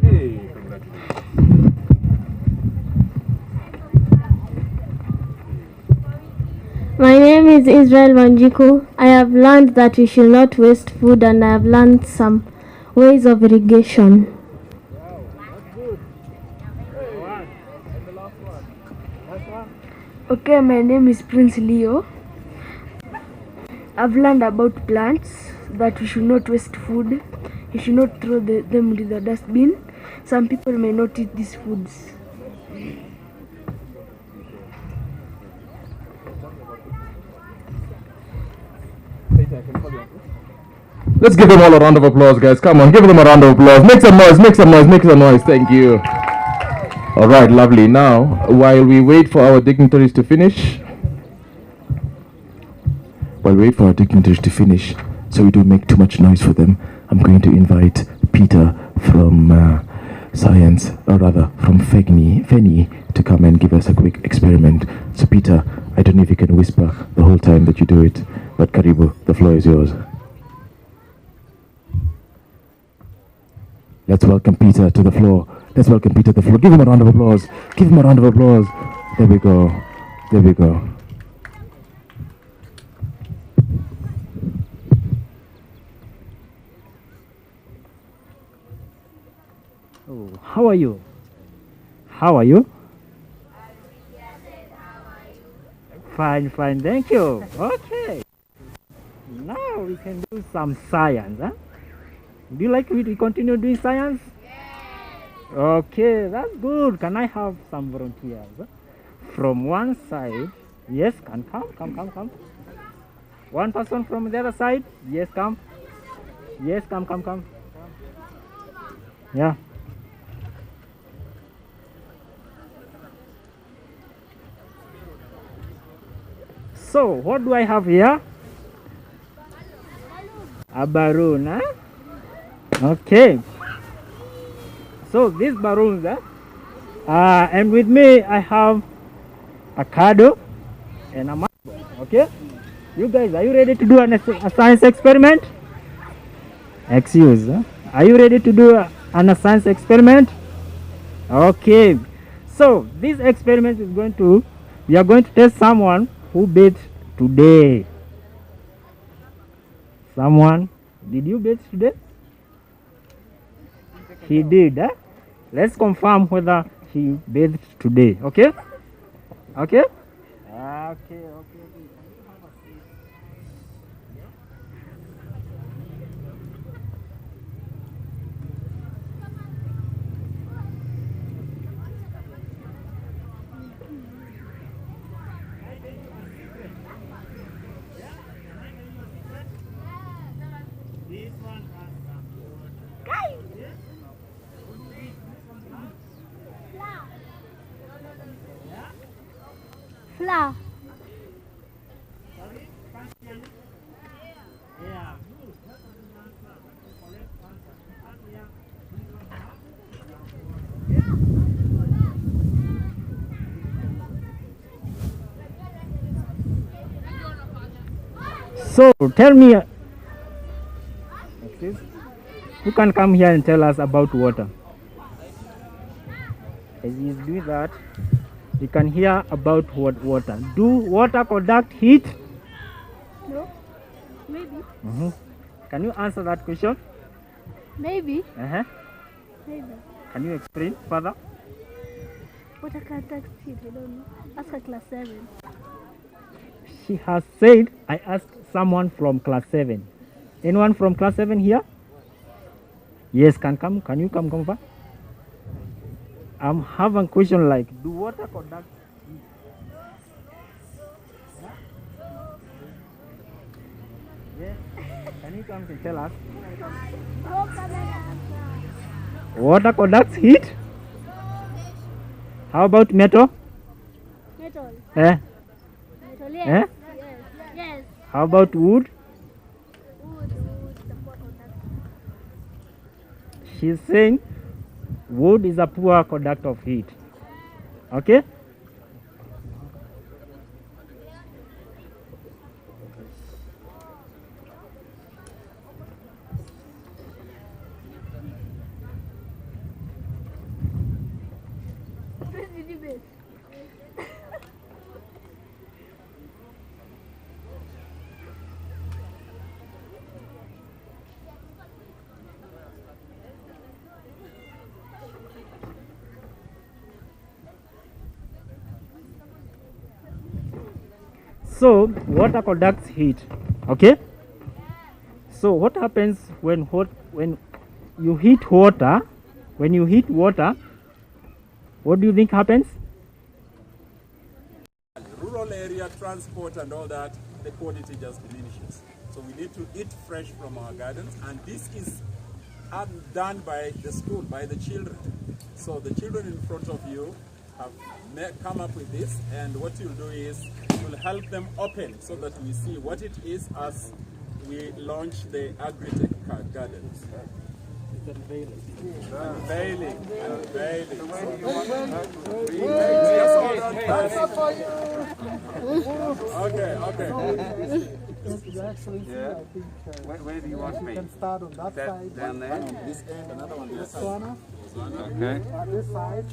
Hey, congratulations. My name is Israel Wanjiku. I have learned that we should not waste food, and I have learned some ways of irrigation. Okay, my name is Prince Leo. I've learned about plants, that we should not waste food. You should not throw them into the dustbin. Some people may not eat these foods. Let's give them all a round of applause, guys. Come on, give them a round of applause. Make some noise. Thank you. All right, lovely. Now, while we wait for our dignitaries to finish, so we don't make too much noise for them, I'm going to invite Peter from Science, or rather from Feni, to come and give us a quick experiment. So Peter, I don't know if you can whisper the whole time that you do it, but Karibu, the floor is yours. Let's welcome Peter to the floor. Give him a round of applause. There we go. Oh, how are you? Fine, thank you. Okay. Now we can do some science, huh? Do you like me to continue doing science? Okay, that's good. Can I have some volunteers? From one side, yes, come. One person from the other side, yes, come. Yeah. So, what do I have here? A balloon, huh? Okay. So these balloons, and with me I have a candle and a matchbox. Okay, you guys, are you ready to do a science experiment? Excuse, are you ready to do a science experiment? Okay. So this experiment is we are going to test someone who bathed today. Someone, did you bathe today? He did, Let's confirm whether he bathed today, okay? Okay. Flour. So tell me, who can come here and tell us about water? As he is doing that, we can hear about what water. Do water conduct heat? No. Maybe. Can you answer that question? Maybe. Maybe. Can you explain further? Water conduct heat. I don't know. Ask her class 7. She has said, I asked someone from class 7. Anyone from class 7 here? Yes, can you come over? I'm having a question like, do water conduct heat? Yes. Can you come and tell us? Water conducts heat? How about metal? Metal. Metal, Yes. Yes. How about wood? Wood. The water conduct. She's saying wood is a poor conductor of heat. Okay? So water conducts heat. Okay? So what happens when you heat water? When you heat water, what do you think happens? Rural area transport and all that, the quality just diminishes. So we need to eat fresh from our gardens, and this is done by the school, by the children. So the children in front of you have come up with this, and what you'll do is you'll help them open so that we see what it is as we launch the AgriTech gardens. Unveiling. Okay. Your Excellency, Yeah. I think Where do you want me? We can start on that side. Down there? On this end, another one this side. Botswana. Okay. This side.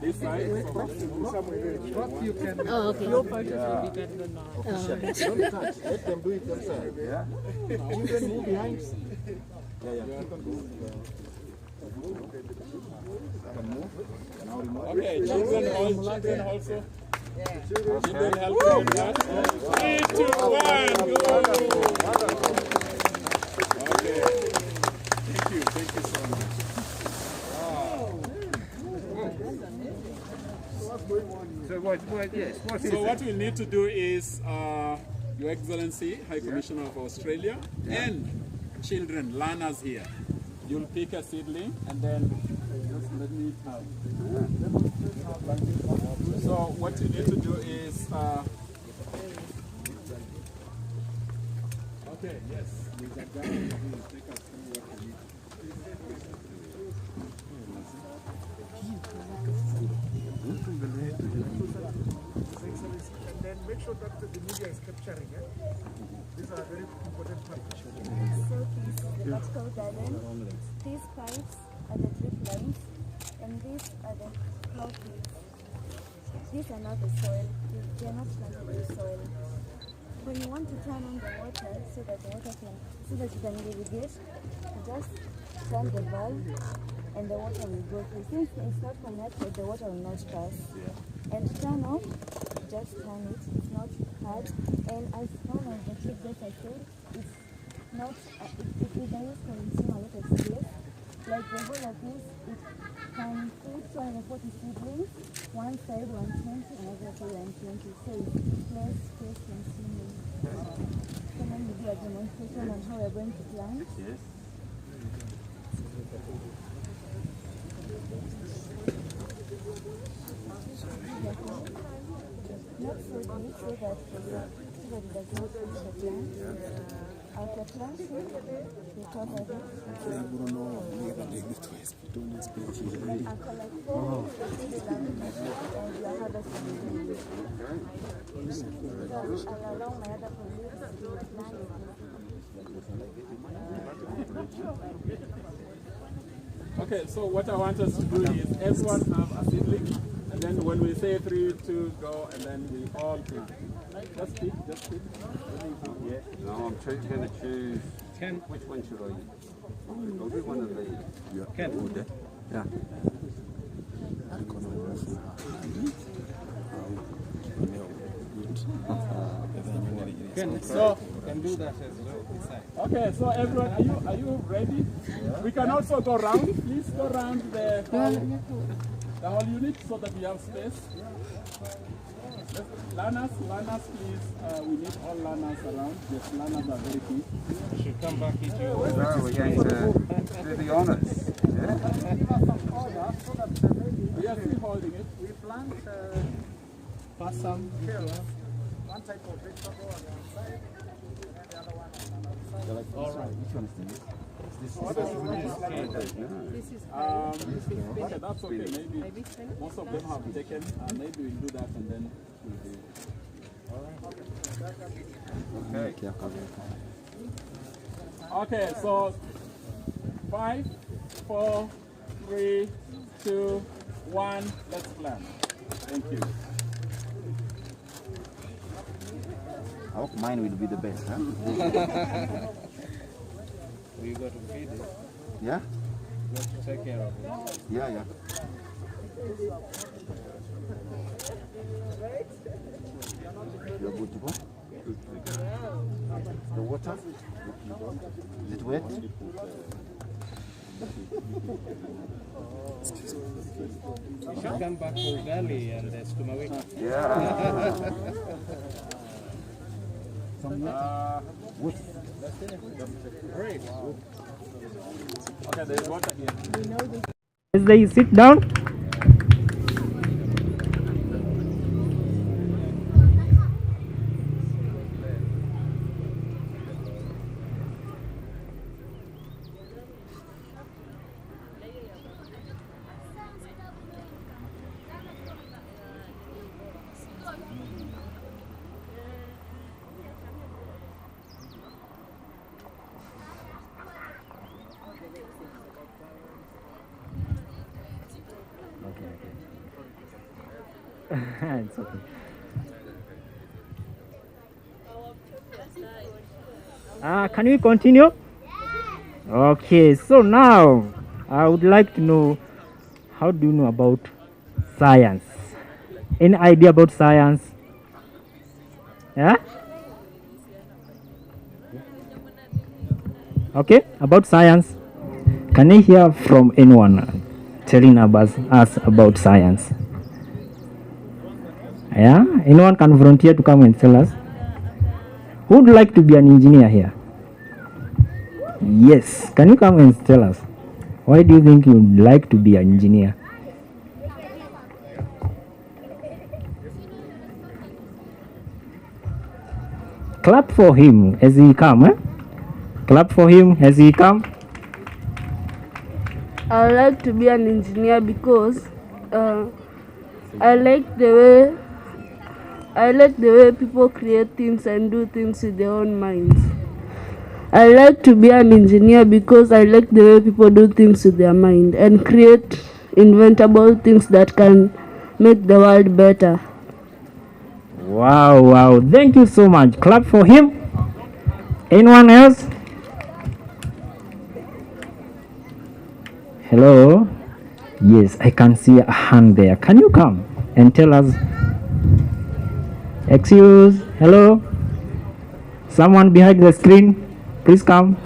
This side? What you can. Oh, okay. Your part Yeah. will be better than ours. Don't touch. Let them do it themselves. Yeah. Children move behind. Okay, children also. Children help you with that. 3, 2, 1, go! Okay. Thank you so much. So what we need to do is, Your Excellency, High Commissioner of Australia, and children, learners here. You'll pick a seedling and then just let me have. So what you need to do is, okay, yes, with a gun, we'll take us through what we need. And then make sure that the media is capturing it. These are very important parts. So these vertical garden, these pipes are the drip lines, and these are the cloud beads. These are not the soil. They are not planted in soil. When you want to turn on the water so that you can irrigate, you just turn the valve and the water will go through. Since it's not connected, the water will not pass. And turn off, just turn it. It's not hard. And as one of the tips that I said, it's not. It doesn't consume a lot of space. Like the whole of this, it can put 240 seedlings, one side 120, another side 120. So it's less space consuming. So let me do a demonstration on how we're going to plant. Yes. Not so deep so that it does not push the plant. Okay, so what I want us to do is everyone have a seedling, and then when we say 3, 2, go, and then we all pick. Just pick, just pick. Yeah. No, I'm going to choose. Which one should I use? I'll do one of these. Yeah. So can do that as well. Okay, so everyone, are you ready? Yeah. We can also go round. Please go round the whole unit so that we have space. Learners, please. We need all learners around. Yes, learners are very key. We should come back into your we're going to do the honours. Yeah? We are still holding it. We plant some fields. One type of vegetable on the outside, and then the other one on the outside. All right. Which one is this? Okay, that's okay. Maybe most of them have taken. Maybe we'll do that and then we'll do. All right. Okay, so 5, 4, 3, 2, 1. Let's plan. Thank you. I hope mine will be the best, huh? We got to feed it. Yeah? You got to take care of it. Yeah. You're good to go? The water? Is it wet? You should come back for Ugali and the Skuma week. Yeah. Great. Okay, there's water here. As they sit down. It's okay. Can we continue? Okay, so now I would like to know, how do you know about science? Any idea about science? Yeah? Okay, about science. Can I hear from anyone telling us about science? Yeah? Anyone can volunteer to come and tell us? Who would like to be an engineer here? Yes. Can you come and tell us? Why do you think you would like to be an engineer? Clap for him as he come. Eh? Clap for him as he come. I like to be an engineer because I like the way people create things and do things with their own minds. I like to be an engineer because I like the way people do things with their mind and create inventable things that can make the world better. Wow. Thank you so much. Clap for him. Anyone else? Hello? Yes, I can see a hand there. Can you come and tell us? Excuse, hello? Someone behind the screen, please come.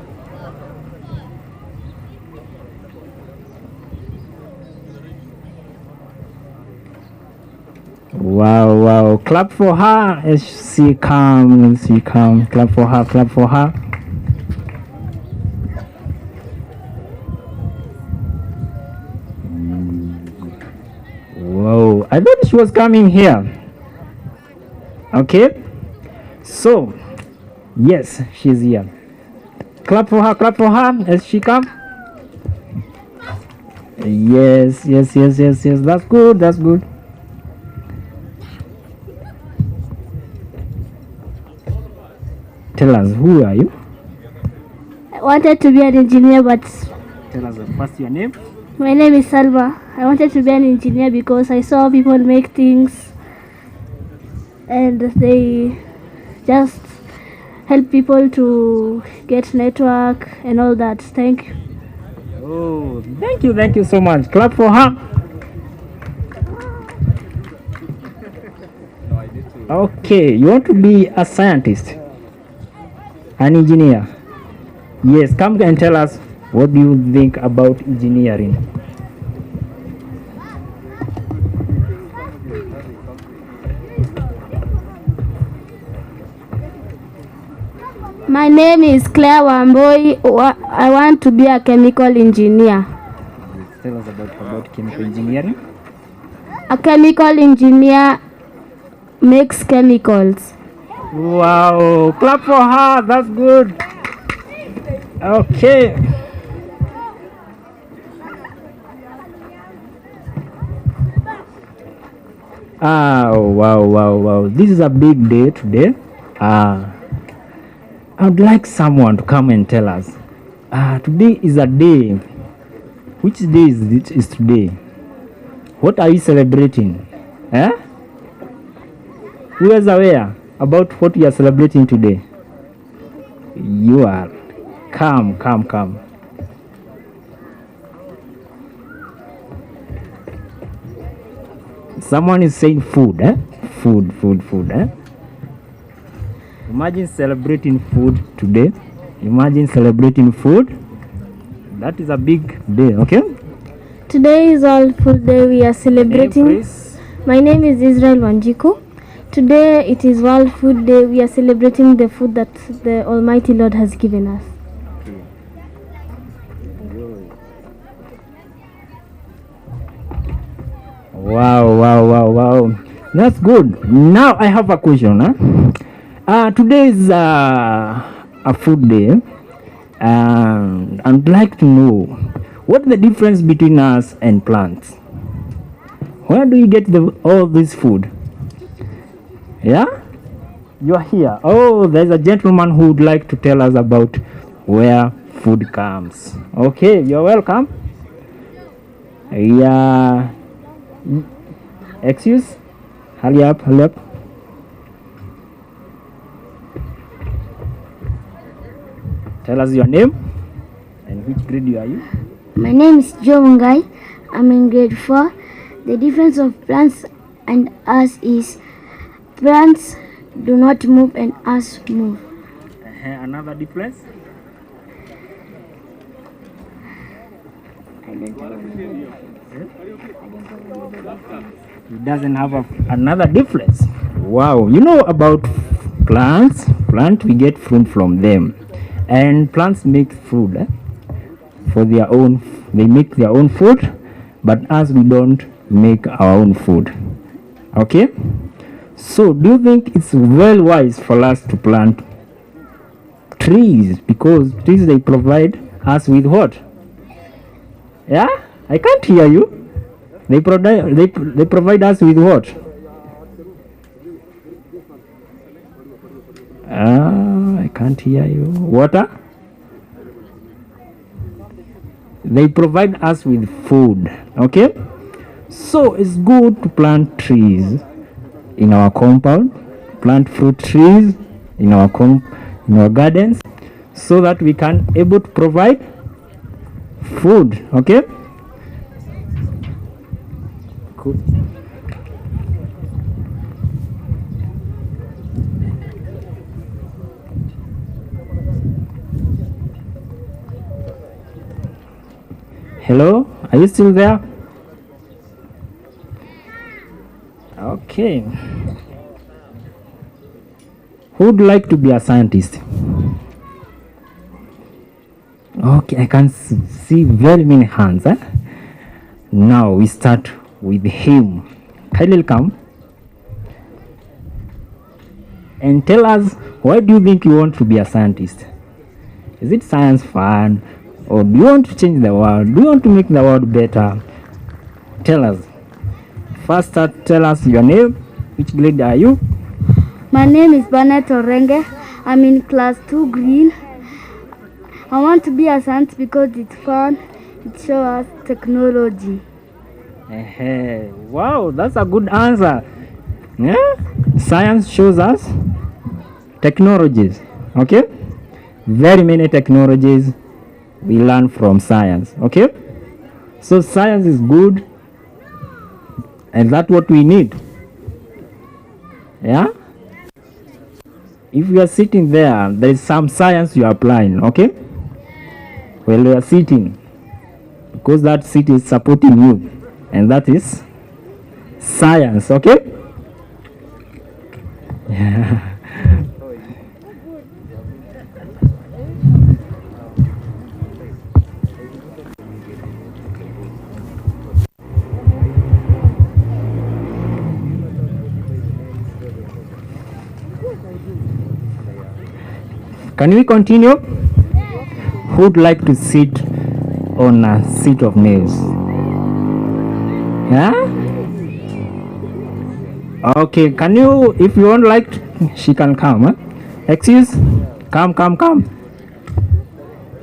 Wow. Clap for her as she comes. Clap for her. Whoa, I thought she was coming here. Okay, so yes, she's here. Clap for her as she comes. Yes. That's good. Tell us, who are you? I wanted to be an engineer, but Tell us first your name. my name is Salva. I wanted to be an engineer because I saw people make things and they just help people to get network and all that. Thank you. Oh, thank you so much. Clap for her. Okay, you want to be a scientist, an engineer? Yes, come and tell us, what do you think about engineering? My name is Claire Wamboi. I want to be a chemical engineer. Tell us about chemical engineering. A chemical engineer makes chemicals. Wow, clap for her, that's good. Okay. Wow. This is a big day today. I would like someone to come and tell us. Today is a day. Which day is today? What are you celebrating? Who is aware about what we are celebrating today? You are. Come. Someone is saying food, Food. Imagine celebrating food today. Imagine celebrating food. That is a big day, okay? Today is World Food Day. We are celebrating. My name is Israel Wanjiku. Today it is World Food Day. We are celebrating the food that the Almighty Lord has given us. Wow. That's good. Now I have a question. Today is a food day. I'd like to know what's the difference between us and plants. Where do you get all this food? Yeah? You are here. Oh, there's a gentleman who would like to tell us about where food comes. Okay, you're welcome. Yeah. Excuse? Hurry up. Tell us your name and which grade are you? My name is Joe Mungai. I'm in grade 4. The difference of plants and us is plants do not move and us move. Another difference? It doesn't have another difference. Wow, you know about plants? Plant, we get food from them. And plants make food for their own. They make their own food, but us, we don't make our own food. Okay? So do you think it's well wise for us to plant trees? Because trees, they provide us with what? Yeah? I can't hear you. They provide us with what? I can't hear you. Water? They provide us with food. Okay? So it's good to plant trees in our compound, plant fruit trees in our gardens, so that we can able to provide food. Okay? Cool. Hello, are you still there? Okay. Who would like to be a scientist? Okay, I can see very many hands. Now we start with him. Kindly come and tell us, why do you think you want to be a scientist? Is it science fun? Or do you want to change the world? Do you want to make the world better? Tell us. First, tell us your name. Which grade are you? My name is Bernard Orenge. I'm in class 2 green. I want to be a scientist because it's fun. It shows us technology. Wow, that's a good answer. Yeah? Science shows us technologies. Okay? Very many technologies we learn from science. Okay? So science is good, and that's what we need. Yeah? If you are sitting there, there is some science you are applying. Okay? While you are sitting, because that seat is supporting you, and that is science. Okay? Yeah. Can we continue? Who would like to sit on a seat of nails? Yeah? Okay, can you, if you don't like, she can come. Huh? Excuse? Come.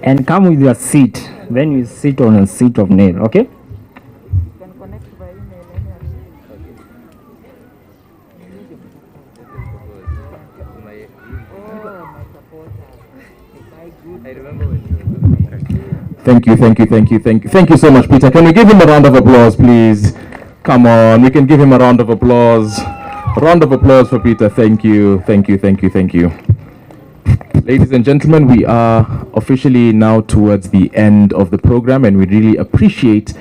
And come with your seat. Then you sit on a seat of nail, okay? Thank you so much, Peter. Can we give him a round of applause, please? Come on, we can give him a round of applause. A round of applause for Peter. Thank you. Ladies and gentlemen, we are officially now towards the end of the program, and we really appreciate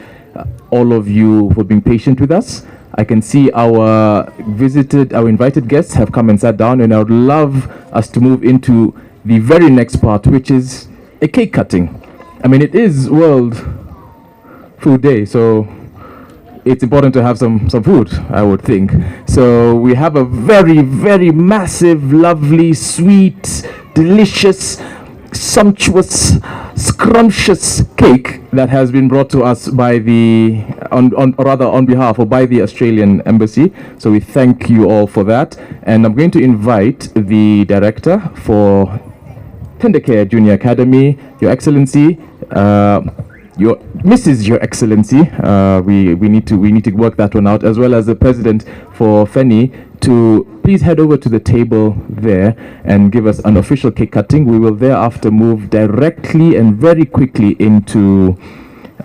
all of you for being patient with us. I can see our invited guests have come and sat down, and I would love us to move into the very next part, which is a cake cutting. I mean, it is World Food Day, so it's important to have some food, I would think. So we have a very, very massive, lovely, sweet, delicious, sumptuous, scrumptious cake that has been brought to us by on behalf or by the Australian Embassy. So we thank you all for that. And I'm going to invite the director for Tender Care Junior Academy, Your Excellency, Your Excellency. We need to work that one out, as well as the president for FENI, to please head over to the table there and give us an official cake cutting. We will thereafter move directly and very quickly into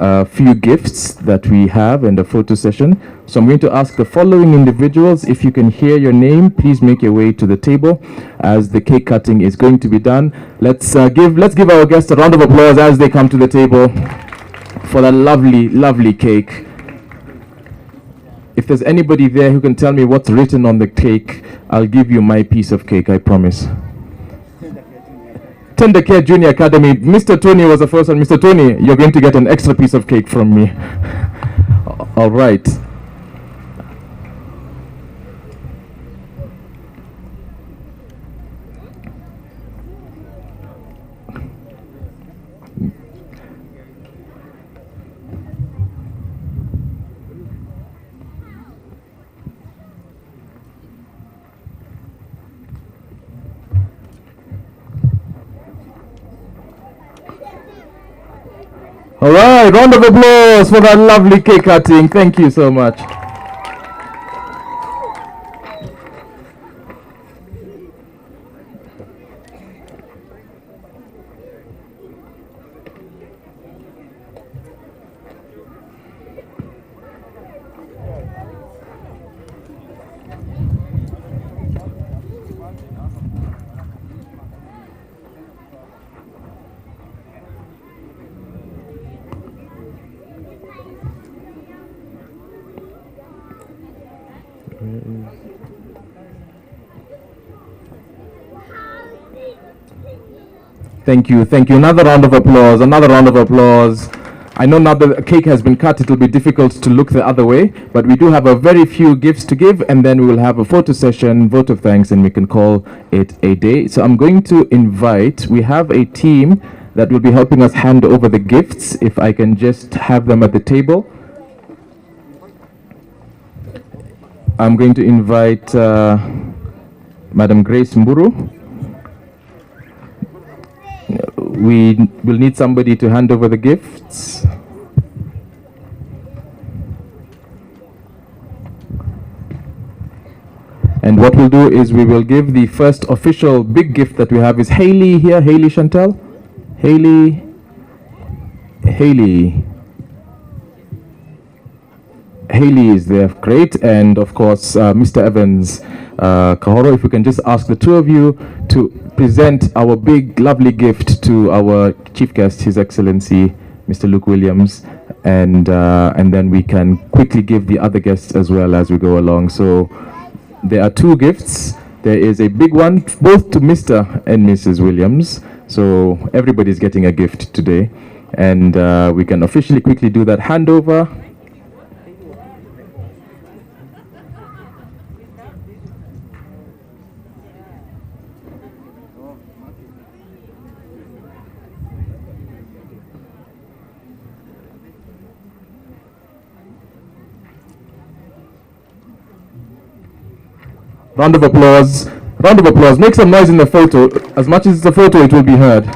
a few gifts that we have and a photo session. So I'm going to ask the following individuals, if you can hear your name, please make your way to the table as the cake cutting is going to be done. Let's give our guests a round of applause as they come to the table for that lovely cake. If there's anybody there who can tell me what's written on the cake, I'll give you my piece of cake, I promise. Tender Care Junior Academy. Mr. Tony was the first one. Mr. Tony, you're going to get an extra piece of cake from me. All right. All right, round of applause for that lovely cake cutting. Thank you so much. Thank you. Another round of applause. I know now that the cake has been cut, it will be difficult to look the other way, but we do have a very few gifts to give, and then we will have a photo session, vote of thanks, and we can call it a day. So I'm going to invite, we have a team that will be helping us hand over the gifts. If I can just have them at the table. I'm going to invite Madam Grace Mburu. We will need somebody to hand over the gifts. And what we'll do is we will give the first official big gift that we have is Haley here. Haley Chantal? Haley. Haley is there, great. And of course, Mr. Evans Kahoro, if we can just ask the two of you to present our big, lovely gift to our chief guest, His Excellency, Mr. Luke Williams, and then we can quickly give the other guests as well as we go along. So there are two gifts. There is a big one, both to Mr. and Mrs. Williams. So everybody's getting a gift today. And we can officially quickly do that handover. Round of applause. Round of applause. Make some noise in the photo. As much as it's a photo, it will be heard.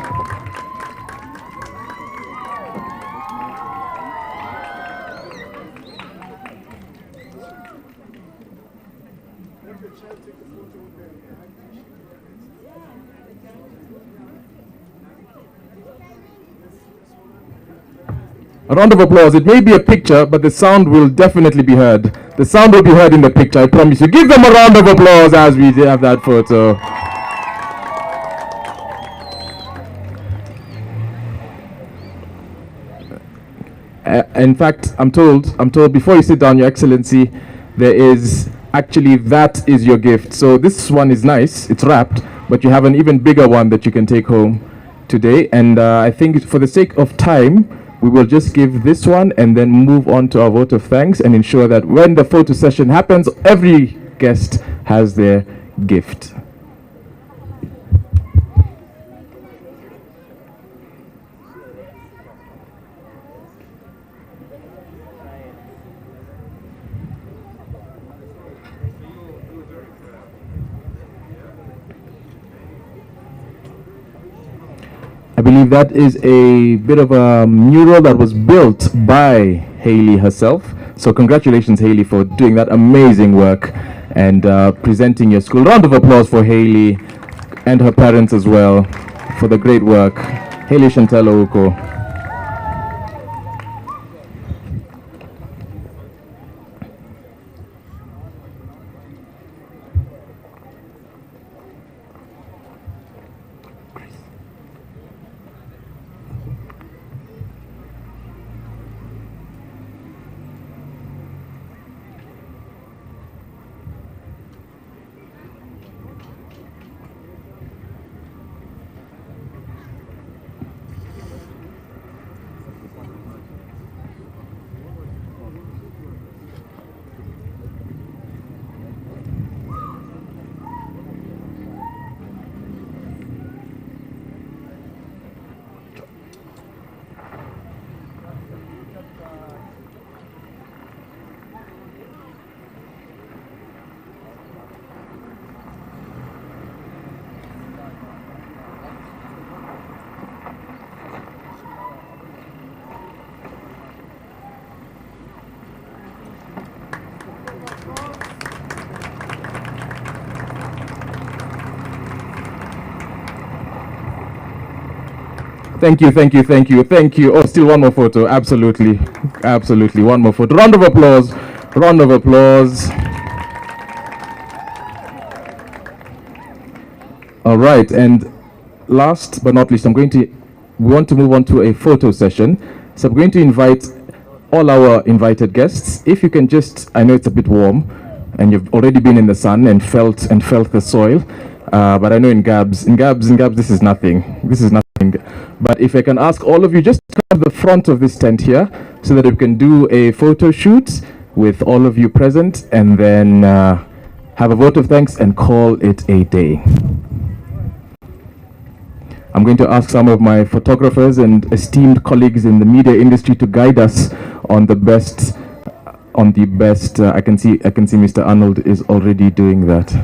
A round of applause. It may be a picture, but the sound will definitely be heard. The sound will be heard in the picture, I promise you. Give them a round of applause as we have that photo. In fact, I'm told before you sit down, Your Excellency, there is actually, that is your gift. So this one is nice, it's wrapped, but you have an even bigger one that you can take home today. And I think for the sake of time, we will just give this one and then move on to our vote of thanks and ensure that when the photo session happens, every guest has their gift. I believe that is a bit of a mural that was built by Haley herself. So congratulations, Haley, for doing that amazing work and presenting your school. Round of applause for Haley and her parents as well for the great work. Haley Chantal Ouko. Thank you, thank you, thank you, thank you. Oh, still one more photo. Absolutely, absolutely. One more photo. Round of applause. Round of applause. All right, and last but not least, we want to move on to a photo session. So I'm going to invite all our invited guests. If you can just, I know it's a bit warm, and you've already been in the sun and felt the soil. But I know in Gabs, this is nothing. This is nothing. But if I can ask all of you just to come to the front of this tent here so that we can do a photo shoot with all of you present and then have a vote of thanks and call it a day. I'm going to ask some of my photographers and esteemed colleagues in the media industry to guide us on the best. I can see Mr. Arnold is already doing that.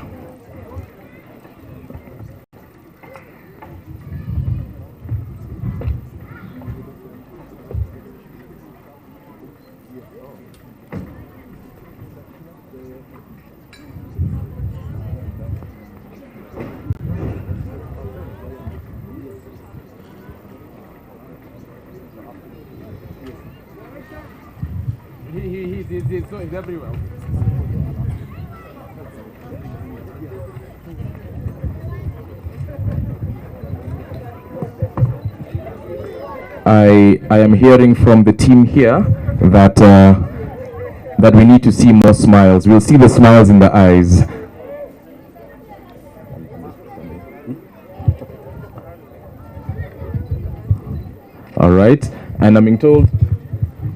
He's going everywhere. I am hearing from the team here that that we need to see more smiles. We'll see the smiles in the eyes. All right, and I'm being told,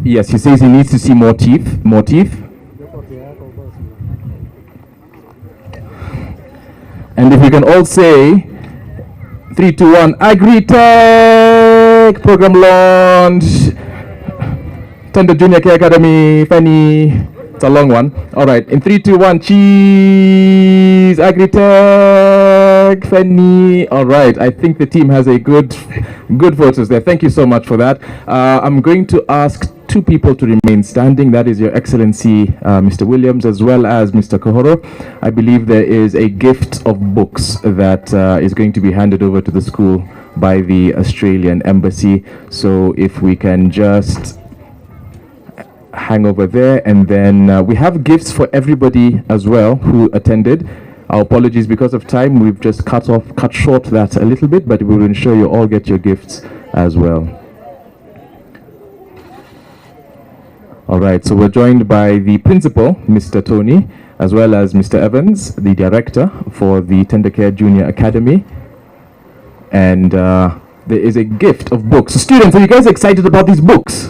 yes, he says he needs to see more teeth, more teeth. And if we can all say 3, 2, 1, AgriTech program launch. Tender Junior Care Academy, Fanny. It's a long one. All right, in 3, 2, 1, cheese. AgriTech, Fanny. All right, I think the team has a good photos there. Thank you so much for that. I'm going to ask 2 people to remain standing. That is Your Excellency, Mr. Williams, as well as Mr. Kohoro. I believe there is a gift of books that is going to be handed over to the school by the Australian Embassy. So if we can just hang over there, and then we have gifts for everybody as well who attended. Our apologies, because of time, we've just cut short that a little bit, but we will ensure you all get your gifts as well. All right, so we're joined by the principal, Mr. Tony, as well as Mr. Evans, the director for the Tender Care Junior Academy. And there is a gift of books. So students, are you guys excited about these books?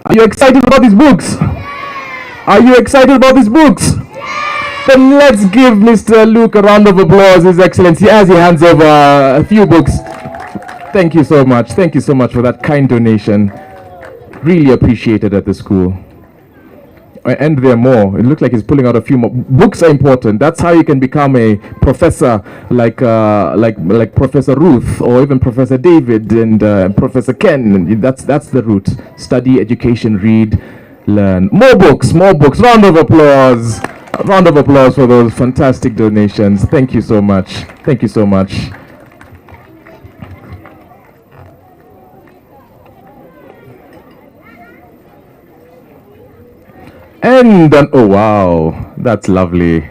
Are you excited about these books? Are you excited about these books? Then let's give Mr. Luke a round of applause, His Excellency, as he hands over a few books. Thank you so much. Thank you so much for that kind donation. Really appreciated at the school. And there are more. It looks like he's pulling out a few more. Books are important. That's how you can become a professor, like Professor Ruth, or even Professor David and Professor Ken. That's the route. Study, education, read, learn. More books, more books. Round of applause. A round of applause for those fantastic donations. Thank you so much. Thank you so much. And then, oh wow, that's lovely.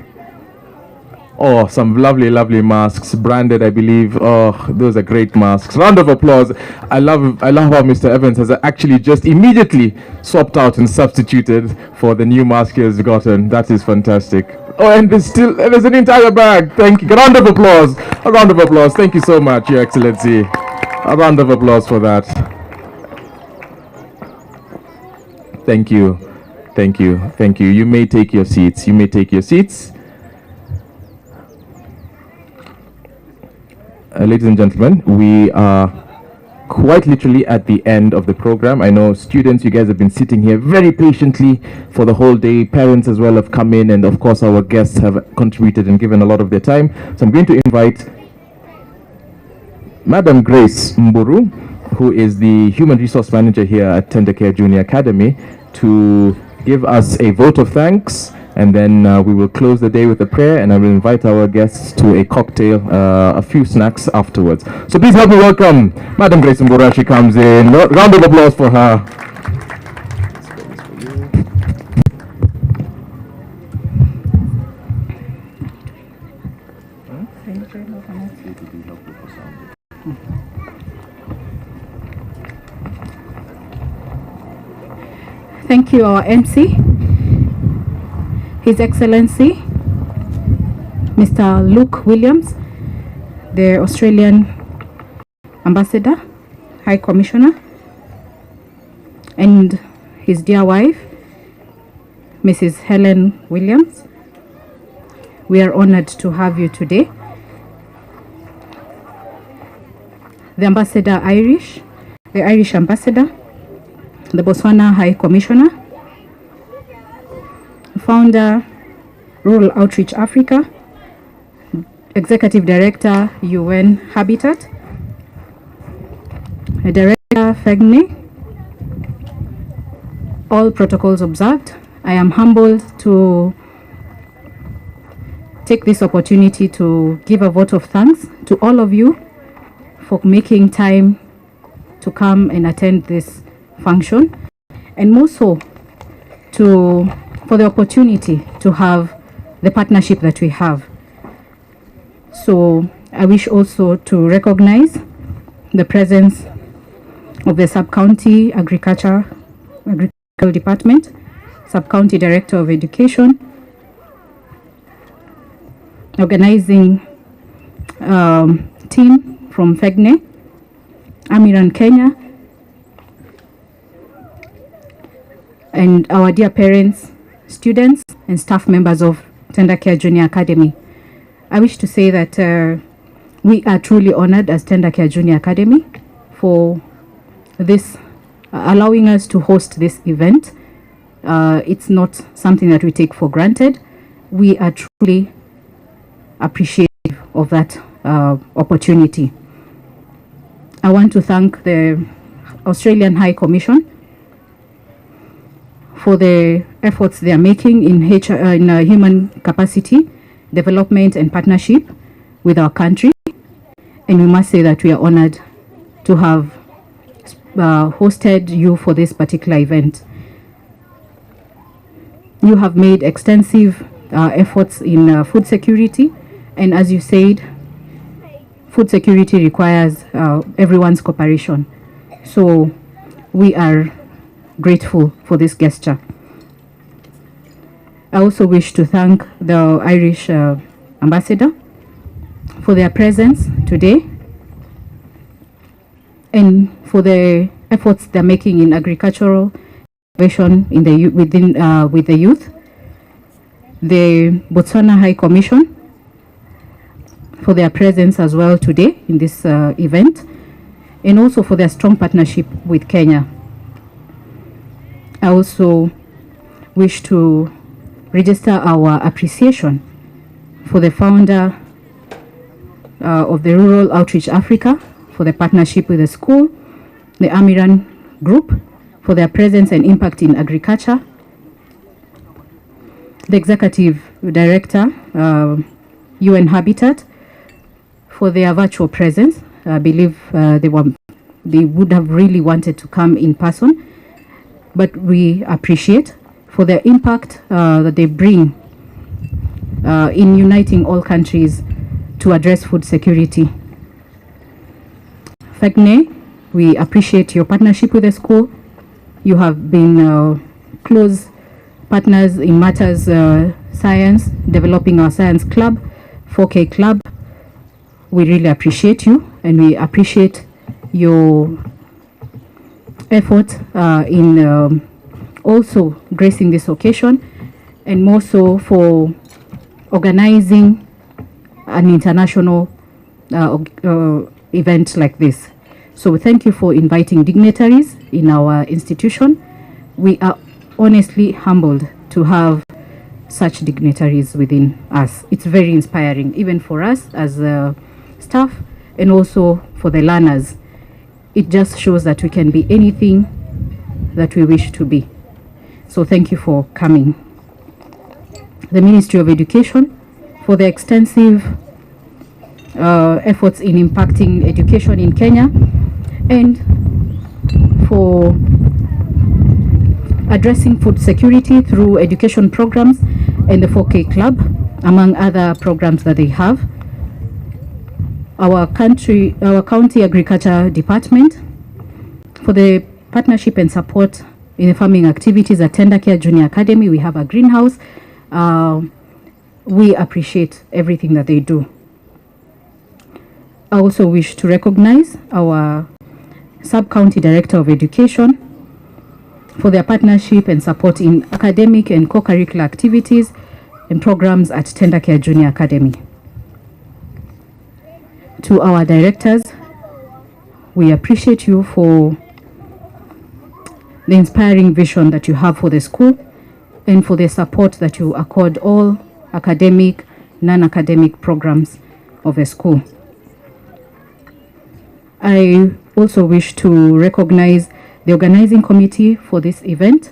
Oh, some lovely masks, branded, I believe. Oh, those are great masks. Round of applause. I love how Mr. Evans has actually just immediately swapped out and substituted for the new mask he has gotten. That is fantastic. Oh, and there's an entire bag. Thank you. A round of applause. A round of applause. Thank you so much, Your Excellency. A round of applause for that. Thank you. Thank you. Thank you. You may take your seats. You may take your seats. Ladies and gentlemen, we are quite literally at the end of the program. I know students, you guys have been sitting here very patiently for the whole day. Parents as well have come in, and of course our guests have contributed and given a lot of their time. So I'm going to invite Madam Grace Mburu, who is the Human Resource Manager here at Tender Care Junior Academy, to give us a vote of thanks, and then we will close the day with a prayer, and I will invite our guests to a cocktail, a few snacks afterwards. So please help me welcome Madam Grace Mburu. She comes in. Round of applause for her. Thank you, our MC, His Excellency, Mr. Luke Williams, the Australian Ambassador, High Commissioner, and his dear wife, Mrs. Helen Williams. We are honored to have you today. the ambassador Irish, the Irish ambassador, the Botswana High Commissioner, founder, Rural Outreach Africa, Executive Director, UN Habitat, Director FEGNE, all protocols observed. I am humbled to take this opportunity to give a vote of thanks to all of you for making time to come and attend this function, and more so for the opportunity to have the partnership that we have. So I wish also to recognize the presence of the Sub-County Agricultural Department, Sub-County Director of Education, organizing team from FEGNE, Amiran Kenya, and our dear parents, students, and staff members of Tender Care Junior Academy. I wish to say that we are truly honored as Tender Care Junior Academy for this, allowing us to host this event. It's not something that we take for granted. We are truly appreciative of that opportunity. I want to thank the Australian High Commission for the efforts they are making in human capacity development and partnership with our country, and we must say that we are honored to have hosted you for this particular event. You have made extensive efforts in food security, and as you said, food security requires everyone's cooperation. So we are grateful for this gesture. I also wish to thank the Irish ambassador for their presence today and for the efforts they're making in agricultural innovation in the with the youth. The Botswana High Commission for their presence as well today in this event, and also for their strong partnership with Kenya. I also wish to register our appreciation for the founder of the Rural Outreach Africa for the partnership with the school, the Amiran Group for their presence and impact in agriculture, the Executive Director, UN Habitat, for their virtual presence. I believe they would have really wanted to come in person, but we appreciate for their impact that they bring in uniting all countries to address food security. FEGNE, we appreciate your partnership with the school. You have been close partners in matters science, developing our science club, 4K club. We really appreciate you, and we appreciate your effort in also gracing this occasion, and more so for organizing an international event like this. So thank you for inviting dignitaries in our institution. We are honestly humbled to have such dignitaries within us. It's very inspiring, even for us as staff and also for the learners. It just shows that we can be anything that we wish to be. So thank you for coming. The Ministry of Education for the extensive efforts in impacting education in Kenya, and for addressing food security through education programs and the 4K Club, among other programs that they have. Our county agriculture department for the partnership and support in the farming activities at Tender Care Junior Academy. We have a greenhouse. We appreciate everything that they do. I also wish to recognize our Sub-County Director of Education for their partnership and support in academic and co-curricular activities and programs at Tender Care Junior Academy. To our directors, We appreciate you for the inspiring vision that you have for the school and for the support that you accord all academic, non-academic programs of the school. I also wish to recognize the organizing committee for this event,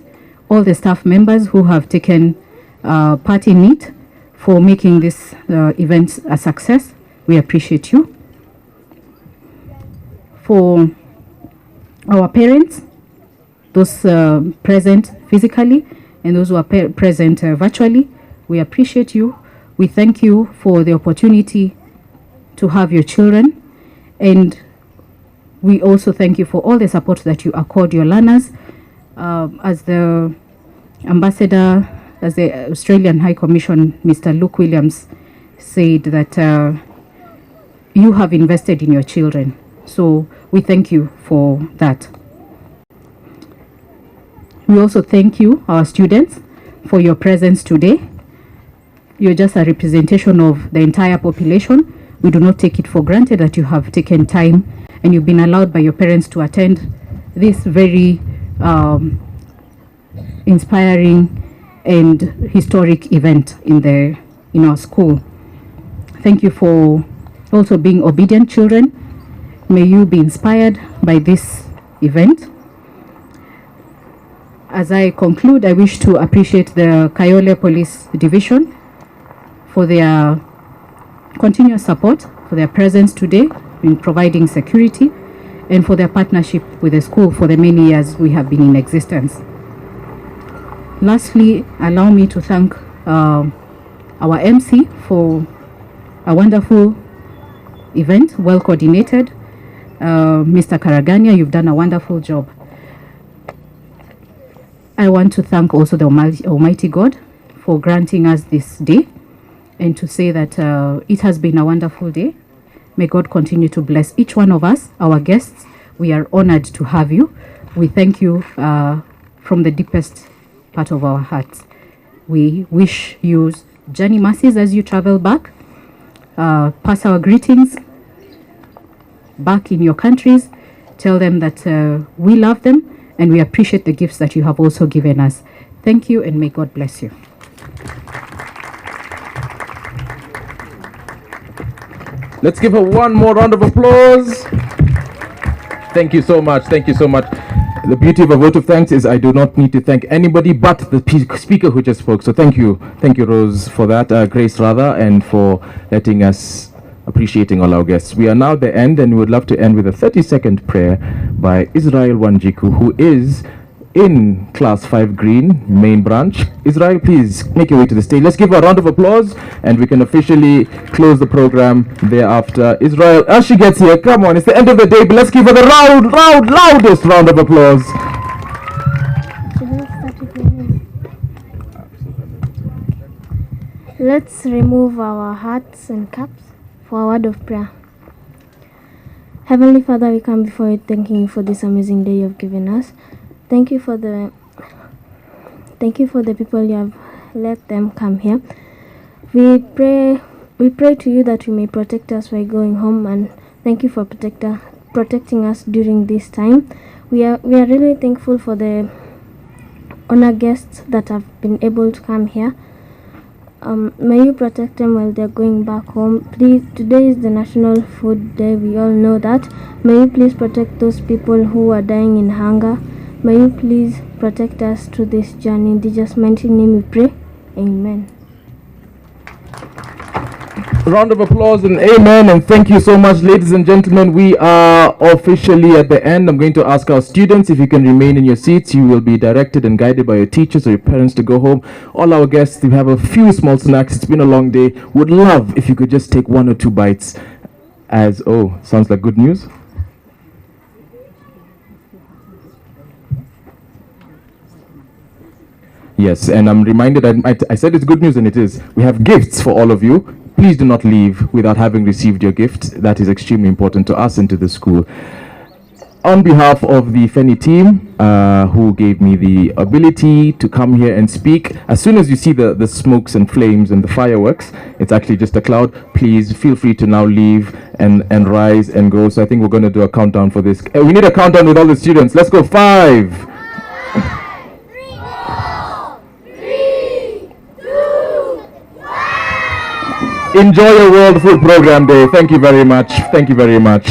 all the staff members who have taken part in it for making this event a success. We appreciate you. For our parents, those present physically and those who are present virtually, we appreciate you. We thank you for the opportunity to have your children, and we also thank you for all the support that you accord your learners. As the ambassador, as the Australian High Commission, Mr. Luke Williams, said that you have invested in your children. So we thank you for that. We also thank you, our students, for your presence today. You're just a representation of the entire population. We do not take it for granted that you have taken time and you've been allowed by your parents to attend this very inspiring and historic event in our school. Thank you for also being obedient children. May you be inspired by this event. As I conclude, I wish to appreciate the Kayole Police Division for their continuous support, for their presence today in providing security, and for their partnership with the school for the many years we have been in existence. Lastly, allow me to thank our MC for a wonderful event, well coordinated. Mr. Karagania, you've done a wonderful job. I want to thank also the Almighty God for granting us this day, and to say that it has been a wonderful day. May God continue to bless each one of us, our guests. We are honored to have you. We thank you from the deepest part of our hearts. We wish you journey mercies as you travel back. Pass our greetings back in your countries. Tell them that we love them and we appreciate the gifts that you have also given us. Thank you, and may God bless you. Let's give her one more round of applause. Thank you so much. Thank you so much. The beauty of a vote of thanks is I do not need to thank anybody but the speaker who just spoke. So thank you, Rose, for that, Grace rather, and for letting us appreciating all our guests. We are now at the end, and we would love to end with a 30-second prayer by Israel Wanjiku, who is in Class 5 Green, main branch. Israel, please make your way to the stage. Let's give her a round of applause, and we can officially close the program thereafter. Israel, as she gets here, come on, it's the end of the day, but let's give her the loudest round of applause. Let's remove our hats and caps for a word of prayer. Heavenly Father, we come before you thanking you for this amazing day you have given us. Thank you for the people you have let them come here. We pray to you that you may protect us while going home, and thank you for protecting us during this time. We are really thankful for the honored guests that have been able to come here. May you protect them while they're going back home. Please, today is the National Food Day. We all know that. May you please protect those people who are dying in hunger. May you please protect us through this journey. In Jesus' mighty name we pray. Amen. Round of applause and amen, and thank you so much, ladies and gentlemen. We are officially at the end. I'm going to ask our students if you can remain in your seats. You will be directed and guided by your teachers or your parents to go home. All our guests, we have a few small snacks. It's been a long day. Would love if you could just take 1 or 2 bites as, oh, sounds like good news. Yes, and I'm reminded, I said it's good news, and it is. We have gifts for all of you. Please do not leave without having received your gift. That is extremely important to us and to the school. on behalf of the Feni team, who gave me the ability to come here and speak, as soon as you see the smokes and flames and the fireworks, it's actually just a cloud. Please feel free to now leave and rise and go. So I think we're going to do a countdown for this. We need a countdown with all the students. Let's go. 5, 4, 3, 2, 1. Enjoy your World Food Program Day. Thank you very much. Thank you very much.